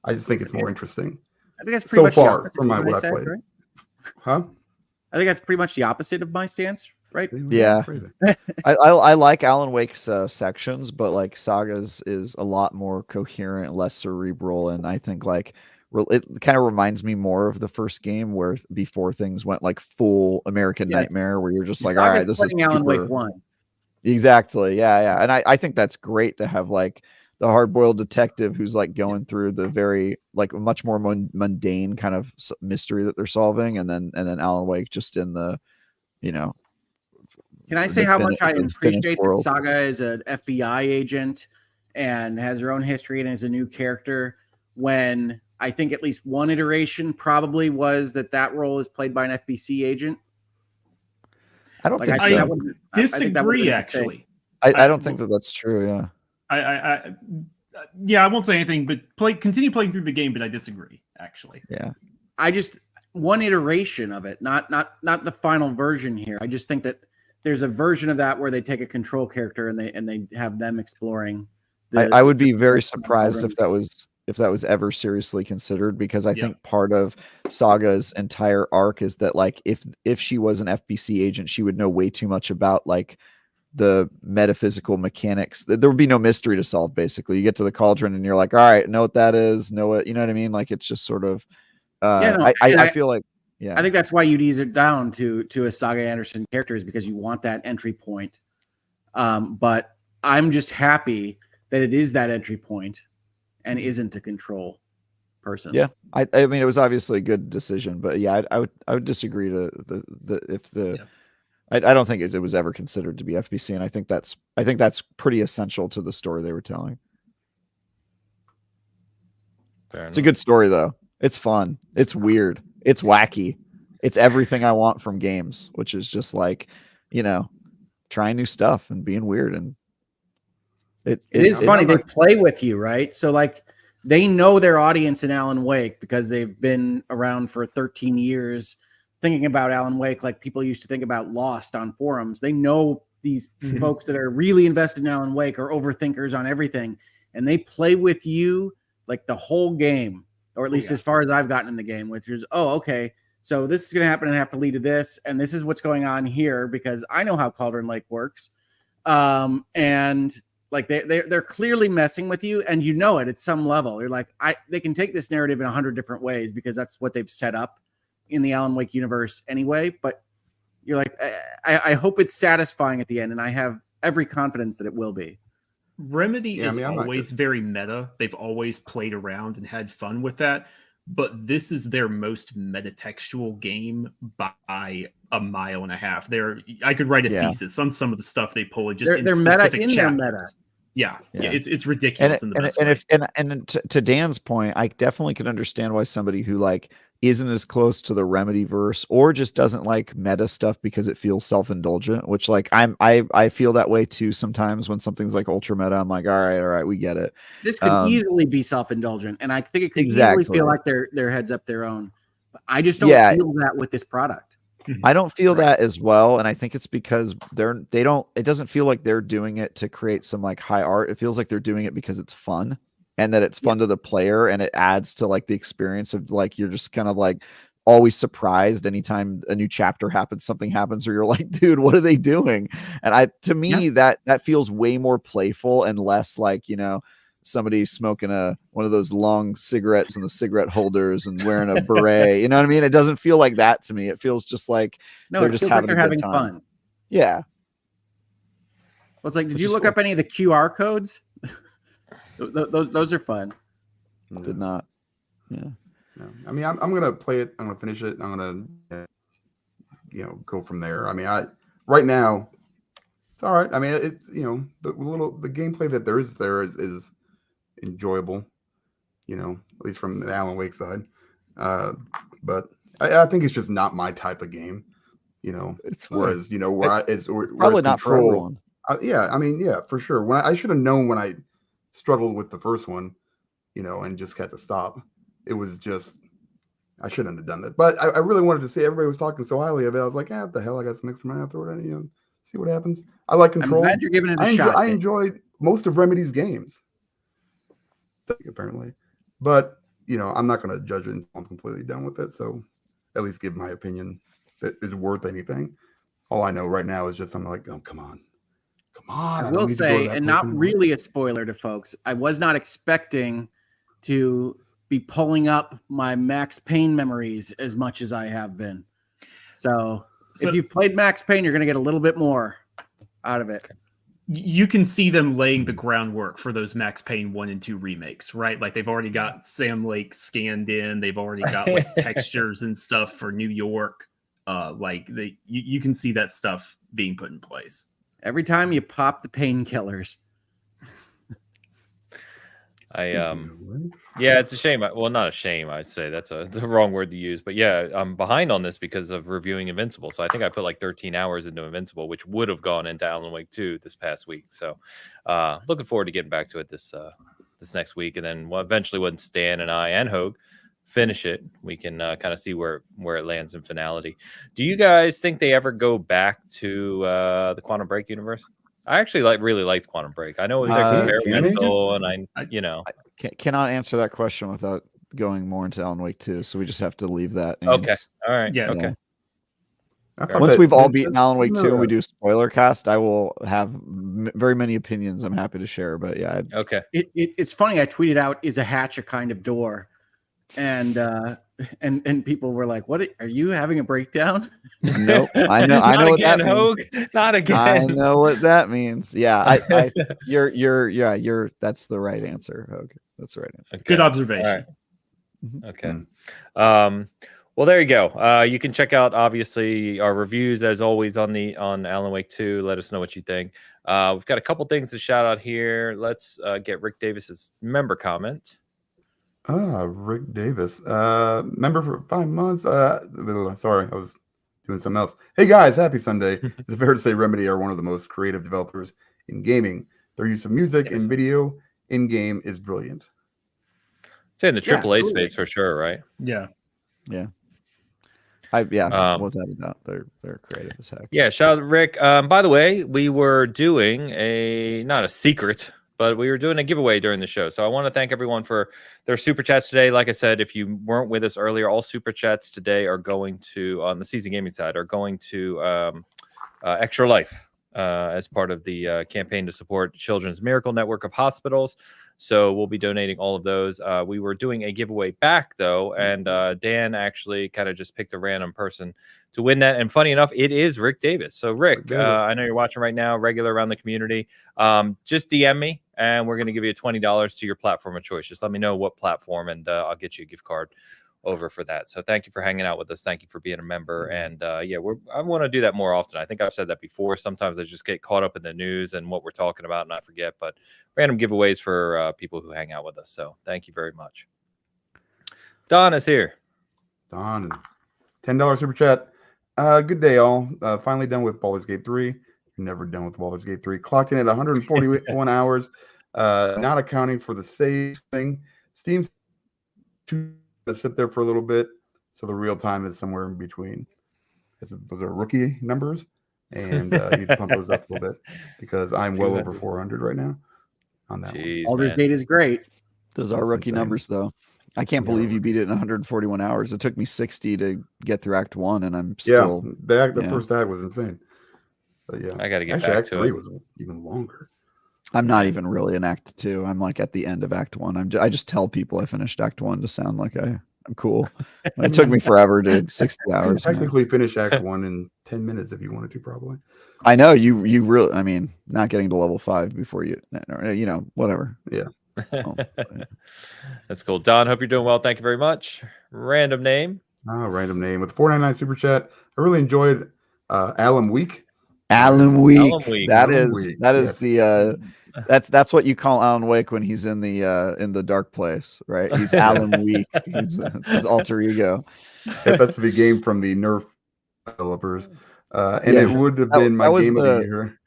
I just think it's more interesting. I think that's pretty much far from what I played. Right? Huh? I think that's pretty much the opposite of my stance. Right. Yeah. I like Alan Wake's sections, but Saga's is a lot more coherent, less cerebral, and I think it kind of reminds me more of the first game where before things went full American Nightmare, where you're just all right, this is Alan Wake 1. Exactly. Yeah. And I think that's great to have the hard-boiled detective who's going through the very much more mundane kind of mystery that they're solving, and then Alan Wake just in the you know. Can I say how much I appreciate that world. Saga is an FBI agent and has her own history and is a new character, when I think at least one iteration probably was that role is played by an FBC agent? I don't think so. I disagree, actually. I don't think that's true, yeah. I won't say anything, but continue playing through the game, but I disagree, actually. Yeah. I just one iteration of it, not the final version here. I just think that there's a version of that where they take a control character and they have them exploring. I would be very surprised if that was ever seriously considered, because I think part of Saga's entire arc is that, like, if she was an FBC agent, she would know way too much about, like, the metaphysical mechanics. There would be no mystery to solve. Basically, you get to the cauldron and you're like, all right, know what that is, know what, you know what I mean? Like, it's just sort of I feel like, yeah, I think that's why you'd ease it down to a Saga Anderson character, is because you want that entry point. But I'm just happy that it is that entry point and isn't a control person. Yeah, I mean, it was obviously a good decision, but yeah, I would disagree I don't think it was ever considered to be FBC, and I think that's pretty essential to the story they were telling. It's a good story, though. It's fun. It's weird. It's wacky. It's everything I want from games, which is just, like, you know, trying new stuff and being weird. And it is funny. They play with you, right? So, like, they know their audience in Alan Wake because they've been around for 13 years thinking about Alan Wake like people used to think about Lost on forums. They know these folks that are really invested in Alan Wake are overthinkers on everything, and they play with you like the whole game, or at least as far as I've gotten in the game, which is, okay, so this is going to happen and have to lead to this, and this is what's going on here because I know how Cauldron Lake works. And like they're clearly messing with you, and you know it at some level. You're like, they can take this narrative in 100 different ways because that's what they've set up in the Alan Wake universe anyway. But you're like, I hope it's satisfying at the end, and I have every confidence that it will be. Remedy is always very meta. They've always played around and had fun with that. But this is their most metatextual game by a mile and a half. I could write a thesis on some of the stuff they pull. Just they're meta in their meta. Yeah, it's ridiculous. And to Dan's point, I definitely could understand why somebody who, like, isn't as close to the Remedy verse or just doesn't like meta stuff because it feels self-indulgent, which, like, I feel that way too sometimes when something's like ultra meta. I'm like, all right, we get it. This could easily be self-indulgent, and I think it could easily feel like their heads up their own. But I just don't feel that with this product. I don't feel that as well, and I think it's because it doesn't feel like they're doing it to create some, like, high art. It feels like they're doing it because it's fun, and that it's fun to the player, and it adds to, like, the experience of, like, you're just kind of, like, always surprised anytime a new chapter happens, something happens where you're like, dude, what are they doing? And to me that feels way more playful and less like, you know, somebody smoking one of those long cigarettes in the cigarette holders and wearing a beret. You know what I mean? It doesn't feel like that to me. It feels just like they're just having fun. Yeah. Well, it's like, did you look up any of the QR codes? Those are fun. Did not. Yeah. No. I mean, I'm gonna play it. I'm gonna finish it. I'm gonna, go from there. I mean, right now, it's all right. I mean, it's, the gameplay that there is enjoyable. At least from the Alan Wake side. But I think it's just not my type of game. Whereas probably not for everyone. I mean, for sure. I should have known when I struggled with the first one, and just had to stop. It was just, I shouldn't have done that. But I really wanted to see, everybody was talking so highly of it. I was like, what the hell? I got some extra money. I'll throw it in, see what happens. I like Control. I'm glad you're giving it a shot. I enjoyed most of Remedy's games, apparently. But, I'm not going to judge it until I'm completely done with it. So at least give my opinion that is worth anything. All I know right now is just, I'm like, oh, come on. I will say, and not really a spoiler to folks, I was not expecting to be pulling up my Max Payne memories as much as I have been. So if you've played Max Payne, you're going to get a little bit more out of it. You can see them laying the groundwork for those Max Payne 1 and 2 remakes, right? Like, they've already got Sam Lake scanned in. They've already got, like, textures and stuff for New York. You can see that stuff being put in place. Every time you pop the painkillers. Yeah, it's a shame. Well, not a shame. I'd say that's the wrong word to use. But yeah, I'm behind on this because of reviewing Invincible. So I think I put like 13 hours into Invincible, which would have gone into Alan Wake 2 this past week. So looking forward to getting back to it this next week. And then eventually when Stan and I and Hogue finish it, we can kind of see where it lands in finality. Do you guys think they ever go back to the Quantum Break universe? I actually really liked Quantum Break. I know it was experimental, and I cannot answer that question without going more into Alan Wake 2. So we just have to leave that. Okay. All right. Yeah. Okay. Once we've all beaten Alan Wake 2 and we do spoiler cast, I will have very many opinions I'm happy to share. But yeah. Okay. It's funny. I tweeted out, "Is a hatch a kind of door?" And people were like, "What? Are you having a breakdown?" Nope. I know what that means. Hogue. Not again. I know what that means. Yeah. You're that's the right answer, Hogue. That's the right answer. Okay. Good observation. Right. Okay. Well, there you go. You can check out obviously our reviews as always on Alan Wake 2. Let us know what you think. We've got a couple things to shout out here. Let's get Rick Davis's member comment. Rick Davis, member for 5 months. Sorry, I was doing something else. Hey guys, happy Sunday. It's fair to say Remedy are one of the most creative developers in gaming. Their use of music and video in game is brilliant. It's in the AAA space for sure, right? Yeah. Without a doubt, they're creative as heck. Yeah, shout out to Rick. By the way, we were doing not a secret, but we were doing a giveaway during the show. So I want to thank everyone for their super chats today. Like I said, if you weren't with us earlier, all super chats today are going to, on the Season Gaming side, are going to Extra Life as part of the campaign to support Children's Miracle Network of Hospitals. So we'll be donating all of those. We were doing a giveaway back, though, and Dan actually kind of just picked a random person to win that. And funny enough, it is Rick Davis. So, Rick, I know you're watching right now, regular around the community. Just DM me, and we're going to give you $20 to your platform of choice. Just let me know what platform, and I'll get you a gift card over for that. So thank you for hanging out with us. Thank you for being a member. And I want to do that more often. I think I've said that before. Sometimes I just get caught up in the news and what we're talking about and I forget, but random giveaways for people who hang out with us. So thank you very much. Don is here. Don, $10 super chat. Good day, all. Finally done with Baldur's Gate 3. You're never done with Baldur's Gate 3. Clocked in at 141 hours. Not accounting for the save thing. Steam's to sit there for a little bit, so the real time is somewhere in between. Those are rookie numbers, and you need to pump those up a little bit because I'm well over 400 right now on that one. Baldur's Gate is great. Those are rookie numbers, though. I can't believe you beat it in 141 hours. It took me 60 to get through Act 1, and I'm still... The first act was insane. But yeah, I got to get actually, back Act to 3 it. was even longer. I'm not even really in Act 2. I'm like at the end of Act 1. I just tell people I finished Act 1 to sound like I'm cool. It took me forever, dude. 60 hours. Technically finish Act 1 in 10 minutes if you wanted to, probably. I know you really, I mean, not getting to level 5 before whatever. Yeah. That's cool. Don, hope you're doing well. Thank you very much. Random name. Random name with $4.99 super chat. I really enjoyed Alan Week. Alan Week. That Yes. is the that's what you call Alan Wake when he's in the dark place, right? He's Alan Week. He's his alter ego. That's the game from the Nerf developers, and it would have been my game of the year.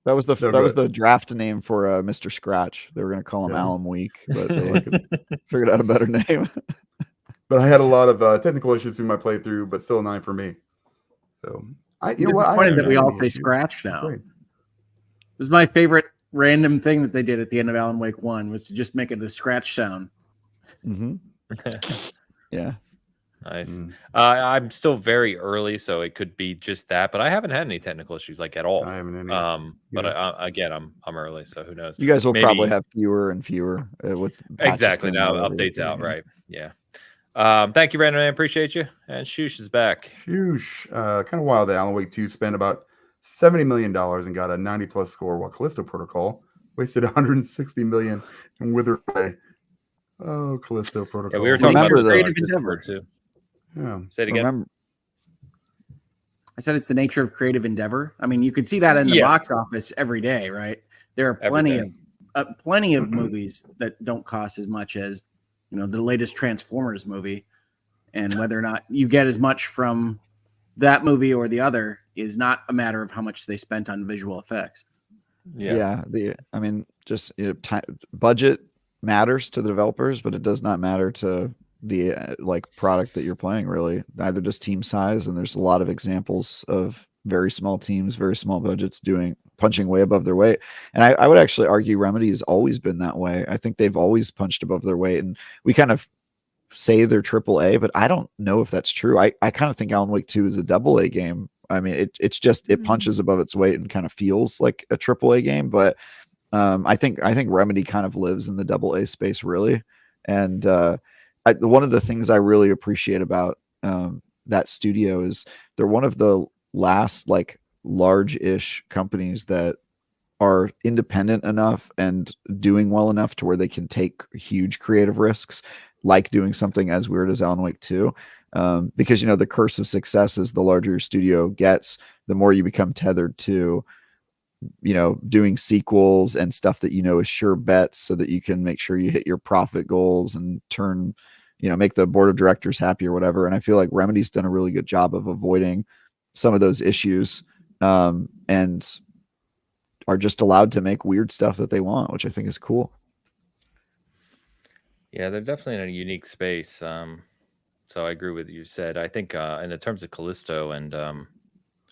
That was the draft name for Mr. Scratch. They were going to call him Alan Week, but they figured out a better name. But I had a lot of technical issues through my playthrough, but still a 9 for me. So I'm disappointed that we all say Scratch now. It was my favorite random thing that they did at the end of Alan Wake 1 was to just make it a scratch sound. Mm-hmm. Yeah. Nice. I'm still very early, so it could be just that, but I haven't had any technical issues like at all. I haven't any. But again, I'm early, so who knows? You guys will probably have fewer and fewer with exactly now updates out, right? Yeah. Thank you, Brandon. I appreciate you. And Shoosh is back. Shoosh, kind of wild that Alan Wake 2 spent about $70 million and got a 90+ score, while Callisto Protocol wasted $160 million and withered away. Oh, Callisto Protocol. Yeah, we were talking about creative endeavor too. Yeah. Say it again. I said it's the nature of creative endeavor. I mean, you could see that in the box office every day, right? There are plenty of movies that don't cost as much as, the latest Transformers movie, and whether or not you get as much from that movie or the other is not a matter of how much they spent on visual effects. Just budget matters to the developers, but it does not matter to the product that you're playing, really. Neither does team size, and there's a lot of examples of very small teams, very small budgets punching way above their weight. And I would actually argue Remedy has always been that way. I think they've always punched above their weight, and we kind of say they're AAA, but I don't know if that's true. I kind of think Alan Wake 2 is a AA game. I mean, it punches above its weight and kind of feels like a AAA game, but I think Remedy kind of lives in the AA space, really. And one of the things I really appreciate about that studio is they're one of the last large-ish companies that are independent enough and doing well enough to where they can take huge creative risks, like doing something as weird as Alan Wake 2. Because the curse of success is the larger your studio gets, the more you become tethered to doing sequels and stuff that is sure bets, so that you can make sure you hit your profit goals and turn make the board of directors happy or whatever. And I feel like Remedy's done a really good job of avoiding some of those issues, and are just allowed to make weird stuff that they want, which I think is cool. Yeah, they're definitely in a unique space. So I agree with what you said. I think in the terms of Callisto and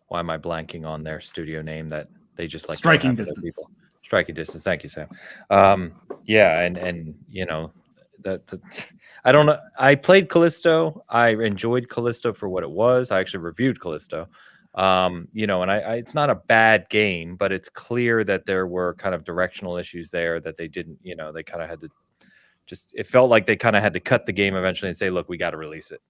why am I blanking on their studio name that they just like Striking Distance. Striking Distance. Thank you, Sam. Yeah, and I don't know. I played Callisto. I enjoyed Callisto for what it was. I actually reviewed Callisto. And it's not a bad game, but it's clear that there were kind of directional issues there that they didn't, they kind of had to it felt like they kind of had to cut the game eventually and say, look, we got to release it.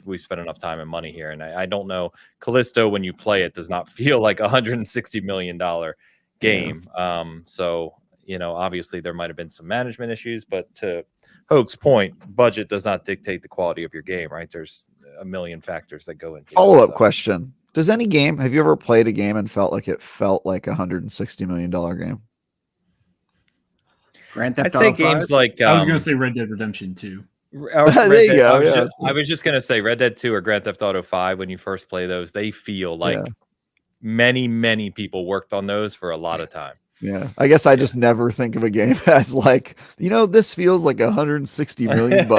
We've spent enough time and money here. And I don't know, Callisto, when you play it, does not feel like $160 million game. Yeah. So, obviously there might've been some management issues, but to Hoke's point, budget does not dictate the quality of your game, right? There's a million factors that go into it. Follow-up question. Have you ever played a game and felt like $160 million game? Grand Theft I'd Auto say games 5? like I was going to say Red Dead Redemption 2. There you go. I was just going to say Red Dead 2 or Grand Theft Auto 5. When you first play those, they feel like many, many people worked on those for a lot of time. Yeah, I guess I just never think of a game as this feels like $160 million.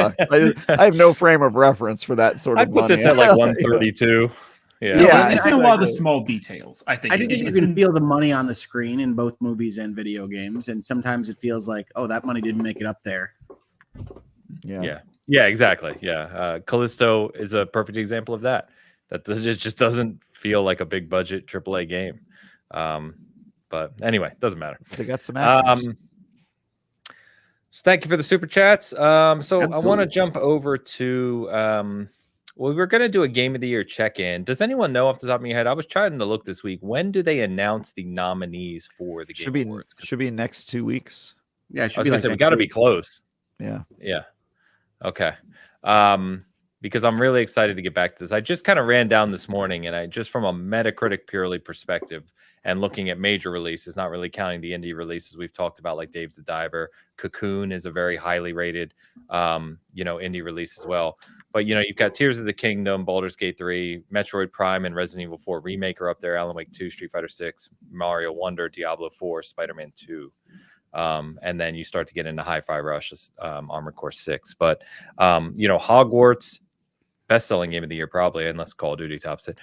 I have no frame of reference for that sort of I'd put money. this at 132. Yeah, it's in a lot of the small details. I think you can feel the money on the screen in both movies and video games, and sometimes it feels like, oh, that money didn't make it up there. Yeah, exactly. Yeah, Callisto is a perfect example of that. It just doesn't feel like a big budget AAA game. But anyway, doesn't matter. They got some actors. So thank you for the super chats. So Absolutely. I want to jump over to we were going to do a Game of the Year check-in. Does anyone know off the top of your head? I was trying to look this week. When do they announce the nominees for the Game Awards? Should be next 2 weeks. Yeah, it should I was going to say we got to be close. Yeah. Okay. Because I'm really excited to get back to this. I just kind of ran down this morning, and I just from a Metacritic purely perspective and looking at major releases, not really counting the indie releases we've talked about, like Dave the Diver. Cocoon is a very highly rated, indie release as well. But, you've got Tears of the Kingdom, Baldur's Gate 3, Metroid Prime, and Resident Evil 4 Remake are up there, Alan Wake 2, Street Fighter 6, Mario Wonder, Diablo 4, Spider-Man 2. And then you start to get into Hi-Fi Rush, Armored Core 6. But, Hogwarts, best-selling game of the year probably, unless Call of Duty tops it.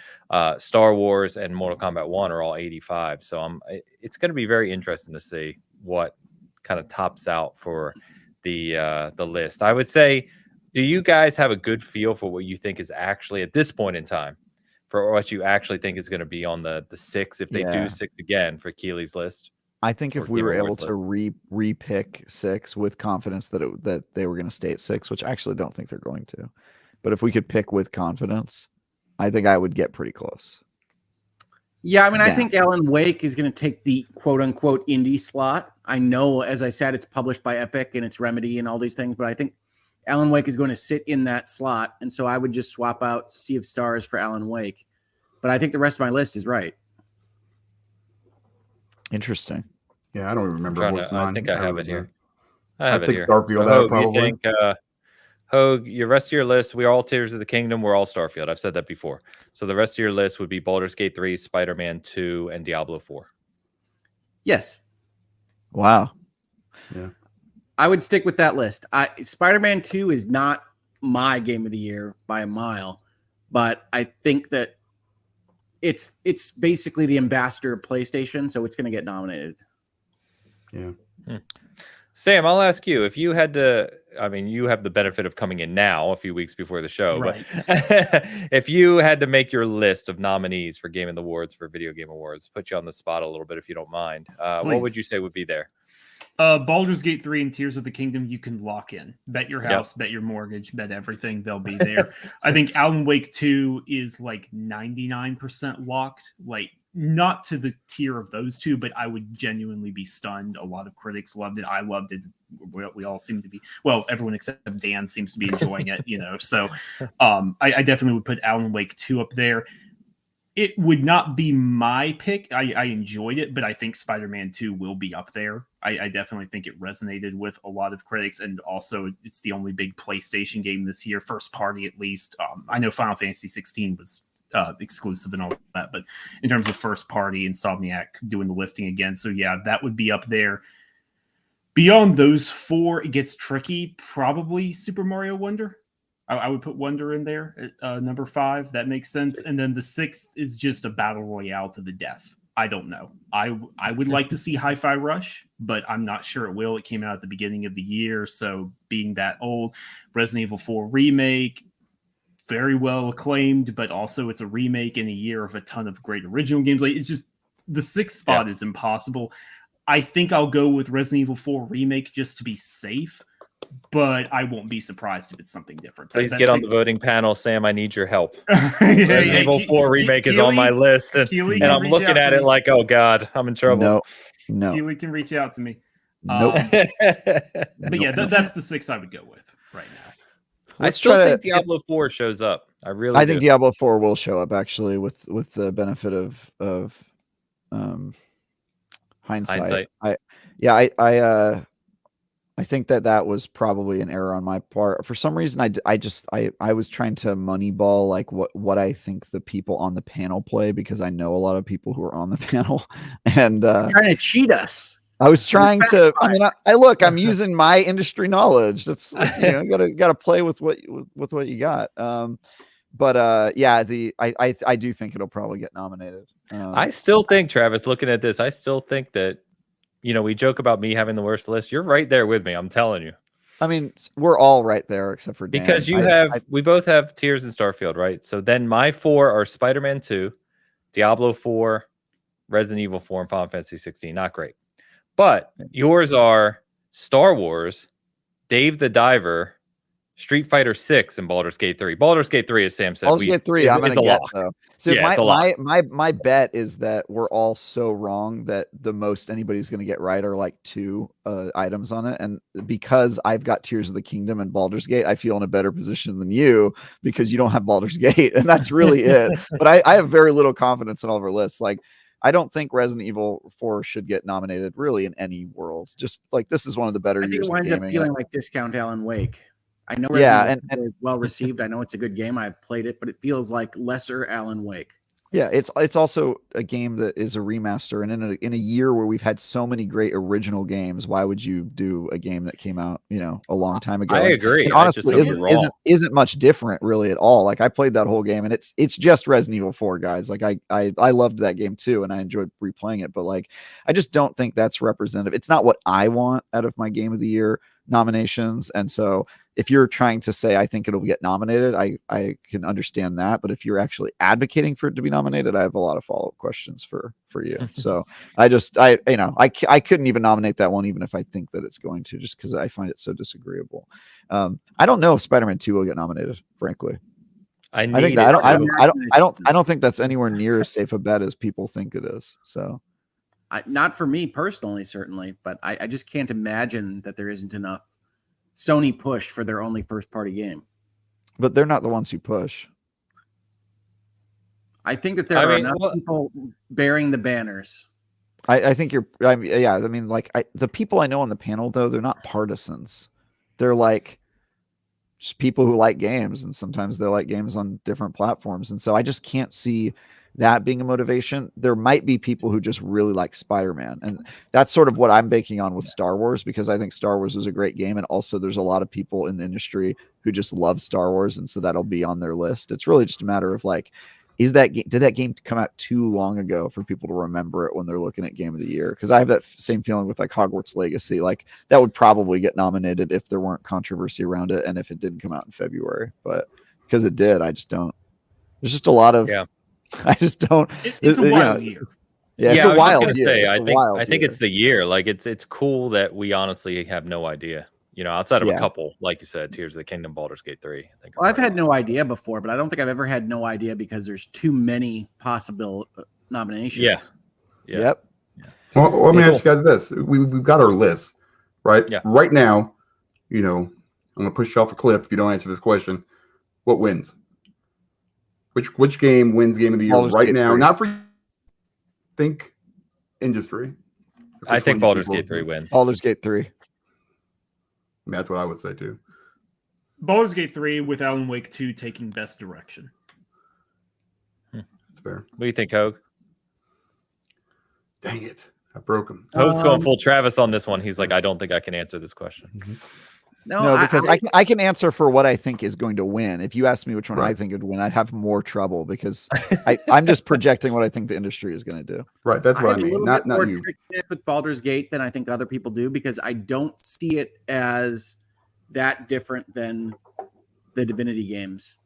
Star Wars and Mortal Kombat 1 are all 85. So it's going to be very interesting to see what kind of tops out for the list. I would say, do you guys have a good feel for what you think is actually at this point in time for what you actually think is going to be on the 6 if they do 6 again for Keely's list? I think if we were able to re-pick 6 with confidence that they were going to stay at 6, which I actually don't think they're going to, but if we could pick with confidence, I think I would get pretty close. Yeah, I mean, I think Alan Wake is going to take the quote-unquote indie slot. I know, as I said, it's published by Epic and it's Remedy and all these things, but I think Alan Wake is going to sit in that slot, and so I would just swap out Sea of Stars for Alan Wake. but I think the rest of my list is right. Interesting. Yeah, I don't remember what's mine. I think I have really it here. don't. I have I'd it take here. Starfield So, out Hogue, probably. you think, Hogue, your rest of your list, we are all Tears of the Kingdom, we're all Starfield. I've said that before. So the rest of your list would be Baldur's Gate 3, Spider-Man 2, and Diablo 4. Yes. Wow. Yeah. I would stick with that list. Spider-Man 2 is not my game of the year by a mile, but I think that it's basically the ambassador of PlayStation, so it's going to get nominated. Yeah. Sam, I'll ask you, if you had to, I mean, you have the benefit of coming in now a few weeks before the show, Right. but if you had to make your list of nominees for Game Awards, for Video Game Awards, put you on the spot a little bit if you don't mind, what would you say would be there? Baldur's Gate 3 and Tears of the Kingdom, you can lock in. Bet your house, bet your mortgage, bet everything. They'll be there. I think Alan Wake 2 is like 99% locked. Like, not to the tier of those two, but I would genuinely be stunned. A lot of critics loved it. I loved it. We all seem to be, well, everyone except Dan seems to be enjoying it, So I definitely would put Alan Wake 2 up there. It would not be my pick. I enjoyed it, but I think Spider-Man 2 will be up there. I definitely think it resonated with a lot of critics, and also it's the only big PlayStation game this year, first party at least. I know Final Fantasy 16 was exclusive and all that, but in terms of first party, Insomniac doing the lifting again. So yeah, that would be up there. Beyond those four, it gets tricky. Probably Super Mario Wonder. I would put Wonder in there at number 5. That makes sense. And then the 6th is just a battle royale to the death. I don't know. I would like to see Hi-Fi Rush, but I'm not sure it will. It came out at the beginning of the year, so being that old, Resident Evil 4 remake, very well acclaimed, but also it's a remake in a year of a ton of great original games. Like, it's just the 6th spot is impossible. I think I'll go with Resident Evil 4 remake just to be safe, but I won't be surprised if it's something different. Please get on the voting panel, Sam. I need your help. Resident Resident Evil 4 remake is on my list, and I'm looking at it like, oh god, I'm in trouble. No. Keely can reach out to me. Nope. But yeah, that's the 6 I would go with right now. I still think Diablo 4 shows up. I think Diablo 4 will show up actually with the benefit of hindsight. I think that was probably an error on my part. For some reason, I was trying to moneyball like what I think the people on the panel play, because I know a lot of people who are on the panel, and trying to cheat us. I was trying to. I mean, I'm using my industry knowledge. That's gotta play with what you got. Yeah, I do think it'll probably get nominated. I still think, Travis, looking at this, I still think that, we joke about me having the worst list. You're right there with me. I'm telling you. I mean, we're all right there except for Dan. Because we both have Tears and Starfield, right? So then my 4 are Spider-Man 2, Diablo 4, Resident Evil 4, and Final Fantasy 16. Not great. But yours are Star Wars, Dave the Diver, Street Fighter 6, and Baldur's Gate 3. Baldur's Gate 3, as Sam said, Baldur's Gate 3, I'm going to get, though. So yeah, my bet is that we're all so wrong that the most anybody's going to get right are like 2 items on it. And because I've got Tears of the Kingdom and Baldur's Gate, I feel in a better position than you because you don't have Baldur's Gate, and that's really it. But I have very little confidence in all of our lists. Like, I don't think Resident Evil 4 should get nominated really in any world. Just like, this is one of the better years of gaming. I think it winds up feeling like discount Alan Wake. I know Resident Evil is well received. I know it's a good game. I've played it, but it feels like lesser Alan Wake. Yeah, it's also a game that is a remaster, and in a year where we've had so many great original games, why would you do a game that came out, a long time ago? I agree. And honestly, isn't much different really at all. Like, I played that whole game, and it's just Resident Evil 4, guys. Like, I loved that game too, and I enjoyed replaying it. But like, I just don't think that's representative. It's not what I want out of my Game of the Year nominations, and so if you're trying to say I think it'll get nominated, I can understand that. But if you're actually advocating for it to be nominated, I have a lot of follow-up questions for you. So I couldn't even nominate that one, even if I think that it's going to, just because I find it so disagreeable. I don't know if Spider-Man 2 will get nominated, frankly. I don't think that's anywhere near as safe a bet as people think it is. So not for me personally, certainly, but I just can't imagine that there isn't enough Sony push for their only first party game. But they're not the ones who push. I think that there are enough people bearing the banners. I think yeah. I mean, like the people I know on the panel though, they're not partisans. They're like just people who like games, and sometimes they like games on different platforms. And so I just can't see that being a motivation. There might be people who just really like Spider-Man, and that's sort of what I'm banking on with Star Wars, because I think Star Wars is a great game, and also there's a lot of people in the industry who just love Star Wars, and so that'll be on their list. It's really just a matter of like, did that game come out too long ago for people to remember it when they're looking at Game of the Year? Because I have that same feeling with like Hogwarts Legacy. Like that would probably get nominated if there weren't controversy around it and if it didn't come out in February. But because it did, I just don't. There's just a lot of. Yeah. I just don't. It's a wild year. Yeah, it's a wild year. I think it's the year. Like it's cool that we honestly have no idea. You know, outside of a couple, like you said, Tears of the Kingdom, Baldur's Gate 3. I think. Well, I've had no idea before, but I don't think I've ever had no idea because there's too many possible nominations. Yes. Yeah. Yep. Well, let me ask you guys this: we've got our list, right? Yeah. Right now, you know, I'm gonna push you off a cliff if you don't answer this question. What wins? Which game wins Game of the Year right now? Not for think industry. I think Baldur's Gate 3 wins. Baldur's Gate 3. That's what I would say too. Baldur's Gate 3 with Alan Wake 2 taking best direction. That's fair. What do you think, Hogue? Dang it. I broke him. Hogue's going full Travis on this one. He's like, I don't think I can answer this question. No, because I can answer for what I think is going to win. If you ask me which one I think would win, I'd have more trouble because I'm just projecting what I think the industry is going to do. Right, that's what I mean. Not you. With Baldur's Gate than I think other people do, because I don't see it as that different than the Divinity games.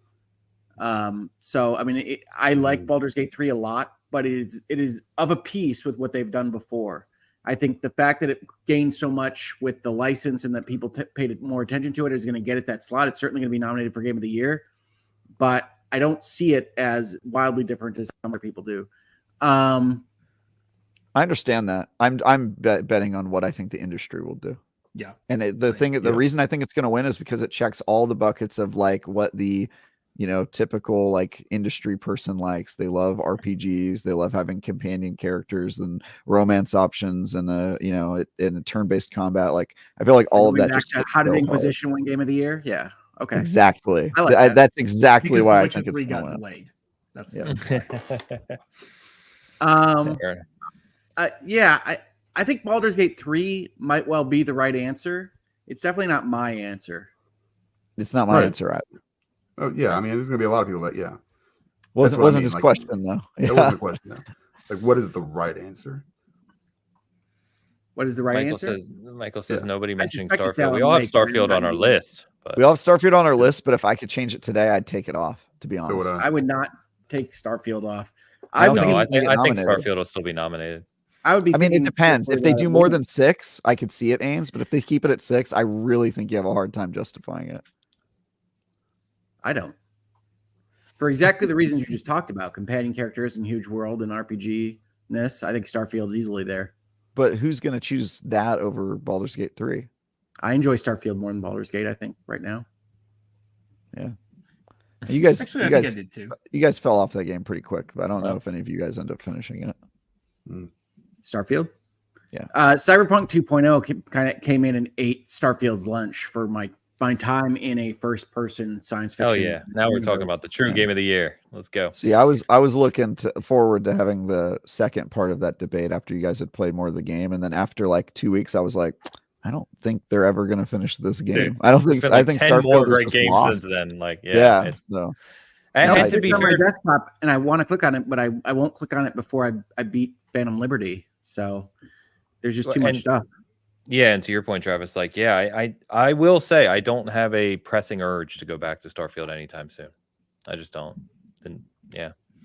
So I mean, I like Baldur's Gate 3 a lot, but it is of a piece with what they've done before. I think the fact that it gained so much with the license and that people paid more attention to it is going to get it that slot. It's certainly going to be nominated for Game of the Year, but I don't see it as wildly different as some other people do. I understand that. I'm betting on what I think the industry will do. Yeah, and the reason I think it's going to win is because it checks all the buckets of like what the typical like industry person likes. They love RPGs. They love having companion characters and romance options and in a turn-based combat. Like I feel like all of that. Just how did Inquisition win Game of the Year? Yeah. Okay. Exactly. Like that's exactly because why I think it's going to win. That's I think Baldur's Gate 3 might well be the right answer. It's definitely not my answer. It's not my answer either. Oh yeah, I mean, there's gonna be a lot of people that wasn't his question though. It wasn't a question though. Like, what is the right answer? What is the right answer? Michael says nobody mentioning Starfield. We all have Starfield on our list. But... We all have Starfield on our list, but if I could change it today, I'd take it off. To be honest, I would not take Starfield off. I think Starfield will still be nominated. I would be. I mean, it depends. If they do more than 6, I could see it, Ames. But if they keep it at 6, I really think you have a hard time justifying it. I don't. For exactly the reasons you just talked about, companion characters and huge world and RPG-ness, I think Starfield's easily there. But who's going to choose that over Baldur's Gate 3? I enjoy Starfield more than Baldur's Gate, I think, right now. Yeah. You guys, actually, I think I did too. You guys fell off that game pretty quick, but I don't know if any of you guys end up finishing it. Starfield? Yeah. Cyberpunk 2.0 kind of came in and ate Starfield's lunch for my time in a first-person science fiction. Oh yeah! Now we're talking about the true game of the year. Let's go. See, I was looking forward to having the second part of that debate after you guys had played more of the game, and then after like 2 weeks, I was like, I don't think they're ever going to finish this game. Dude, I don't think. I think 10 Starfield more great is games lost. since then. Like it's no. And to be fair, my desktop, and I want to click on it, but I won't click on it before I beat Phantom Liberty. So there's just too much stuff. Yeah, and to your point, Travis, like, I will say I don't have a pressing urge to go back to Starfield anytime soon. I just don't. And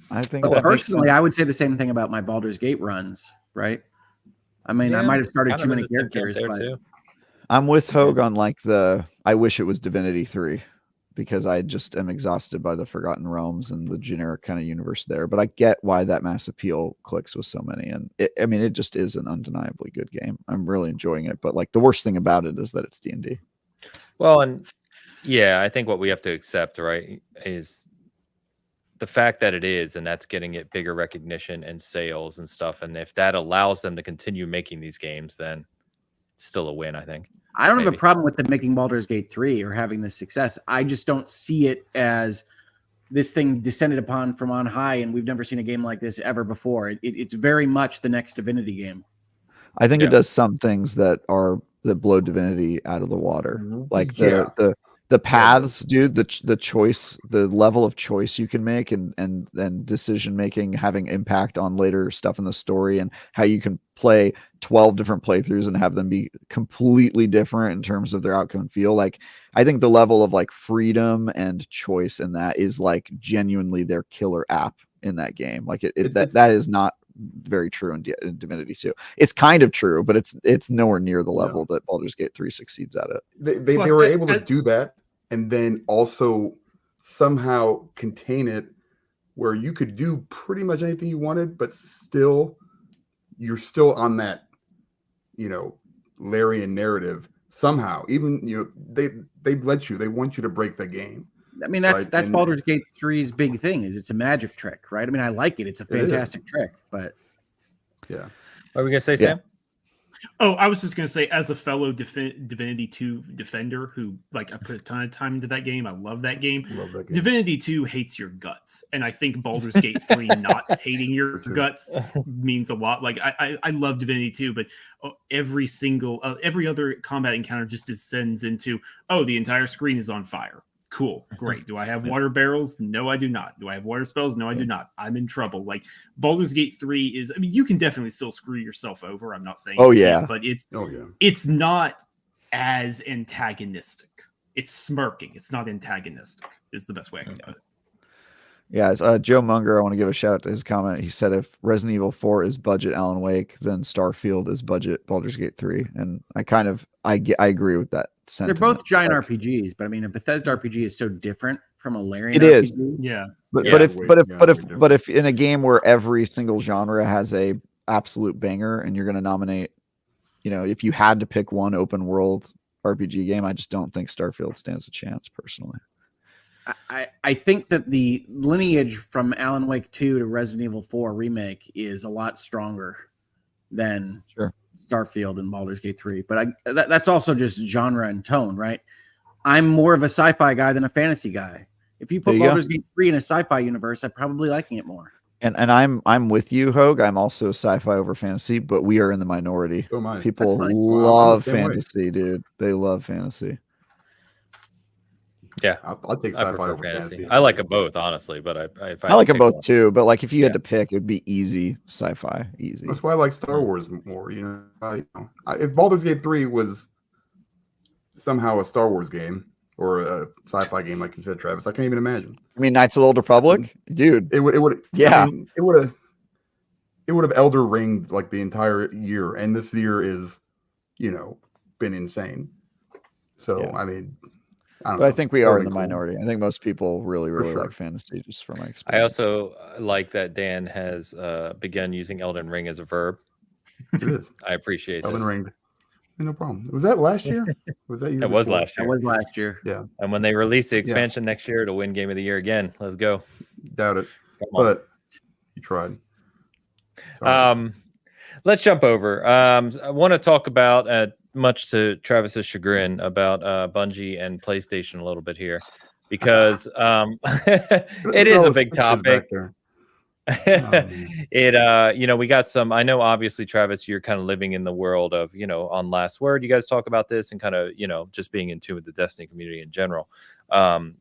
I think personally, I would say the same thing about my Baldur's Gate runs, right? I mean, I might have started too many characters there too. I'm with Hogue on like I wish it was Divinity 3 because I just am exhausted by the Forgotten Realms and the generic kind of universe there. But I get why that mass appeal clicks with so many. And it just is an undeniably good game. I'm really enjoying it. But like the worst thing about it is that it's D&D. Well, and I think what we have to accept, right, is the fact that it is, and that's getting it bigger recognition and sales and stuff, and if that allows them to continue making these games, then it's still a win, I think. I don't have a problem with them making Baldur's Gate 3 or having this success. I just don't see it as this thing descended upon from on high, and we've never seen a game like this ever before. It's very much the next Divinity game. I think it does some things that blow Divinity out of the water, like the paths, dude. The choice, the level of choice you can make, and decision making having impact on later stuff in the story, and how you can play 12 different playthroughs and have them be completely different in terms of their outcome and feel. Like, I think the level of like freedom and choice in that is like genuinely their killer app in that game. Like that is not very true in Divinity 2. It's kind of true, but it's nowhere near the level that Baldur's Gate 3 succeeds at it. They were able to do that, and then also somehow contain it where you could do pretty much anything you wanted, but you're still on that, Larian narrative somehow. Even they want you to break the game. I mean, that's Baldur's Gate 3's big thing, is it's a magic trick, right? I mean, I like it. It's a fantastic trick, but yeah. What were we gonna say, Sam? Oh, I was just gonna say, as a fellow Divinity 2 defender who, like, I put a ton of time into that game. I love that game. Divinity 2 hates your guts, and I think Baldur's Gate 3 not hating your guts means a lot. Like, I love Divinity 2, but every other combat encounter just descends into, the entire screen is on fire. Cool, great. Do I have water barrels? No, I do not. Do I have water spells? No, I do not. I'm in trouble. Like, Baldur's Gate 3 is, I mean, you can definitely still screw yourself over. I'm not saying but it's not as antagonistic. It's smirking. It's not antagonistic, is the best way I can put it. Yeah, Joe Munger, I want to give a shout out to his comment. He said if Resident Evil 4 is budget Alan Wake, then Starfield is budget Baldur's Gate 3. And I agree with that sentiment. They're both giant RPGs, but I mean, a Bethesda RPG is so different from a Larian RPG. Is. Yeah. But if in a game where every single genre has a absolute banger and you're going to nominate, if you had to pick one open world RPG game, I just don't think Starfield stands a chance personally. I think that the lineage from Alan Wake 2 to Resident Evil 4 remake is a lot stronger than Starfield and Baldur's Gate 3. But that's also just genre and tone, right? I'm more of a sci-fi guy than a fantasy guy. If you put Baldur's Gate 3 in a sci-fi universe, I'm probably liking it more. And I'm with you, Hogue. I'm also sci-fi over fantasy, but we are in the minority. People love fantasy, dude. They love fantasy. Yeah, I'll take sci-fi over fantasy. I like them both, honestly, but I like them both too. But like, if you had to pick, it'd be easy sci-fi, easy. That's why I like Star Wars more. If Baldur's Gate 3 was somehow a Star Wars game or a sci-fi game, like you said, Travis, I can't even imagine. I mean, Knights of the Old Republic, dude. It would. Yeah, it would have Elder Ringed like the entire year, and this year is, been insane. So I mean. I think we are in the minority. I think most people really like fantasy, just from my experience. I also like that Dan has begun using Elden Ring as a verb. It is. I appreciate Elden Ring. No problem. Was that last year? Was that year? It was last year. It was last year. Yeah. And when they release the expansion next year, it'll win Game of the Year again. Let's go. Doubt it. But you tried. Let's jump over. I want to talk about much to Travis's chagrin about Bungie and PlayStation a little bit here, because it is a big topic. We got some. I know, obviously, Travis, you're kind of living in the world of, on Last Word, you guys talk about this and kind of, just being in tune with the Destiny community in general.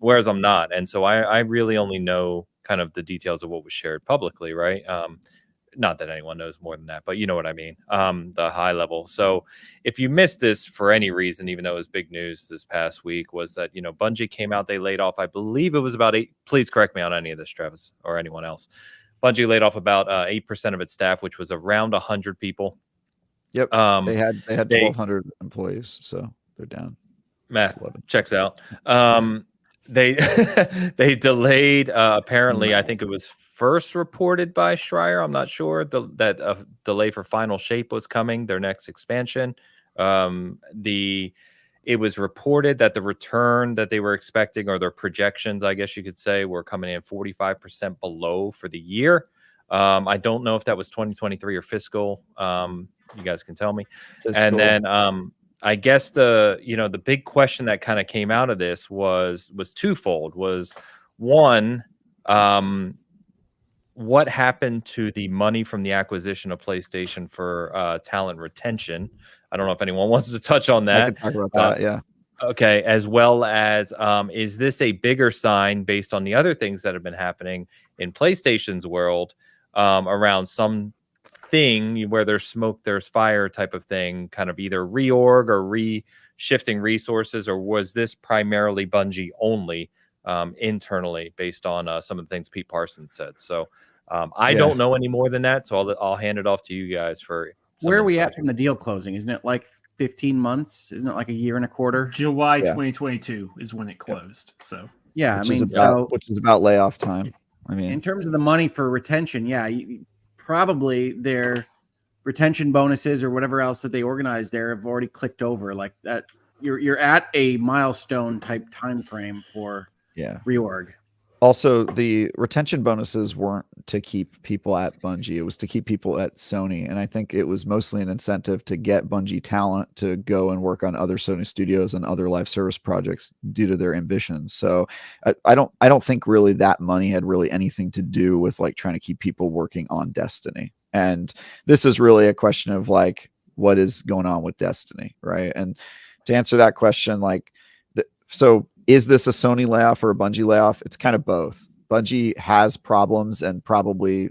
Whereas I'm not, and so I really only know kind of the details of what was shared publicly, right? Not that anyone knows more than that, but you know what I mean, the high level. So if you missed this for any reason, even though it was big news this past week, was that, Bungie came out, they laid off, I believe it was about 8, please correct me on any of this, Travis, or anyone else. Bungie laid off about 8% of its staff, which was around 100 people. Yep. They had 1,200 employees, so they're down. Math checks out. They delayed, apparently, I think it was first reported by Schreier, I'm not sure, that a delay for Final Shape was coming, their next expansion. It it was reported that the return that they were expecting, or their projections, I guess you could say, were coming in 45% below for the year. I don't know if that was 2023 or fiscal. You guys can tell me. Fiscal. And then I guess the big question that kind of came out of this was twofold. Was one, what happened to the money from the acquisition of PlayStation for talent retention? I don't know if anyone wants to touch on that. I can talk about that, yeah. Okay, as well as is this a bigger sign based on the other things that have been happening in PlayStation's world around something where there's smoke, there's fire type of thing, kind of either reorg or shifting resources, or was this primarily Bungie only internally based on some of the things Pete Parsons said? So I don't know any more than that, so I'll hand it off to you guys for where are we at from the deal closing? Isn't it like 15 months? Isn't it like a year and a quarter? July 2022 is when it closed. So yeah, which is about layoff time. I mean, in terms of the money for retention, probably their retention bonuses or whatever else that they organize there have already clicked over. Like that, you're at a milestone type time frame for reorg. Also, the retention bonuses weren't to keep people at Bungie. It was to keep people at Sony. And I think it was mostly an incentive to get Bungie talent to go and work on other Sony studios and other live service projects due to their ambitions. So I don't think really that money had really anything to do with like trying to keep people working on Destiny. And this is really a question of like, what is going on with Destiny, right? And to answer that question, so is this a Sony layoff or a Bungie layoff? It's kind of both. Bungie has problems, and probably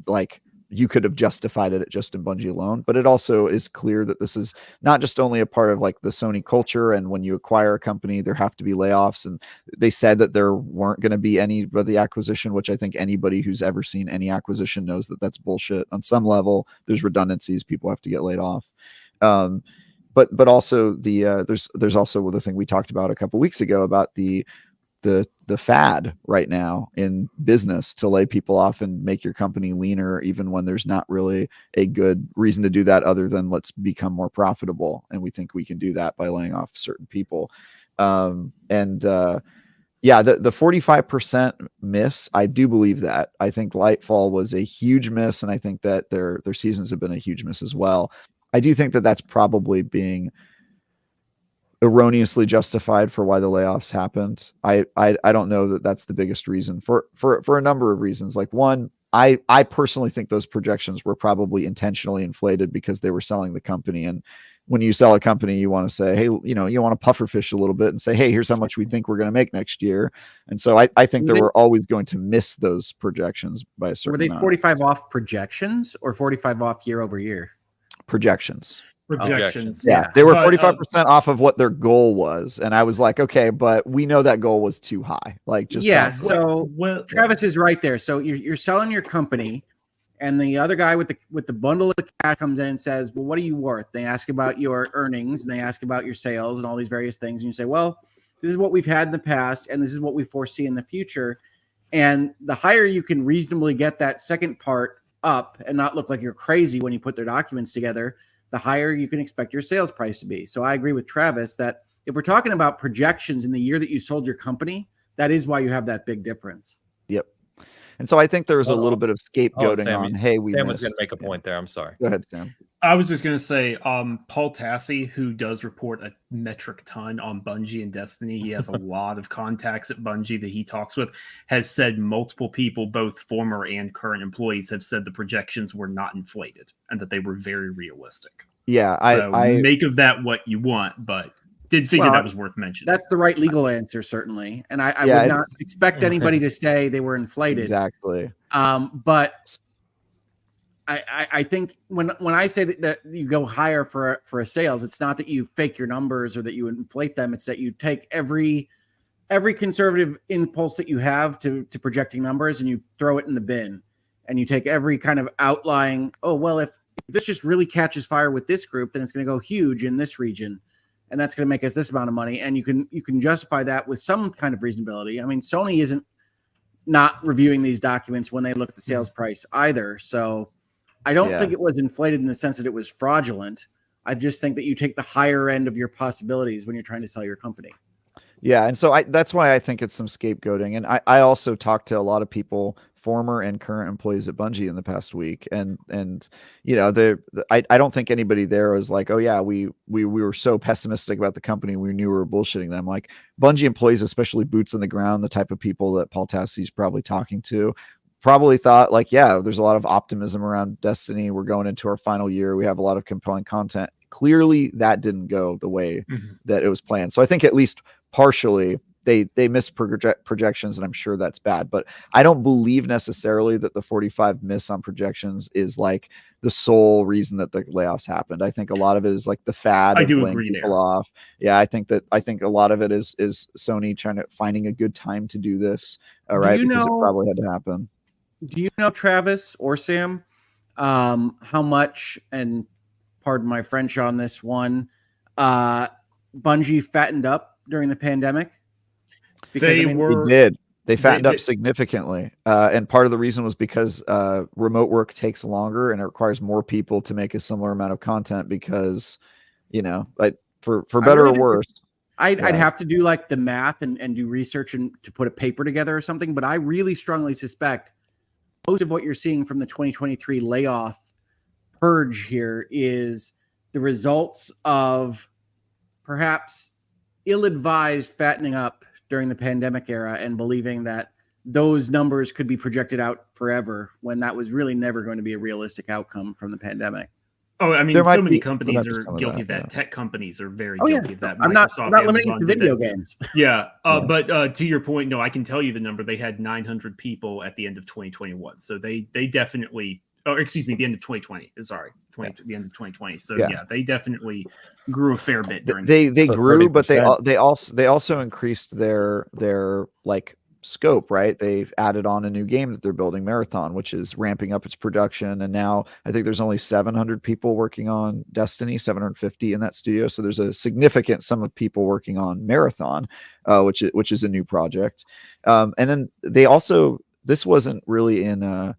like you could have justified it just in Bungie alone, but it also is clear that this is not just only a part of like the Sony culture. And when you acquire a company, there have to be layoffs. And they said that there weren't going to be any of the acquisition, which I think anybody who's ever seen any acquisition knows that that's bullshit. On some level, there's redundancies. People have to get laid off. But also there's also the thing we talked about a couple weeks ago about the fad right now in business to lay people off and make your company leaner, even when there's not really a good reason to do that other than let's become more profitable. And we think we can do that by laying off certain people. The 45% miss, I do believe that. I think Lightfall was a huge miss, and I think that their seasons have been a huge miss as well. I do think that that's probably being erroneously justified for why the layoffs happened. I don't know that that's the biggest reason for a number of reasons. Like one, I personally think those projections were probably intentionally inflated because they were selling the company. And when you sell a company, you want to say, hey, you want to pufferfish a little bit and say, hey, here's how much we think we're going to make next year. And so I think they were always going to miss those projections by a certain amount. Were they 45 off projections or 45 off year over year? Projections. Yeah, they were 45% off of what their goal was, and I was like, okay, but we know that goal was too high. Like, just Travis is right there. So you're selling your company, and the other guy with the bundle of cash comes in and says, well, what are you worth? They ask about your earnings, and they ask about your sales and all these various things, and you say, well, this is what we've had in the past, and this is what we foresee in the future. And the higher you can reasonably get that second part up and not look like you're crazy when you put their documents together, the higher you can expect your sales price to be. So I agree with Travis that if we're talking about projections in the year that you sold your company, that is why you have that big difference. Yep. And so I think there was a little bit of scapegoating on, hey, Sam was going to make a point there. I'm sorry. Go ahead, Sam. I was just going to say, Paul Tassi, who does report a metric ton on Bungie and Destiny, he has a lot of contacts at Bungie that he talks with, has said multiple people, both former and current employees, have said the projections were not inflated and that they were very realistic. Yeah. I make of that what you want, but did figure that was worth mentioning. That's the right legal answer, certainly. And I would not expect anybody to say they were inflated. Exactly. But I think when I say that you go higher for a sales, it's not that you fake your numbers or that you inflate them. It's that you take every conservative impulse that you have to projecting numbers and you throw it in the bin, and you take every kind of outlying, oh, well, if this just really catches fire with this group, then it's going to go huge in this region, and that's going to make us this amount of money. And you can justify that with some kind of reasonability. I mean, Sony isn't not reviewing these documents when they look at the sales price either. So I don't think it was inflated in the sense that it was fraudulent. I just think that you take the higher end of your possibilities when you're trying to sell your company. Yeah, and so that's why I think it's some scapegoating. And I also talked to a lot of people, former and current employees at Bungie in the past week, and you know, I don't think anybody there was like, oh yeah, we were so pessimistic about the company, we knew we were bullshitting them. Like Bungie employees, especially boots on the ground, the type of people that Paul Tassi's probably talking to, probably thought like, yeah, there's a lot of optimism around Destiny. We're going into our final year. We have a lot of compelling content. Clearly that didn't go the way that it was planned. So I think at least partially they missed projections, and I'm sure that's bad, but I don't believe necessarily that the 45 miss on projections is like the sole reason that the layoffs happened. I think a lot of it is like the fad I of do laying agree people there. off. Yeah, I think a lot of it is Sony finding a good time to do this, right? Because it probably had to happen. Do you know, Travis or Sam, how much, and pardon my French on this one, Bungie fattened up during the pandemic? Because They did. They fattened up significantly. And part of the reason was because remote work takes longer and it requires more people to make a similar amount of content because, you know, like for better or worse. I'd have to do like the math and do research and to put a paper together or something, but I really strongly suspect most of what you're seeing from the 2023 layoff purge here is the results of perhaps ill-advised fattening up during the pandemic era and believing that those numbers could be projected out forever when that was really never going to be a realistic outcome from the pandemic. Oh, I mean, so many companies are guilty of that. Yeah. Tech companies are very guilty of that. I'm not limiting it to video games. Yeah, but to your point, no, I can tell you the number. They had 900 people at the end of 2021. So they definitely, the end of 2020. Sorry, the end of 2020. So yeah, they definitely grew a fair bit during. They grew, 30%. But they also increased their like scope, right? They've added on a new game that they're building, Marathon, which is ramping up its production, and now I think there's only 700 people working on Destiny, 750 in that studio. So there's a significant sum of people working on Marathon, which is a new project. And then they also, this wasn't really in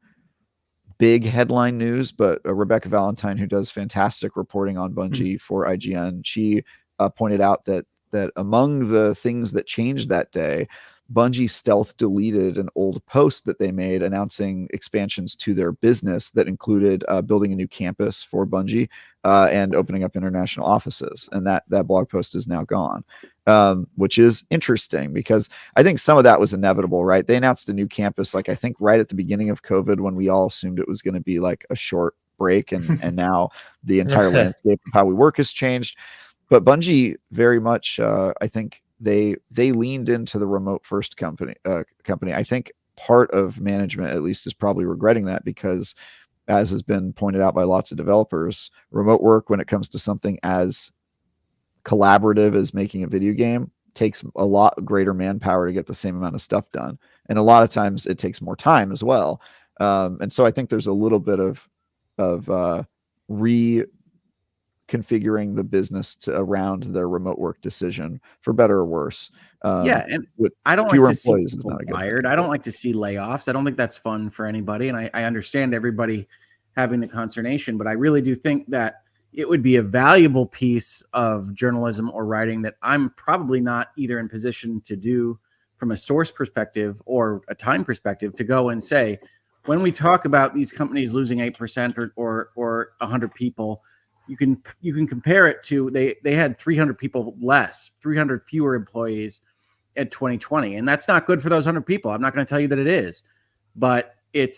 big headline news, but Rebecca Valentine, who does fantastic reporting on Bungie for IGN, she pointed out that among the things that changed that day, Bungie stealth deleted an old post that they made announcing expansions to their business that included building a new campus for Bungie and opening up international offices. And that blog post is now gone, which is interesting because I think some of that was inevitable, right? They announced a new campus, like I think right at the beginning of COVID, when we all assumed it was going to be like a short break. And now the entire landscape of how we work has changed. But Bungie very much, I think, they leaned into the remote first company. I think part of management at least is probably regretting that because, as has been pointed out by lots of developers, remote work when it comes to something as collaborative as making a video game takes a lot greater manpower to get the same amount of stuff done, and a lot of times it takes more time as well. And so I think there's a little bit of configuring the business around their remote work decision, for better or worse. And I don't like to see people fired. I don't like to see layoffs. I don't think that's fun for anybody. And I understand everybody having the consternation, but I really do think that it would be a valuable piece of journalism or writing that I'm probably not either in position to do from a source perspective or a time perspective, to go and say, when we talk about these companies losing 8% or 100 people, you can compare it to they had 300 people less, 300 fewer employees at 2020, and that's not good for those 100 people. I'm not going to tell you that it is, but it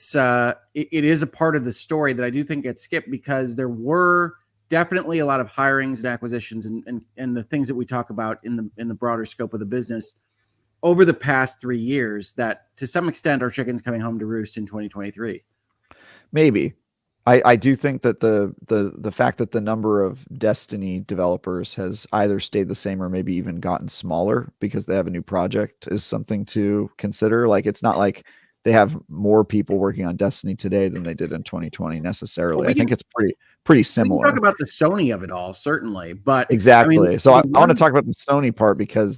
is a part of the story that I do think gets skipped because there were definitely a lot of hirings and acquisitions and the things that we talk about in the broader scope of the business over the past 3 years that to some extent are chickens coming home to roost in 2023. Maybe. I do think that the fact that the number of Destiny developers has either stayed the same or maybe even gotten smaller because they have a new project is something to consider. Like, it's not like they have more people working on Destiny today than they did in 2020 necessarily. I think it's pretty similar. We can talk about the Sony of it all, certainly, but exactly. So I want to talk about the Sony part because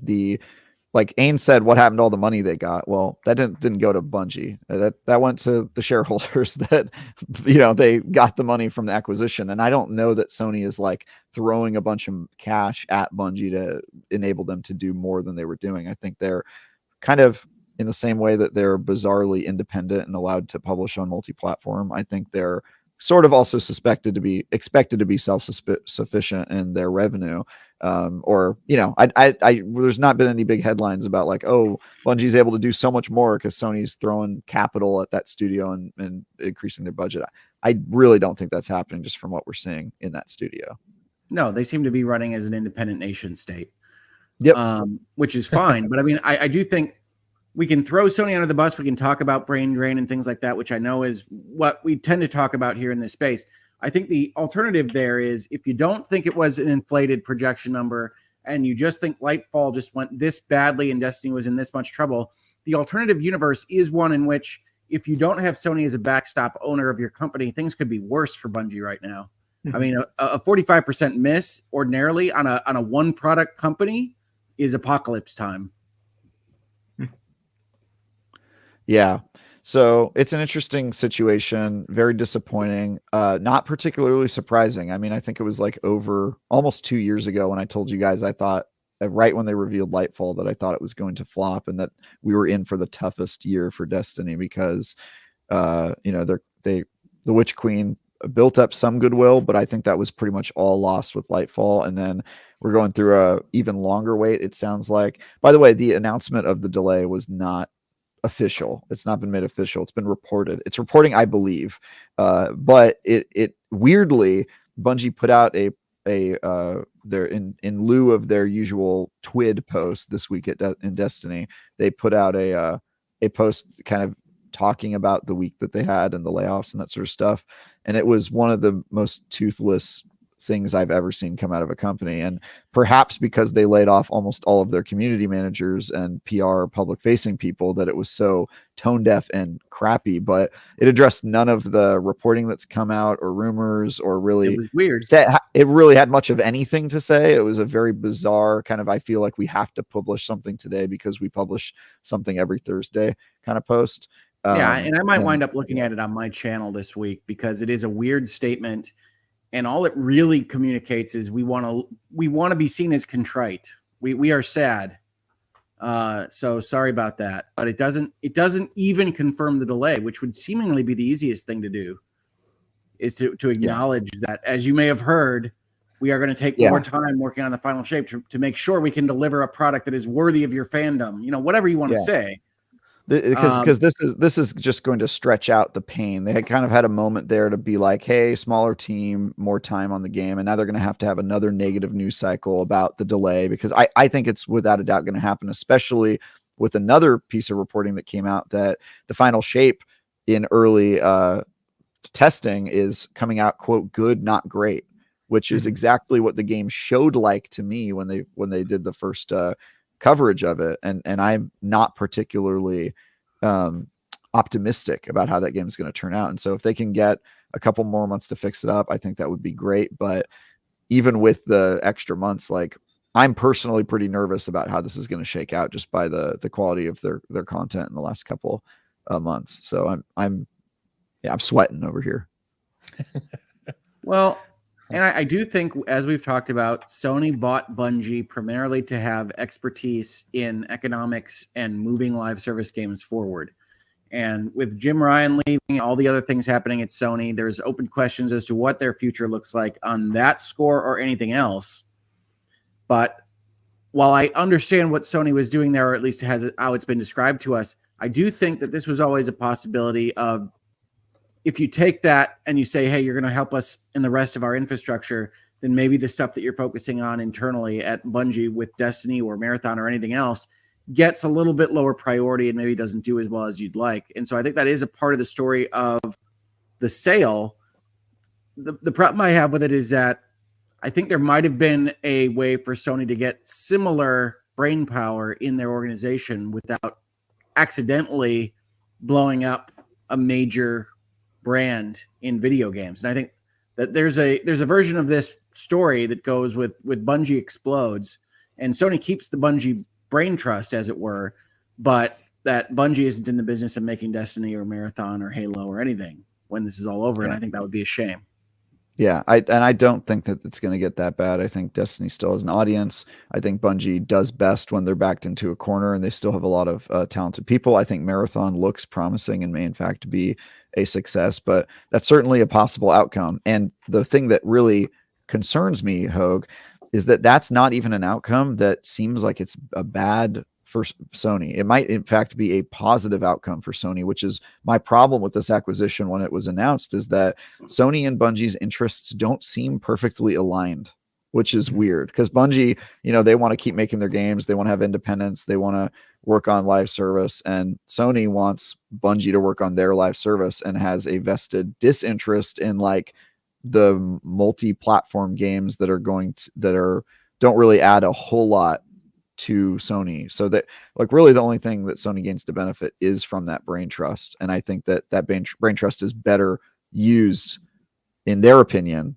like Ain said, what happened to all the money they got? Well, that didn't go to Bungie. That went to the shareholders that, they got the money from the acquisition. And I don't know that Sony is like throwing a bunch of cash at Bungie to enable them to do more than they were doing. I think they're kind of in the same way that they're bizarrely independent and allowed to publish on multi-platform. I think they're sort of also expected to be self-sufficient in their revenue. There's not been any big headlines about like, oh, Bungie's able to do so much more because Sony's throwing capital at that studio and increasing their budget. I really don't think that's happening just from what we're seeing in that studio. No, they seem to be running as an independent nation state. Yep. Which is fine. But I mean, I do think we can throw Sony under the bus. We can talk about brain drain and things like that, which I know is what we tend to talk about here in this space. I think the alternative there is, if you don't think it was an inflated projection number and you just think Lightfall just went this badly and Destiny was in this much trouble, the alternative universe is one in which if you don't have Sony as a backstop owner of your company, things could be worse for Bungie right now. I mean, a 45% miss ordinarily on a one product company is apocalypse time. Yeah. So it's an interesting situation, very disappointing, not particularly surprising. I mean, I think it was like over almost 2 years ago when I told you guys I thought, right when they revealed Lightfall, that I thought it was going to flop and that we were in for the toughest year for Destiny because, the Witch Queen built up some goodwill, but I think that was pretty much all lost with Lightfall. And then we're going through a even longer wait, it sounds like. By the way, the announcement of the delay was not official. It's not been made official. It's been reported. It's reporting, I believe. But it weirdly, Bungie put out their in lieu of their usual TWID post this week in Destiny, they put out a post kind of talking about the week that they had and the layoffs and that sort of stuff. And it was one of the most toothless things I've ever seen come out of a company. And perhaps because they laid off almost all of their community managers and PR public facing people, that it was so tone deaf and crappy, but it addressed none of the reporting that's come out or rumors or really It was weird. It really had much of anything to say. It was a very bizarre kind of, I feel like we have to publish something today because we publish something every Thursday kind of post. Yeah. And I might wind up looking at it on my channel this week because it is a weird statement. And all it really communicates is we want to be seen as contrite. We are sad. So sorry about that. But it doesn't even confirm the delay, which would seemingly be the easiest thing to do, is to acknowledge that, as you may have heard, we are going to take more time working on the final shape to make sure we can deliver a product that is worthy of your fandom. Whatever you want to say. Because this is just going to stretch out the pain. They had kind of had a moment there to be like, hey, smaller team, more time on the game, and now they're going to have another negative news cycle about the delay, because I think it's without a doubt going to happen, especially with another piece of reporting that came out that the final shape in early testing is coming out, quote, good, not great, which is exactly what the game showed like to me when they did the first coverage of it, and I'm not particularly optimistic about how that game is going to turn out. And so if they can get a couple more months to fix it up, I think that would be great. But even with the extra months, like, I'm personally pretty nervous about how this is going to shake out just by the quality of their content in the last couple months. So I'm sweating over here. Well, and I do think, as we've talked about, Sony bought Bungie primarily to have expertise in economics and moving live service games forward. And with Jim Ryan leaving, all the other things happening at Sony, there's open questions as to what their future looks like on that score or anything else. But while I understand what Sony was doing there, or at least how it's been described to us, I do think that this was always a possibility of, if you take that and you say, hey, you're going to help us in the rest of our infrastructure, then maybe the stuff that you're focusing on internally at Bungie with Destiny or Marathon or anything else gets a little bit lower priority and maybe doesn't do as well as you'd like. And so I think that is a part of the story of the sale. The problem I have with it is that I think there might have been a way for Sony to get similar brain power in their organization without accidentally blowing up a major brand in video games. And I think that there's a version of this story that goes with Bungie explodes and Sony keeps the Bungie brain trust, as it were, but that Bungie isn't in the business of making Destiny or Marathon or Halo or anything when this is all over. And I think that would be a shame. Yeah, I don't think that it's going to get that bad. I think Destiny still has an audience. I think Bungie does best when they're backed into a corner, and they still have a lot of talented people. I think Marathon looks promising and may in fact be a success, but that's certainly a possible outcome. And the thing that really concerns me, Hogue, is that that's not even an outcome that seems like it's a bad for Sony. It might in fact be a positive outcome for Sony, which is my problem with this acquisition when it was announced, is that Sony and Bungie's interests don't seem perfectly aligned, which is weird because Bungie, they want to keep making their games. They want to have independence. They want to work on live service, and Sony wants Bungie to work on their live service and has a vested disinterest in like the multi-platform games that don't really add a whole lot to Sony. So that like really the only thing that Sony gains to benefit is from that brain trust. And I think that brain trust is better used, in their opinion,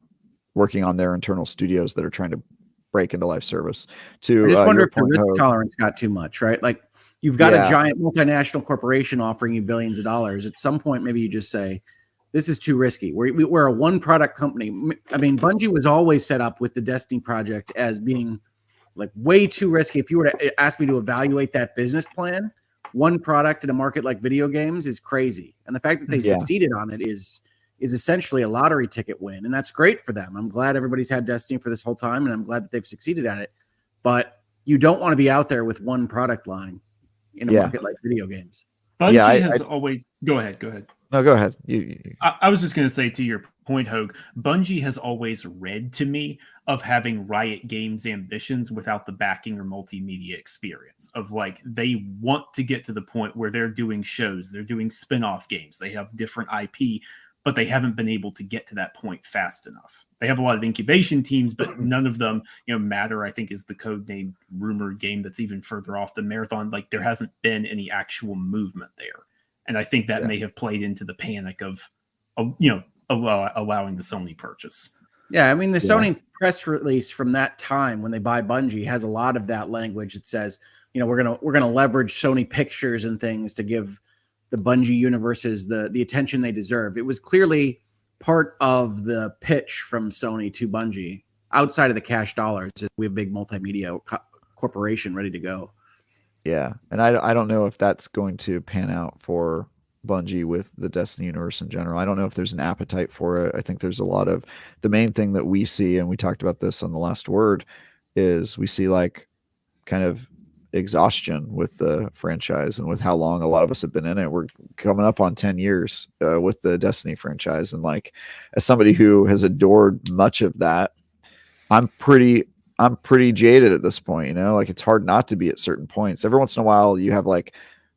working on their internal studios that are trying to break into live service. I just wonder if the risk tolerance got too much, right? Like you've got a giant multinational corporation offering you billions of dollars. At some point, maybe you just say, this is too risky. We're a one product company. I mean, Bungie was always set up with the Destiny project as being like way too risky. If you were to ask me to evaluate that business plan, one product in a market like video games is crazy. And the fact that they succeeded on it is essentially a lottery ticket win. And that's great for them. I'm glad everybody's had Destiny for this whole time, and I'm glad that they've succeeded at it. But you don't want to be out there with one product line in a market like video games. Bungie has always... Go ahead. No, go ahead. I was just going to say, to your point, Hogue, Bungie has always read to me of having Riot Games ambitions without the backing or multimedia experience. Of like, they want to get to the point where they're doing shows, they're doing spin-off games, they have different IP, but they haven't been able to get to that point fast enough. They have a lot of incubation teams, but none of them, Matter, I think, is the codename rumored game that's even further off than Marathon. Like, there hasn't been any actual movement there. And I think that may have played into the panic of allowing the Sony purchase. Yeah, I mean, the Sony press release from that time when they buy Bungie has a lot of that language. It says, we're gonna leverage Sony Pictures and things to give the Bungie universes the attention they deserve. It was clearly part of the pitch from Sony to Bungie. Outside of the cash dollars, we have a big multimedia corporation ready to go. Yeah, and I don't know if that's going to pan out for Bungie with the Destiny universe in general. I don't know if there's an appetite for it. I think there's a lot of the main thing that we see, and we talked about this on the last word, is we see like kind of exhaustion with the franchise and with how long a lot of us have been in it. We're coming up on 10 years with the Destiny franchise, and like as somebody who has adored much of that, I'm pretty jaded at this point, like it's hard not to be at certain points. Every once in a while you have like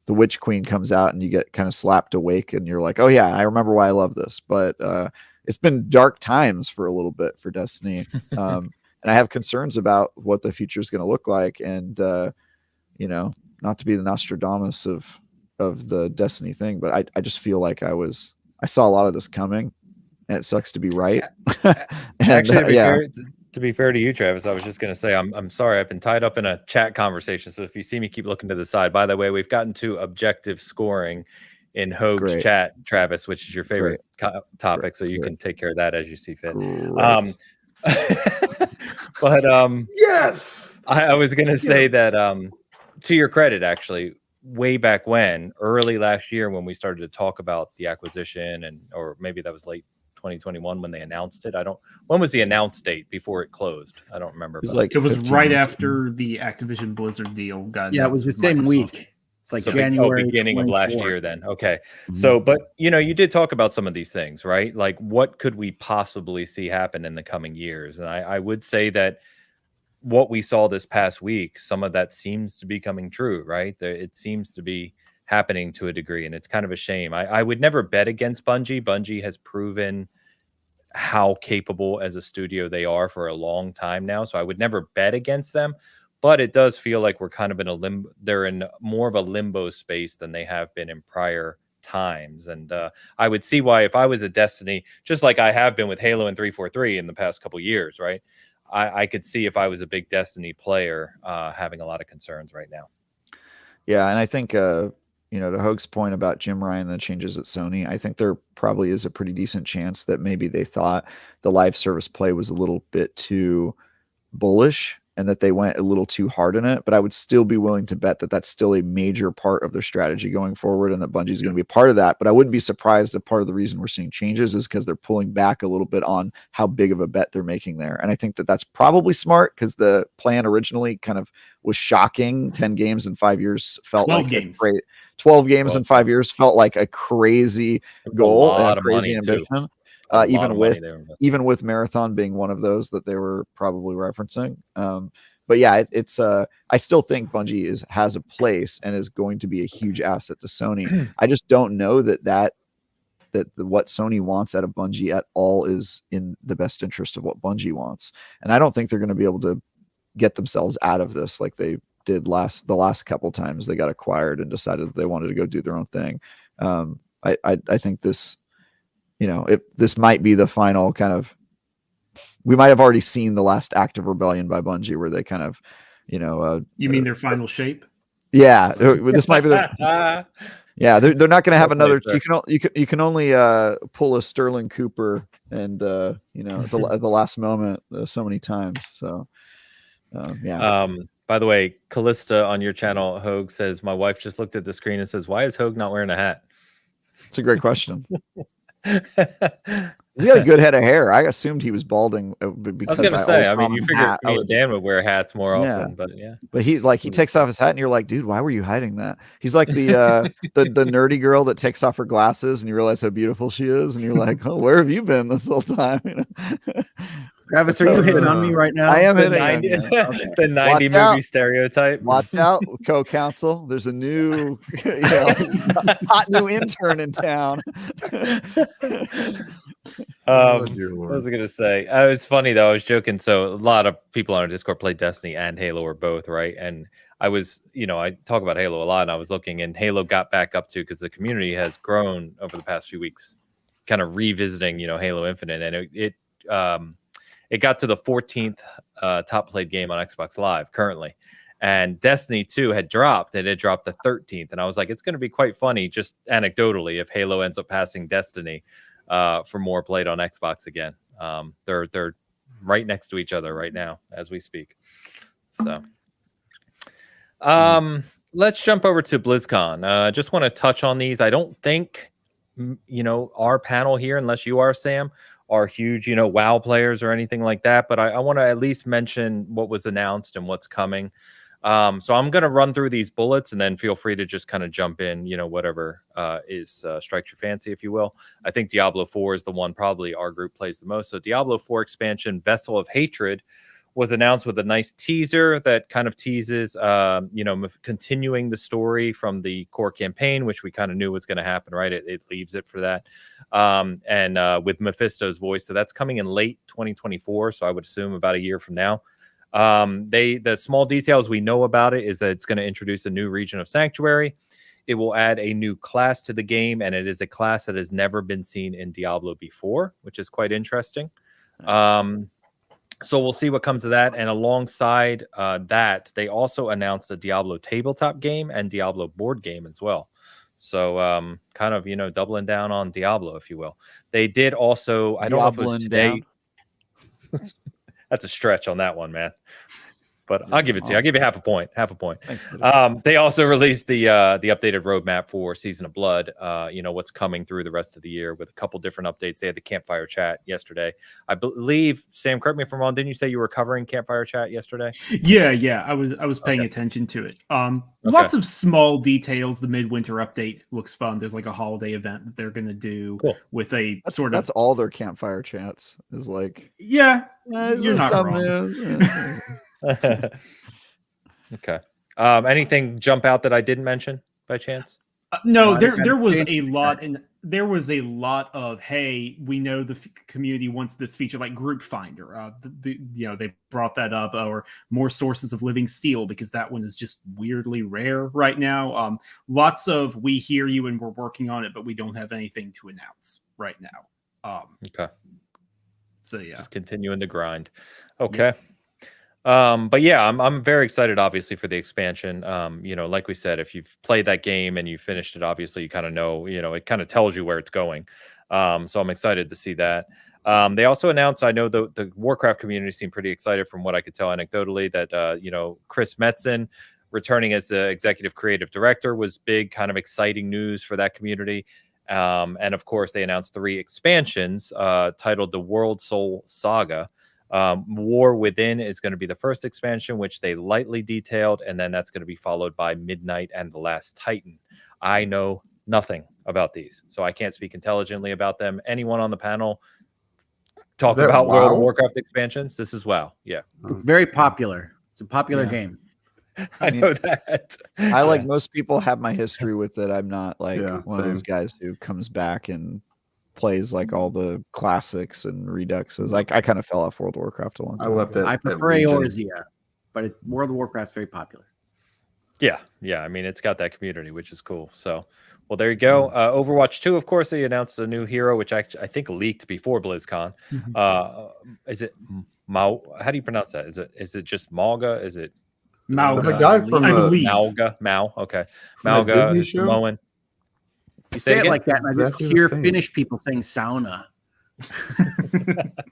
the Witch Queen comes out and you get kind of slapped awake and you're like, oh yeah, I remember why I love this. But it's been dark times for a little bit for Destiny. And I have concerns about what the future is going to look like. And, not to be the Nostradamus of the Destiny thing, but I just feel like I saw a lot of this coming, and it sucks to be right. And, actually, to be fair to you, Travis, I was just going to say, I'm sorry. I've been tied up in a chat conversation. So if you see me keep looking to the side, by the way, we've gotten to objective scoring in Hogue's chat, Travis, which is your favorite topic. So you can take care of that as you see fit. But yes, I was going to say that to your credit, actually, way back when, early last year, when we started to talk about the acquisition, or maybe that was late 2021 when they announced it. When was the announced date before it closed? I don't remember. It was right after the Activision Blizzard deal got. Yeah, it was the same week. It's like January, beginning of last year. Then okay. So, but you did talk about some of these things, right? Like, what could we possibly see happen in the coming years? And I would say that what we saw this past week, some of that seems to be coming true, right? It seems to be happening to a degree, and it's kind of a shame. I would never bet against Bungie. Bungie has proven how capable as a studio they are for a long time now, so I would never bet against them. But it does feel like we're kind of in a limbo. They're in more of a limbo space than they have been in prior times, and I would see why if I was a Destiny, just like I have been with Halo and 343 in the past couple years, right? I could see if I was a big Destiny player having a lot of concerns right now. Yeah, and I think to Hoag's point about Jim Ryan, the changes at Sony, I think there probably is a pretty decent chance that maybe they thought the live service play was a little bit too bullish and that they went a little too hard in it. But I would still be willing to bet that that's still a major part of their strategy going forward and that Bungie is going to be part of that. But I wouldn't be surprised if part of the reason we're seeing changes is because they're pulling back a little bit on how big of a bet they're making there. And I think that that's probably smart because the plan originally kind of was shocking. 10 games in 5 years felt 12 like games. 12 games in 5 years felt like a crazy goal and a crazy ambition. Even with Marathon being one of those that they were probably referencing. But yeah, it's I still think Bungie has a place and is going to be a huge asset to Sony. I just don't know that what Sony wants out of Bungie at all is in the best interest of what Bungie wants. And I don't think they're going to be able to get themselves out of this like they did the last couple times they got acquired and decided that they wanted to go do their own thing. I think this, this might be the final kind of, we might have already seen the last act of rebellion by Bungie where they kind of, you mean their final shape? Yeah. This might be yeah. They're not going to have another, you can only pull a Sterling Cooper and, at the last moment so many times. So yeah. By the way, Callista on your channel, Hoag says, my wife just looked at the screen and says, why is Hoag not wearing a hat? It's a great question. He's got a good head of hair. I assumed he was balding because I was going to say, I mean, you figure me and Dan would wear hats more often, but yeah. But he takes off his hat and you're like, dude, why were you hiding that? He's like the nerdy girl that takes off her glasses and you realize how beautiful she is. And you're like, oh, where have you been this whole time? Travis, are you hitting on me right now? I am hitting on you. The 90 movie stereotype. Watch out, co-counsel. There's a new, hot new intern in town. What was I going to say? It's funny though. I was joking. So a lot of people on our Discord play Destiny and Halo or both, right? And I was, I talk about Halo a lot, and I was looking, and Halo got back up to because the community has grown over the past few weeks, kind of revisiting, Halo Infinite, and it got to the 14th top played game on Xbox Live currently. And Destiny 2 had dropped, and it dropped to 13th. And I was like, it's going to be quite funny, just anecdotally, if Halo ends up passing Destiny for more played on Xbox again. They're right next to each other right now as we speak. So let's jump over to BlizzCon. Just want to touch on these. I don't think, our panel here, unless you are, Sam, are huge, WoW players or anything like that. But I want to at least mention what was announced and what's coming. So I'm going to run through these bullets and then feel free to just kind of jump in, whatever strikes your fancy, if you will. I think Diablo 4 is the one probably our group plays the most. So Diablo 4 expansion, Vessel of Hatred, was announced with a nice teaser that kind of teases, continuing the story from the core campaign, which we kind of knew was going to happen, right? It leaves it for that. And with Mephisto's voice. So that's coming in late 2024. So I would assume about a year from now. The small details we know about it is that it's going to introduce a new region of Sanctuary. It will add a new class to the game, and it is a class that has never been seen in Diablo before, which is quite interesting. Nice. So we'll see what comes of that. And alongside that, they also announced a Diablo tabletop game and Diablo board game as well. So kind of, doubling down on Diablo, if you will. They did also, I don't know if it was today. That's a stretch on that one, man. But I'll give it to you. I'll give you half a point. Thanks, they also released the updated roadmap for Season of Blood. What's coming through the rest of the year with a couple different updates. They had the campfire chat yesterday. I believe, Sam, correct me if I'm wrong. Didn't you say you were covering campfire chat yesterday? Yeah. I was paying attention to it. Lots of small details. The midwinter update looks fun. There's like a holiday event that they're going to do with a that's all their campfire chats is like. Yeah, you're not wrong. Okay. Anything jump out that I didn't mention by chance? No, there was a lot, and there was a lot of, hey, we know the community wants this feature, like Group Finder. They brought that up, or more sources of living steel, because that one is just weirdly rare right now. Lots of, we hear you and we're working on it, but we don't have anything to announce right now. Okay. So yeah, just continuing the grind. Okay. But yeah, I'm very excited, obviously, for the expansion. Like we said, if you've played that game and you finished it, obviously you kind of know, it kind of tells you where it's going. So I'm excited to see that. They also announced, I know the Warcraft community seemed pretty excited from what I could tell anecdotally, that Chris Metzen returning as the executive creative director was big, kind of exciting news for that community. And of course, they announced 3 expansions titled the World Soul Saga. War Within is going to be the first expansion, which they lightly detailed, and then that's going to be followed by Midnight and the Last Titan. I know nothing about these, so I can't speak intelligently about them. Anyone on the panel talk about WoW? World of Warcraft expansions? This is WoW. Yeah, It's very popular. It's a popular game. I know that. I, like most people, have my history with it. I'm not like one of those same. guys who comes back and plays like all the classics and reduxes. I kind of fell off World of Warcraft a long time. I left it. I prefer Eorzea, but World of Warcraft's very popular. Yeah. I mean, it's got that community, which is cool. So, well, there you go. Overwatch 2, of course, they announced a new hero, which I think leaked before BlizzCon. Is it How do you pronounce that? Is it just Malga? Is it Malga? The guy from I the believe. Mal? Okay, From that Malga Disney is show? Samoan. You Say say it it like that, and I just Exactly the hear same. Finnish people saying sauna.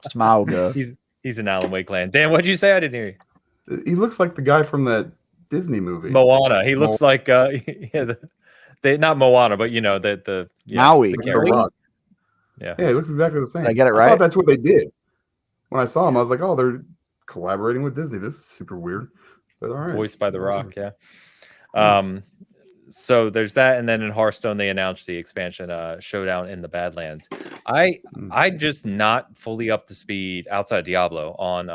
Smaugga. He's an Alan Wake land. Dan, what did you say? I didn't hear you. He looks like the guy from that Disney movie. Moana. He looks like not Moana, but Maui. the The character. Rock. Yeah. Yeah, he looks exactly the same. Did I get it I right? thought that's what they did. When I saw him, I was like, oh, they're collaborating with Disney. This is super weird. But all right. Voiced by The Rock. Yeah. So there's that, and then in Hearthstone they announced the expansion Showdown in the Badlands. I just not fully up to speed outside of Diablo on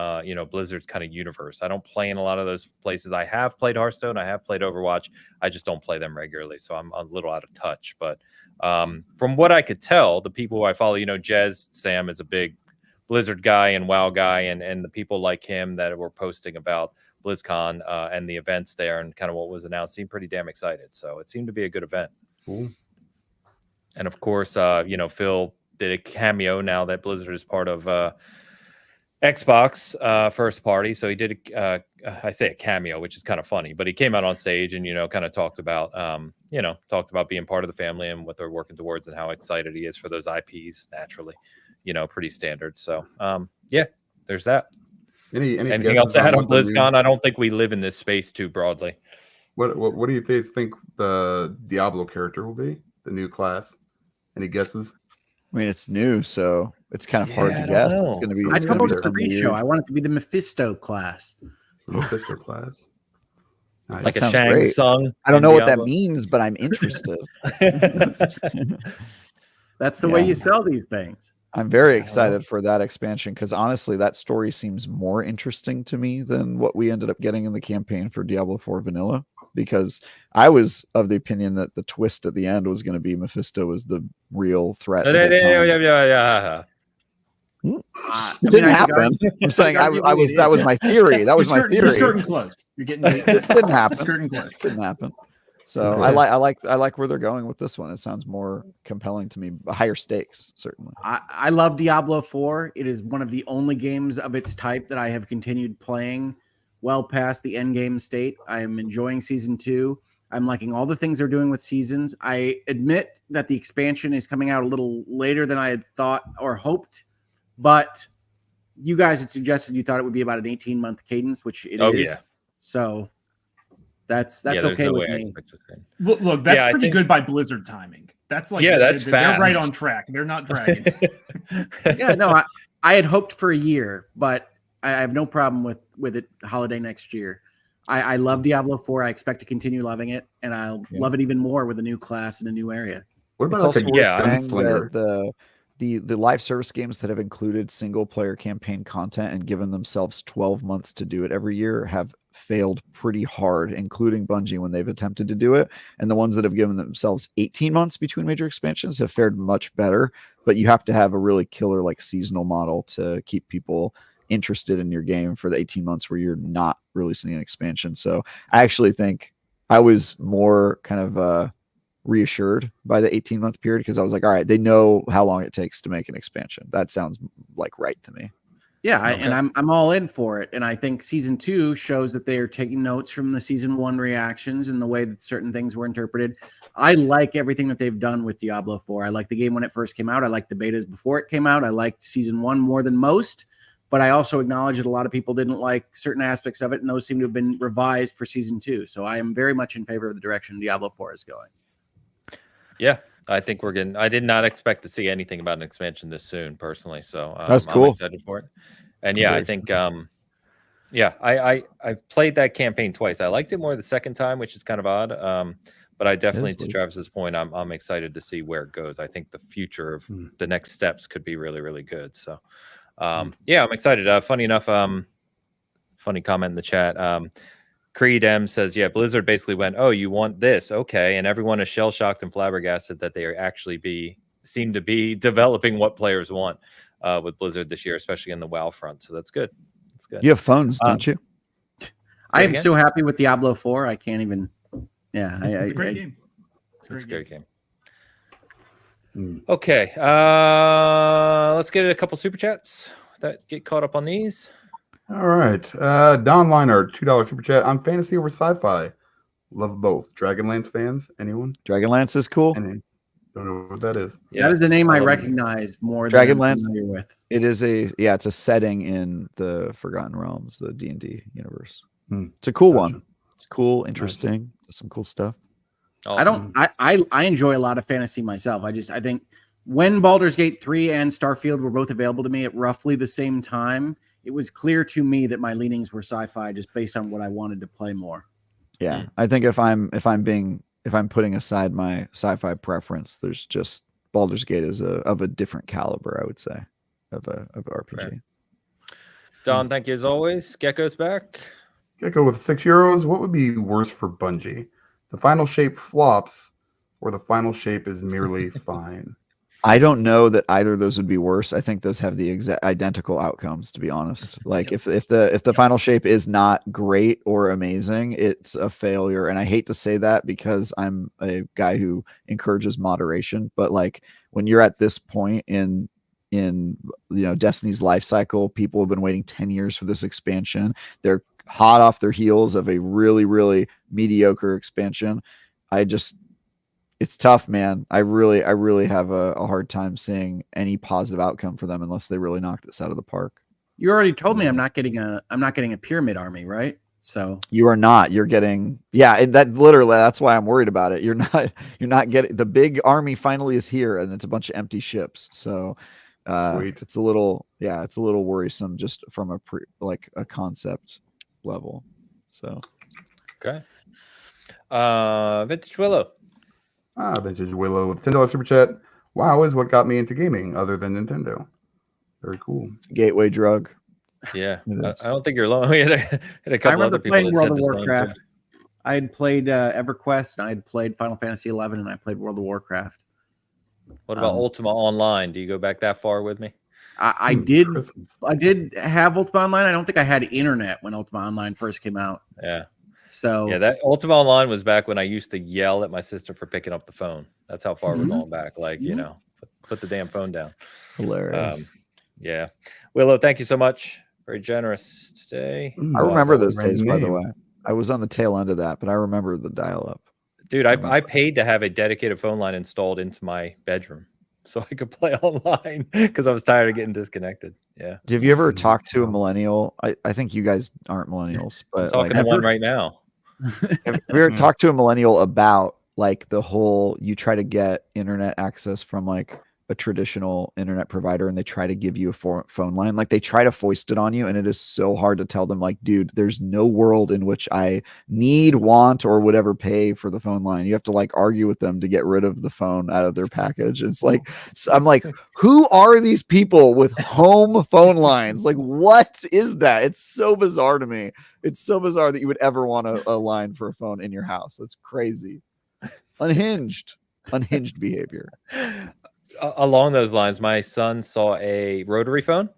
Blizzard's kind of universe. I don't play in a lot of those places. I have played Hearthstone, I have played Overwatch. I just don't play them regularly, so I'm a little out of touch. But from what I could tell, the people who I follow, Jez Sam is a big Blizzard guy and WoW guy, and the people like him that were posting about BlizzCon and the events there and kind of what was announced seemed pretty damn excited. So it seemed to be a good event. Cool. And of course, Phil did a cameo now that Blizzard is part of Xbox first party. So he did I say a cameo, which is kind of funny, but he came out on stage and kind of talked about being part of the family and what they're working towards and how excited he is for those IPs. Naturally, pretty standard. So there's that. Anything else to add on BlizzCon? I don't think we live in this space too broadly. What do you guys think the Diablo character will be? The new class? Any guesses? I mean, it's new, so it's kind of hard to guess. It's going to be. I It's going to told be it to something pre-show. weird. I want it to be the Mephisto class. Mephisto class. Nice. Like a sounds Shang great. Tsung. I don't know what that Diablo. means, but I'm interested. That's the way you sell these things. I'm very excited for that expansion because honestly, that story seems more interesting to me than what we ended up getting in the campaign for Diablo 4 Vanilla. Because I was of the opinion that the twist at the end was going to be Mephisto was the real threat. Yeah. It didn't happen. I'm saying that was my theory. That was my theory. You're skirting close. You're getting It didn't happen. skirting close. It didn't happen. So Okay. I like where they're going with this one. It sounds more compelling to me. Higher stakes, certainly. I love Diablo 4. It is one of the only games of its type that I have continued playing well past the end game state. I am enjoying season 2. I'm liking all the things they're doing with seasons. I admit that the expansion is coming out a little later than I had thought or hoped, but you guys had suggested you thought it would be about an 18-month cadence, which it is. Yeah. So that's there's okay no with way I me. expect the same. Look, that's Yeah, I pretty think- good by Blizzard timing. That's like that's they're fast. right on track. They're not dragging. Yeah, no, I had hoped for a year, but I have no problem with it holiday next year. I love Diablo 4. I expect to continue loving it, and I'll love it even more with a new class in a new area. What It's about also like a worth saying gunslinger? that the live service games that have included single player campaign content and given themselves 12 months to do it every year have failed pretty hard, including Bungie when they've attempted to do it. And the ones that have given themselves 18 months between major expansions have fared much better. But you have to have a really killer like seasonal model to keep people interested in your game for the 18 months where you're not releasing an expansion. So I actually think I was more kind of reassured by the 18-month period because I was like, all right, they know how long it takes to make an expansion. That sounds like right to me. Yeah, and I'm all in for it. And I think season 2 shows that they are taking notes from the season 1 reactions and the way that certain things were interpreted. I like everything that they've done with Diablo 4. I liked the game when it first came out. I liked the betas before it came out. I liked season 1 more than most, but I also acknowledge that a lot of people didn't like certain aspects of it, and those seem to have been revised for season 2. So I am very much in favor of the direction Diablo 4 is going. Yeah, I think we're getting. I did not expect to see anything about an expansion this soon, personally. So that's cool. I'm excited for it. And yeah, I think, I've played that campaign twice. I liked it more the second time, which is kind of odd. But I definitely, to Travis's point, I'm excited to see where it goes. I think the future of the next steps could be really, really good. So, yeah, I'm excited. Funny enough, funny comment in the chat. Creed M says, yeah, Blizzard basically went, oh, you want this? Okay. And everyone is shell shocked and flabbergasted that they actually seem to be developing what players want with Blizzard this year, especially in the WoW front. So that's good. That's good. You have phones, don't you? I am so happy with Diablo 4. I can't even. Yeah. It's a great game. It's a great game. Mm. Okay. Let's get a couple super chats that get caught up on these. All right. Don Liner, $2 super chat. I'm fantasy over sci-fi. Love both. Dragonlance fans? Anyone? Dragonlance is cool. Don't know what that is. Yeah. That is the name I recognize more than Dragonlance. With. It is it's a setting in the Forgotten Realms, the D&D universe. It's a cool one. It's cool, interesting, some cool stuff. Awesome. I enjoy a lot of fantasy myself. I think when Baldur's Gate 3 and Starfield were both available to me at roughly the same time, it was clear to me that my leanings were sci-fi just based on what I wanted to play more. Yeah. I think if I'm putting aside my sci-fi preference, there's just Baldur's Gate is of a different caliber, I would say, of RPG. Right. Don, thank you as always. Gecko's back. Gecko with €6. What would be worse for Bungie? The final shape flops, or the final shape is merely fine? I don't know that either of those would be worse. I think those have the exact identical outcomes, to be honest. Like if the final shape is not great or amazing, it's a failure. And I hate to say that because I'm a guy who encourages moderation, but like when you're at this point in Destiny's life cycle, people have been waiting 10 years for this expansion. They're hot off their heels of a really, really mediocre expansion. It's tough, man. I really have a hard time seeing any positive outcome for them unless they really knock this out of the park. You already told me I'm not getting a pyramid army, right? So you are not. You're getting that's why I'm worried about it. You're not getting the big army finally is here, and it's a bunch of empty ships. So it's a little worrisome just from a concept level. So okay. Vintage Willow. Vintage Willow with $10 super chat. WoW is what got me into gaming other than Nintendo. Very cool. It's a gateway drug. Yeah. I don't think you're alone. We had a couple other people that World said of the Warcraft. I had played EverQuest, and I had played Final Fantasy 11, and I played World of Warcraft. What about Ultima Online? Do you go back that far with me? I did have Ultima Online. I don't think I had internet when Ultima Online first came out. Yeah. So yeah, that Ultima Online was back when I used to yell at my sister for picking up the phone. That's how far we're going back. Like, put the damn phone down. Hilarious. Yeah. Willow, thank you so much. Very generous today. I remember those days, by the way. I was on the tail end of that, but I remember the dial-up. Dude, I paid to have a dedicated phone line installed into my bedroom so I could play online because I was tired of getting disconnected. Yeah. Have you ever talked to a millennial? I think you guys aren't millennials, but I'm talking to one right now. Have you ever talked to a millennial about like the whole you try to get internet access from like a traditional internet provider and they try to give you a phone line, like they try to foist it on you, and it is so hard to tell them like, dude, there's no world in which I want or would ever pay for the phone line. You have to like argue with them to get rid of the phone out of their package. It's like, I'm like, who are these people with home phone lines? Like, what is that? It's so bizarre to me. It's so bizarre that you would ever want a line for a phone in your house. That's crazy. Unhinged behavior. Along those lines, my son saw a rotary phone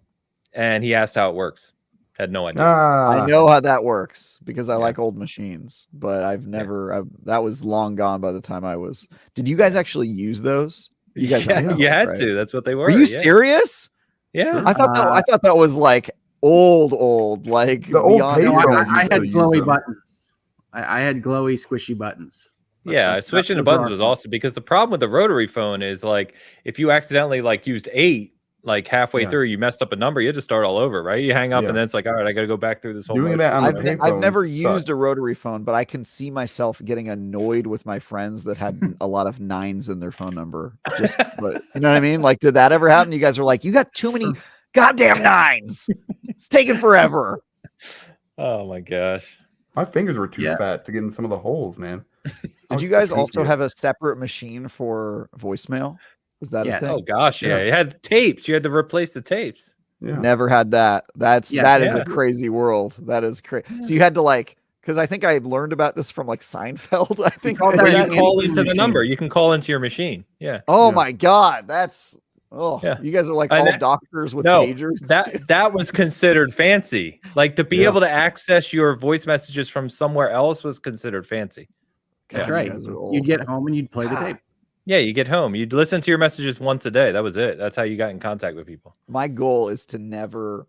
and he asked how it works. Had no idea. I know how that works because I like old machines, but I've never. That was long gone by the time I was. Did you guys actually use those? You guys, you had right? to. That's what they were. Are you serious? Yeah. I thought that was like old, like the old beyond. paper. I had glowy buttons. I had glowy, squishy buttons. Switching the buttons was awesome because the problem with the rotary phone is like if you accidentally like used 8 like halfway through, you messed up a number, you had to start all over, right? You hang up and then it's like, all right, I got to go back through this whole doing that on the payphone. I've never used a rotary phone, but I can see myself getting annoyed with my friends that had a lot of 9s in their phone number. But you know what I mean? Like, did that ever happen? You guys are like, you got too many goddamn 9s. It's taking forever. Oh my gosh. My fingers were too fat to get in some of the holes, man. Did you guys also have a separate machine for voicemail? Was that a thing? Oh gosh, yeah. You had tapes. You had to replace the tapes. Yeah. Never had that. That is a crazy world. That is crazy. So you had to like, because I think I learned about this from like Seinfeld. I think you call into the number. You can call into your machine. Yeah. Oh my God, that's you guys are like all doctors with pagers. That was considered fancy. Like to be able to access your voice messages from somewhere else was considered fancy. That's right. You'd get home and you'd play the tape. Yeah, you get home. You'd listen to your messages once a day. That was it. That's how you got in contact with people. My goal is to never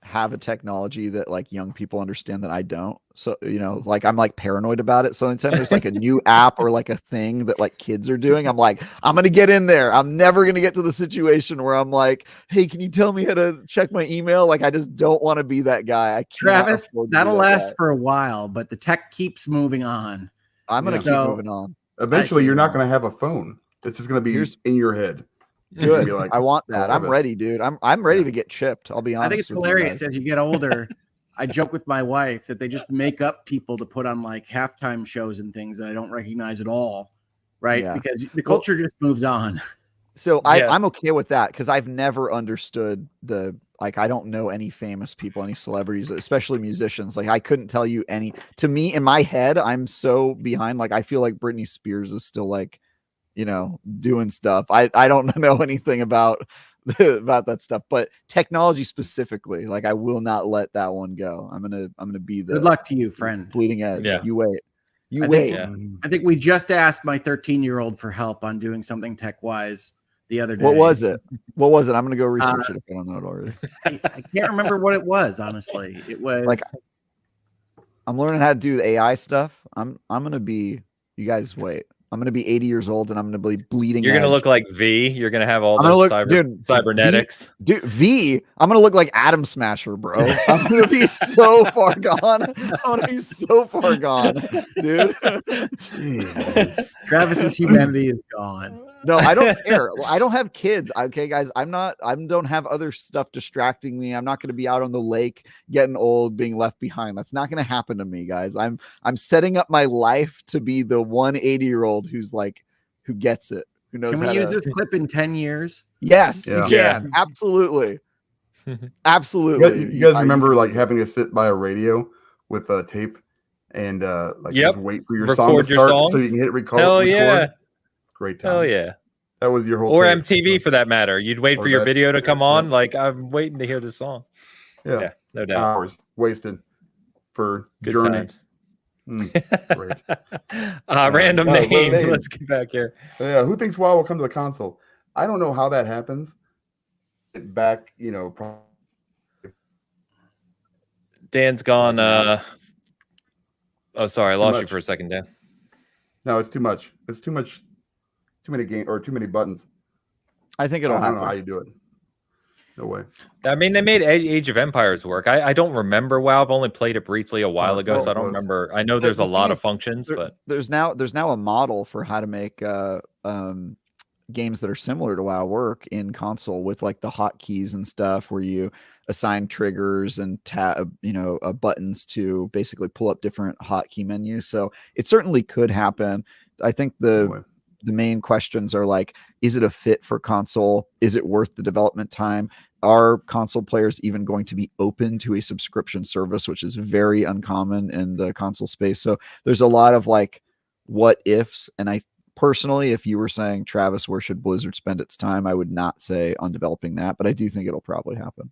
have a technology that like young people understand that I don't. So, like I'm like paranoid about it. So anytime there's like a new app or like a thing that like kids are doing, I'm like, I'm going to get in there. I'm never going to get to the situation where I'm like, hey, can you tell me how to check my email? Like, I just don't want to be that guy. Travis, that'll last for a while, but the tech keeps moving on. I'm going to keep moving on. Eventually, you're not going to have a phone. It's just going to be in your head. Good. Like, I want that. I'm ready, dude. I'm ready to get chipped. I'll be honest. I think it's hilarious as you get older. I joke with my wife that they just make up people to put on like halftime shows and things that I don't recognize at all. Right. Yeah. Because the culture just moves on. So I'm okay with that because I've never understood I don't know any famous people, any celebrities, especially musicians. Like I couldn't tell you any. To me, in my head, I'm so behind. Like I feel like Britney Spears is still like, doing stuff. I don't know anything about that stuff, but technology specifically, like I will not let that one go. I'm gonna be the good luck to you, friend. Bleeding edge. Yeah. You wait. I think we just asked my 13-year-old for help on doing something tech wise the other day. What was it? I'm gonna go research it if I don't know it already. I can't remember what it was, honestly. It was like I'm learning how to do the AI stuff. I'm gonna be, you guys wait. I'm going to be 80 years old and I'm going to be bleeding. You're going to look like V. You're going to have all those cybernetics. V. I'm going to look like Atom Smasher, bro. I'm going to be so far gone. I'm going to be so far gone, dude. Travis's humanity is gone. No, I don't care. I don't have kids. Okay, guys, I don't have other stuff distracting me. I'm not going to be out on the lake getting old, being left behind. That's not going to happen to me, guys. I'm setting up my life to be the 180-year-old who gets it, who knows. Can we use this clip in 10 years? Yes, you can. Absolutely. Absolutely. You guys remember like having to sit by a radio with a tape and just wait for your song to start so you can hit record? Hell yeah. Great time. Hell yeah. That was your whole or MTV for that matter. You'd wait for your video to come on. Like I'm waiting to hear the song. Yeah, no doubt. Hours wasted for good journey. Times. Great. Random name. Let's get back here. Yeah, who thinks WoW will come to the console? I don't know how that happens. Back, Dan's gone. Oh, sorry, I lost you for a second, Dan. No, it's too much. It's too much. Too many games or too many buttons. I think it'll happen. I don't know how you do it. No way. I mean, they made Age of Empires work. I don't remember WoW. I've only played it briefly a while ago, so I don't remember. I know there's a lot of functions, but there's now a model for how to make games that are similar to WoW work in console with like the hotkeys and stuff, where you assign triggers and buttons to basically pull up different hotkey menus. So it certainly could happen. I think the main questions are like, is it a fit for console? Is it worth the development time? Are console players even going to be open to a subscription service, which is very uncommon in the console space? So there's a lot of like what ifs. And I personally, if you were saying, Travis, where should Blizzard spend its time? I would not say on developing that, but I do think it'll probably happen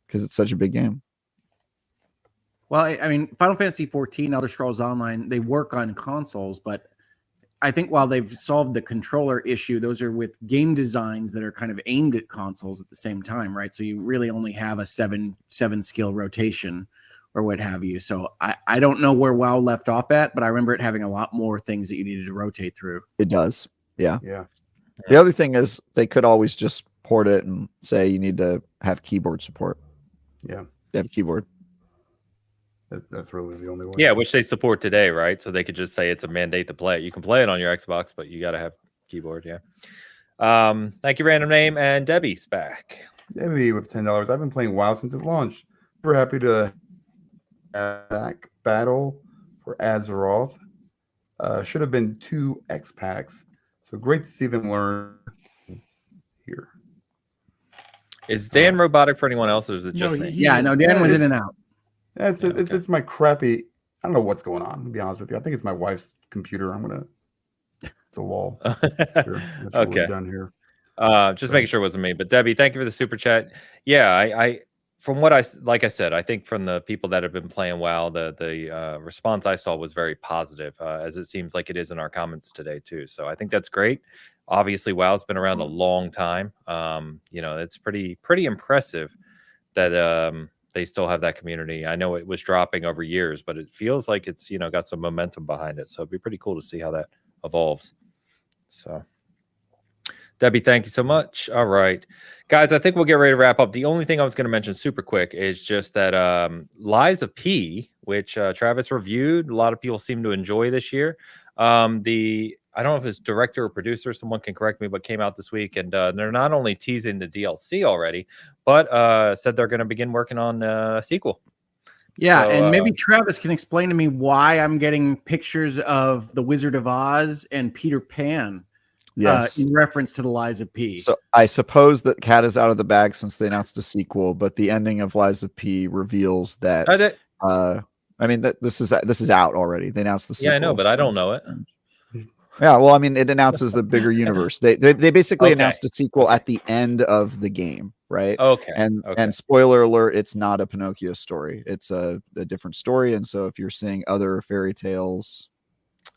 because it's such a big game. Well, I mean, Final Fantasy 14, Elder Scrolls Online, they work on consoles, but I think while they've solved the controller issue, those are with game designs that are kind of aimed at consoles at the same time, right? So you really only have a seven skill rotation or what have you. So I don't know where WoW left off at, but I remember it having a lot more things that you needed to rotate through. It does. Yeah. Yeah. The other thing is they could always just port it and say you need to have keyboard support. Yeah. They have a keyboard. That's really the only way. Yeah, which they support today, right? So they could just say it's a mandate to play it. You can play it on your Xbox, but you got to have keyboard. Yeah. Thank you, random name, and Debbie's back. Debbie with $10. I've been playing WoW since it launched. We're happy to back battle for Azeroth. Should have been 2 X packs. So great to see them learn here. Is Dan robotic for anyone else, or is it just me? Yeah, I know Dan was in and out. It's my crappy. I don't know what's going on, to be honest with you. I think it's my wife's computer. It's a wall. Here. Okay. Done here. Just making sure it wasn't me. But Debbie, thank you for the super chat. Yeah, I from what I said, I think from the people that have been playing WoW, the response I saw was very positive, as it seems like it is in our comments today too. So I think that's great. Obviously, WoW's been around a long time. It's pretty impressive that they still have that community. I know it was dropping over years, but it feels like it's got some momentum behind it. So it'd be pretty cool to see how that evolves. So Debbie, thank you so much. All right, guys, I think we'll get ready to wrap up. The only thing I was going to mention super quick is just that Lies of P, which Travis reviewed, a lot of people seem to enjoy this year. I don't know if it's director or producer, someone can correct me, but came out this week, and they're not only teasing the DLC already, but said they're going to begin working on a sequel. Yeah, so, and maybe Travis can explain to me why I'm getting pictures of the Wizard of Oz and Peter Pan. Yes, in reference to the Lies of P. So I suppose that cat is out of the bag since they announced a sequel, but the ending of Lies of P reveals that. I mean, that this is out already. They announced the sequel. Yeah, I know, but I don't know it. Yeah, well, I mean, it announces the bigger universe. They basically announced a sequel at the end of the game, right? Okay. And spoiler alert, it's not a Pinocchio story. It's a different story. And so if you're seeing other fairy tales,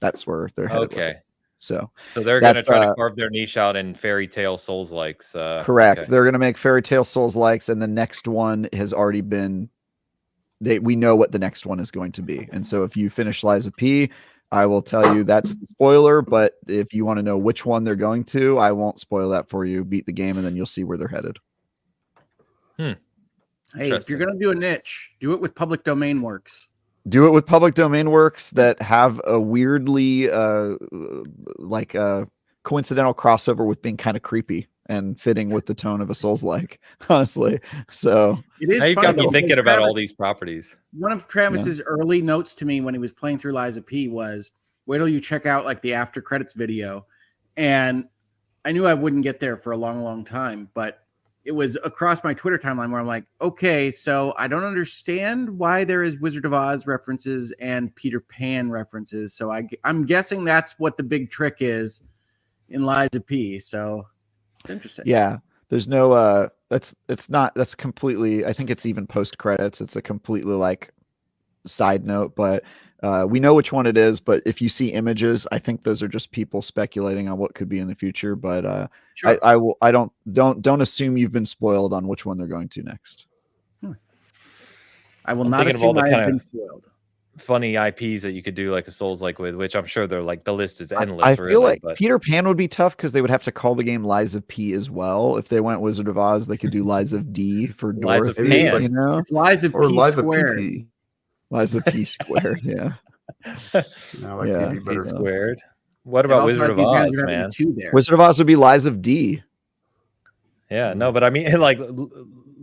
that's where they're headed. Okay. With it. So they're going to try to carve their niche out in fairy tale Souls likes. Correct. Okay. They're going to make fairy tale Souls likes, and the next one has already been. We know what the next one is going to be, and so if you finish Lies of P, I will tell you that's the spoiler. But if you want to know which one they're going to, I won't spoil that for you. Beat the game, and then you'll see where they're headed. Hey, if you're going to do a niche, do it with public domain works. Do it with public domain works that have a weirdly coincidental crossover with being kind of creepy and fitting with the tone of a Souls-like, honestly. So it is. Now you've got me thinking about all these properties. One of Travis's early notes to me when he was playing through Lies of P was, "Wait till you check out like the after credits video," and I knew I wouldn't get there for a long, long time, but it was across my Twitter timeline where I'm like, okay, so I don't understand why there is Wizard of Oz references and Peter Pan references. So I'm guessing that's what the big trick is in Lies of P. So it's interesting. Yeah, there's no that's completely. I think it's even post credits. It's a completely side note, but we know which one it is. But if you see images, I think those are just people speculating on what could be in the future. But sure. I don't assume you've been spoiled on which one they're going to next. I will not assume I have been spoiled. Funny IPs that you could do like a Souls like with, which I'm sure they're the list is endless. I feel like Peter Pan would be tough because they would have to call the game Lies of P as well. If they went Wizard of Oz, they could do Lies of D for Lies of Dorothy. Pan. You know, it's Lies of P squared. Lies of P squared. Yeah. P squared. What about Wizard of Oz, man? Wizard of Oz would be Lies of D. Yeah, no, but I mean,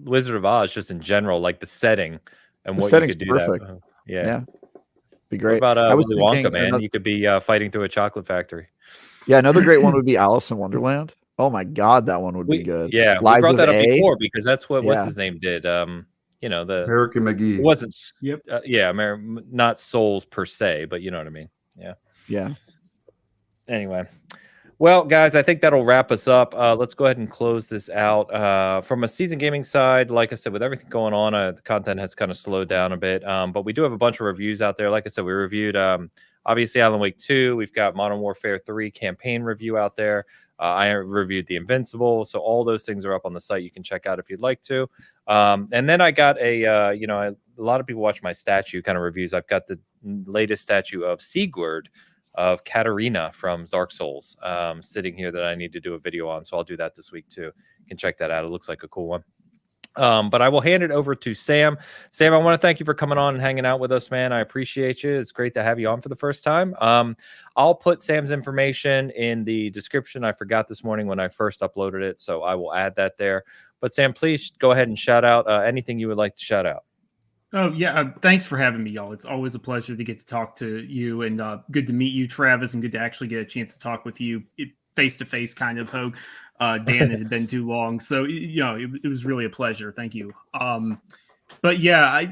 Wizard of Oz, just in general, the setting and the what setting's you could do. Perfect. Yeah. Be great. What about Willy Wonka, man? You could be fighting through a chocolate factory. Yeah, another great one would be Alice in Wonderland. Oh my God, that one would be good. Yeah, we brought that up before because that's what what's his name did. The American McGee. It wasn't. Yep. Not Souls per se, but you know what I mean. Yeah. Yeah. Anyway, Well, guys, I think that'll wrap us up. Let's go ahead and close this out. From a season gaming side, like I said, with everything going on, the content has kind of slowed down a bit. But we do have a bunch of reviews out there. Like I said, we reviewed obviously Alan Wake 2. We've got Modern Warfare 3 campaign review out there. I reviewed the Invincible. So all those things are up on the site. You can check out if you'd like to. And then I got a lot of people watch my statue kind of reviews. I've got the latest statue of Sigurd, of Katarina from Dark Souls, sitting here that I need to do a video on. So I'll do that this week too. You can check that out. It looks like a cool one. But I will hand it over to Sam. Sam, I want to thank you for coming on and hanging out with us, man. I appreciate you. It's great to have you on for the first time. I'll put Sam's information in the description. I forgot this morning when I first uploaded it, so I will add that there. But Sam, please go ahead and shout out anything you would like to shout out. Oh, yeah. Thanks for having me, y'all. It's always a pleasure to get to talk to you, and good to meet you, Travis, and good to actually get a chance to talk with you face-to-face kind of, Hogue. Dan, it had been too long. So, it was really a pleasure. Thank you. But yeah,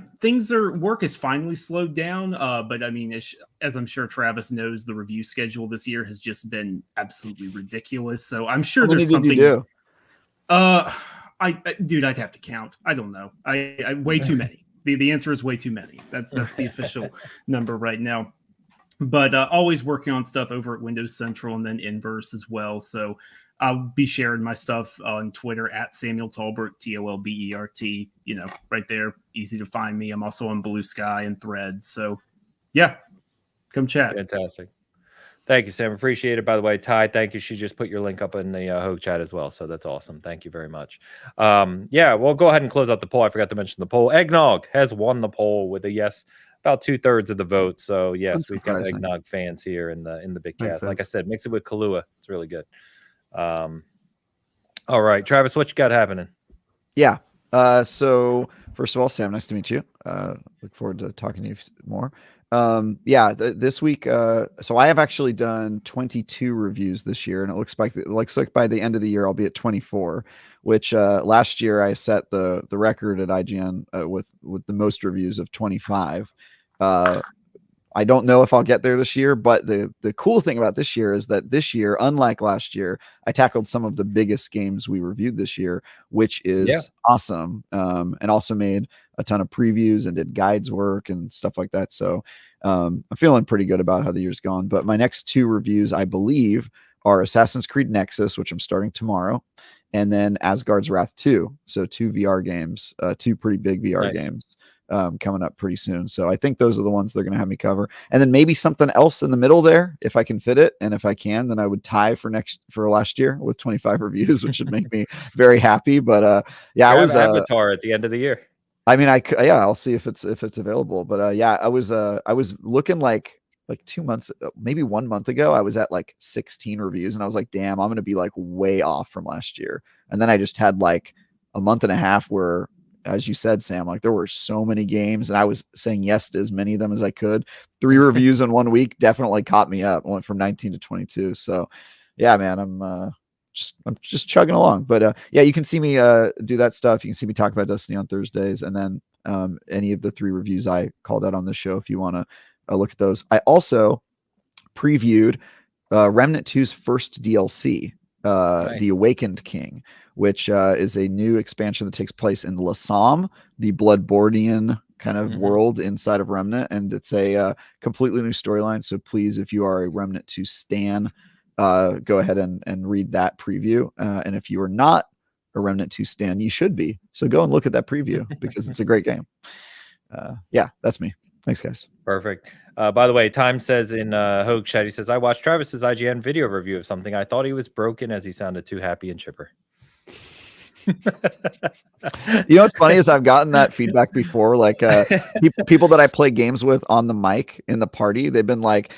work has finally slowed down. But I mean, as I'm sure Travis knows, the review schedule this year has just been absolutely ridiculous. So I'm sure there's something. Dude, I'd have to count. I don't know. I way too many. The answer is way too many. That's the official number right now. But always working on stuff over at Windows Central and then Inverse as well. So I'll be sharing my stuff on Twitter at Samuel Tolbert, Tolbert. Right there, easy to find me. I'm also on Blue Sky and Threads. So yeah, come chat. Fantastic. Thank you, Sam. Appreciate it. By the way, Ty, thank you. She just put your link up in the Hogue chat as well. So that's awesome. Thank you very much. We'll go ahead and close out the poll. I forgot to mention the poll. Eggnog has won the poll with a yes, about 2/3 of the vote. So yes, we've got Eggnog fans here in the Bitcast. Like I said, mix it with Kahlua. It's really good. All right, Travis, what you got happening? Yeah. So first of all, Sam, nice to meet you. Look forward to talking to you more. This week, so I have actually done 22 reviews this year, and it looks like by the end of the year I'll be at 24, which last year I set the record at IGN with the most reviews of 25. I don't know if I'll get there this year, but the cool thing about this year is that this year, unlike last year, I tackled some of the biggest games we reviewed this year, which is awesome. And also made a ton of previews and did guides work and stuff like that. So I'm feeling pretty good about how the year's gone. But my next two reviews, I believe, are Assassin's Creed Nexus, which I'm starting tomorrow, and then Asgard's Wrath 2. So two VR games, two pretty big VR games. Coming up pretty soon. So I think those are the ones they're going to have me cover. And then maybe something else in the middle there, if I can fit it. And if I can, then I would tie for last year with 25 reviews, which would make me very happy. But I was Avatar at the end of the year. I mean, I'll see if it's available. But I was looking like 2 months, maybe 1 month ago, I was at like 16 reviews, and I was like, damn, I'm going to be like way off from last year. And then I just had like a month and a half where, as you said, Sam, like there were so many games and I was saying yes to as many of them as I could. 3 reviews in 1 week definitely caught me up. I went from 19 to 22. So yeah, man, I'm just chugging along. But you can see me do that stuff. You can see me talk about Destiny on Thursdays, and then any of the 3 reviews I called out on this show, if you want to look at those. I also previewed Remnant 2's first DLC, The Awakened King, which is a new expansion that takes place in Lassam, the Bloodborne kind of world inside of Remnant, and it's a completely new storyline. So please, if you are a Remnant 2 stan, go ahead and read that preview. And if you are not a Remnant 2 stan, you should be. So go and look at that preview because it's a great game. That's me. Thanks, guys. Perfect. By the way, Time says in Hogue chat, he says, I watched Travis's IGN video review of something. I thought he was broken as he sounded too happy and chipper. You know what's funny is I've gotten that feedback before. Like people that I play games with on the mic in the party, they've been like,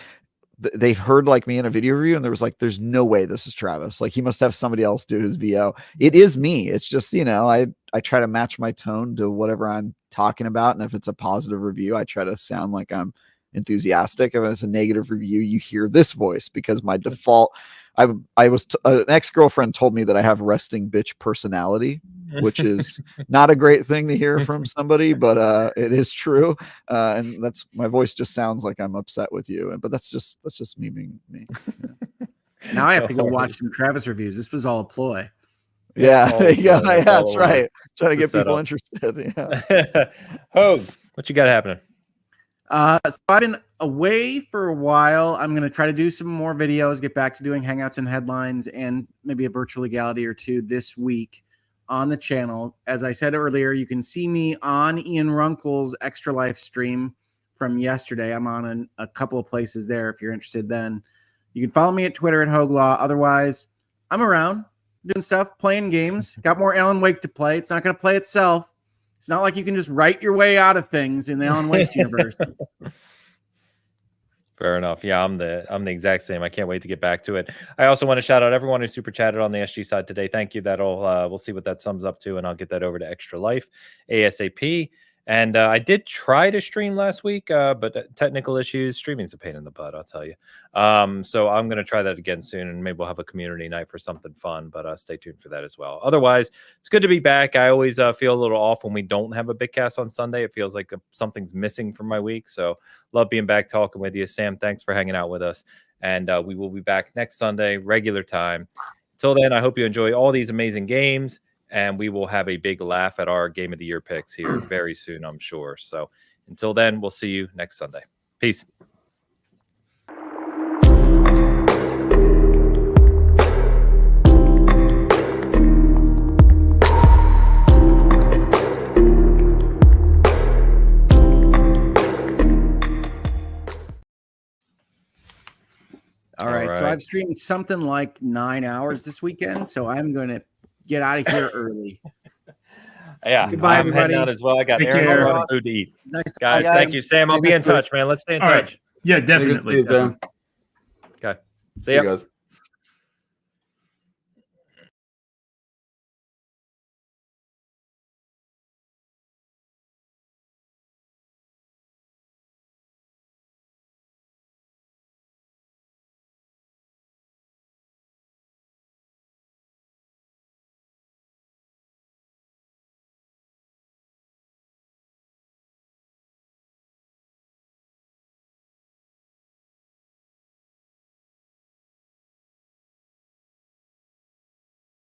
they've heard like me in a video review, and there was like, there's no way this is Travis. Like he must have somebody else do his VO. It is me. It's just, I try to match my tone to whatever I'm talking about. And if it's a positive review, I try to sound like I'm enthusiastic. If it's a negative review, you hear this voice because my default, an ex-girlfriend told me that I have resting bitch personality, which is not a great thing to hear from somebody, but it is true. And my voice just sounds like I'm upset with you. But that's just me being me. Now I have to go watch some Travis reviews. This was all a ploy. Yeah, Oh, yeah, that's that's all it right. was. Trying to get Set people up. interested. Yeah. Hogue, what you got happening? So I've been away for a while. I'm going to try to do some more videos, get back to doing Hangouts and Headlines, and maybe a virtual legality or two this week on the channel. As I said earlier, you can see me on Ian Runkle's Extra Life stream from yesterday. I'm on a couple of places there if you're interested then. You can follow me at Twitter at Hoglaw. Otherwise, I'm around doing stuff, playing games. Got more Alan Wake to play. It's not going to play itself. It's not like you can just write your way out of things in the Alan Wake's universe. Fair enough. Yeah, I'm the exact same. I can't wait to get back to it. I also want to shout out everyone who super chatted on the SG side today. Thank you. That'll we'll see what that sums up to, and I'll get that over to Extra Life ASAP. And I did try to stream last week, but technical issues. Streaming's a pain in the butt, I'll tell you. So I'm going to try that again soon, and maybe we'll have a community night for something fun, but stay tuned for that as well. Otherwise, it's good to be back. I always feel a little off when we don't have a Bitcast on Sunday. It feels like something's missing from my week. So love being back talking with you. Sam, thanks for hanging out with us. And we will be back next Sunday, regular time. Until then, I hope you enjoy all these amazing games. And we will have a big laugh at our Game of the Year picks here very soon, I'm sure. So until then, we'll see you next Sunday. Peace. All right. So I've streamed something like 9 hours this weekend. So I'm going to get out of here early. Yeah. Goodbye, I'm everybody. heading out as well. I got Take errands care. to run and food to eat. Nice Guys, guys. thank you, Sam. I'll be in touch, man. Let's stay in All right. touch. Yeah, Good to see definitely. you, Sam. Okay. See See you ya. guys.